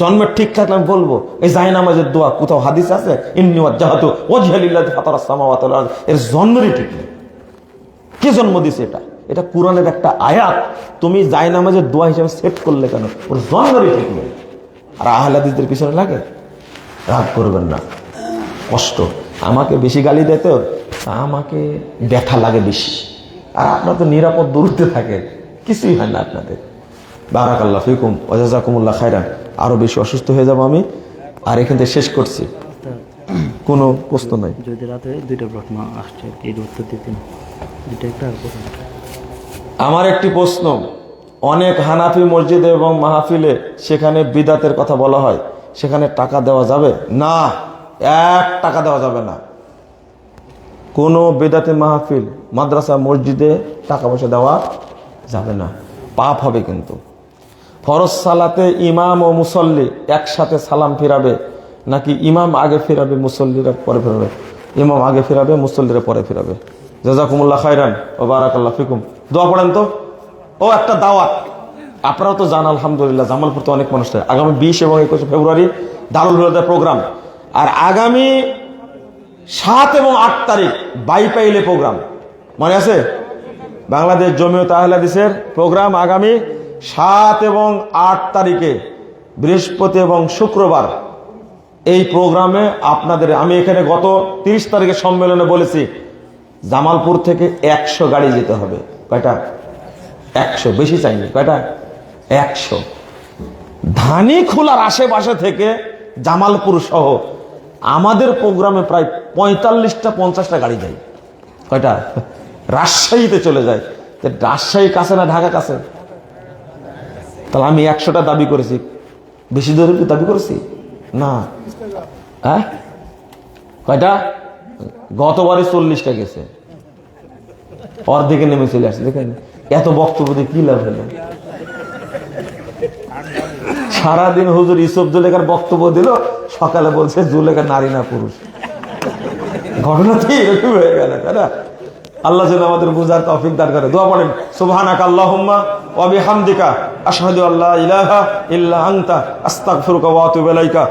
Speaker 1: জন্মের ঠিক থাকলে আমি বলবো এই জায়নামাজের দোয়া কোথাও হাদিস আছে? ইন্নী ওয়াজ্জাহতু ওয়াজহিয়া লিল্লাযী ফাতারাস সামাওয়াতি ওয়াল আরদ, এর জন্মেরই ঠিক নেই। কে জন্ম দিয়েছে এটা? এটা কোরআনের একটা আয়াত, তুমি জায়নামাজের দোয়া হিসেবে সেট করলে কেন? ওর জন্মেরই ঠিক নেই। আর আহলে হাদিসদের পিছনে লাগে, রাগ করবেন না, কষ্ট। আমাকে বেশি গালি দেয় তো আমাকে ব্যথা লাগে বেশি। আর আপনার তো নিরাপদ দূরত্বে থাকেন, কিছুই হয় না আপনাদের। বারাকাল্লাহ ফিকুম ওয়া জাযাকুমুল্লাহ খায়রান। আরো বেশি অসুস্থ হয়ে যাব আমি, আর এখান থেকে শেষ করছি। কোনো প্রশ্ন নাই?
Speaker 2: যদি রাতে 2টা প্রশ্ন আসছে, এই উত্তর দিতেন। দুটো একটা আর প্রশ্ন।
Speaker 1: আমার একটি প্রশ্ন, অনেক হানাফি মসজিদে এবং মাহফিলে সেখানে বিদাতের কথা বলা হয়, সেখানে টাকা দেওয়া যাবে না? 1 টাকা দেওয়া যাবে না। কোনো বেদাতে মাহফিল, মাদ্রাসা, মসজিদে টাকা পয়সা দেওয়া যাবে না, পাপ হবে। কিন্তু ফরজ সালাতে ইমাম ও মুসল্লি একসাথে সালাম ফিরাবে, নাকি ইমাম আগে ফিরাবে মুসল্লিরা পরে ফিরাবে? ইমাম আগে ফিরাবে, মুসল্লিরা পরে ফিরাবে। জাযাকুমুল্লাহ খায়রান ওয়া বারাকাল্লাহু ফিকুম। দোয়া পড়েন তো। ও একটা দাওয়াত, আপনারাও তো জান আলহামদুলিল্লাহ, জামালপুর তো অনেক মানুষ। আগামী 20 এবং 21 ফেব্রুয়ারি দারুল হুদার প্রোগ্রাম, আর আগামী 7 এবং 8 তারিখ বাইপাইলে প্রোগ্রাম, মনে আছে? বাংলাদেশ জমিয়ত আহলে হাদিসের প্রোগ্রাম আগামী 7 এবং 8 তারিখে, বৃহস্পতি এবং শুক্রবার। এই প্রোগ্রামে আপনাদের আমি এখানে গত 30 তারিখে সম্মেলনে বলেছি, জামালপুর থেকে 100 গাড়ি যেতে হবে। কয়টা? 100, বেশি চাইনি। কয়টা? 100। ধানি খোলার আশেপাশে থেকে জামালপুর সহ আমাদের প্রোগ্রামে প্রায় 45টা 50টা গাড়ি যায়। কয়টা? রাজশাহীতে চলে যায়। রাজশাহী কাছে না ঢাকা কাছে? তাহলে আমি 100টা দাবি করেছি, বেশি দূরে দাবি করেছি না। হ্যাঁ, কয়টা? গতবারে 40টা গেছে, অর্ধেকে নেমে চলে আসছে। দেখেন এত বক্তব্য দিয়ে কি লাভ হলো? সারাদিন হুজুর ইউসুফ জুলেখার বক্তব্য দিল, সকালে বলছে জুলেখা নারী না পুরুষ। ঘটনাতেই এরকম হয়ে গেল, তাই না? আল্লাহ যেন আমাদের বুঝার তৌফিক দান করে। দোয়া পড়েন, সুবহানাকা আল্লাহুম্মা ওয়া বিহামদিকা আশহাদু আল্লা ইলাহা ইল্লা আনতা আস্তাগফিরুকা ওয়া আতুবু ইলাইকা।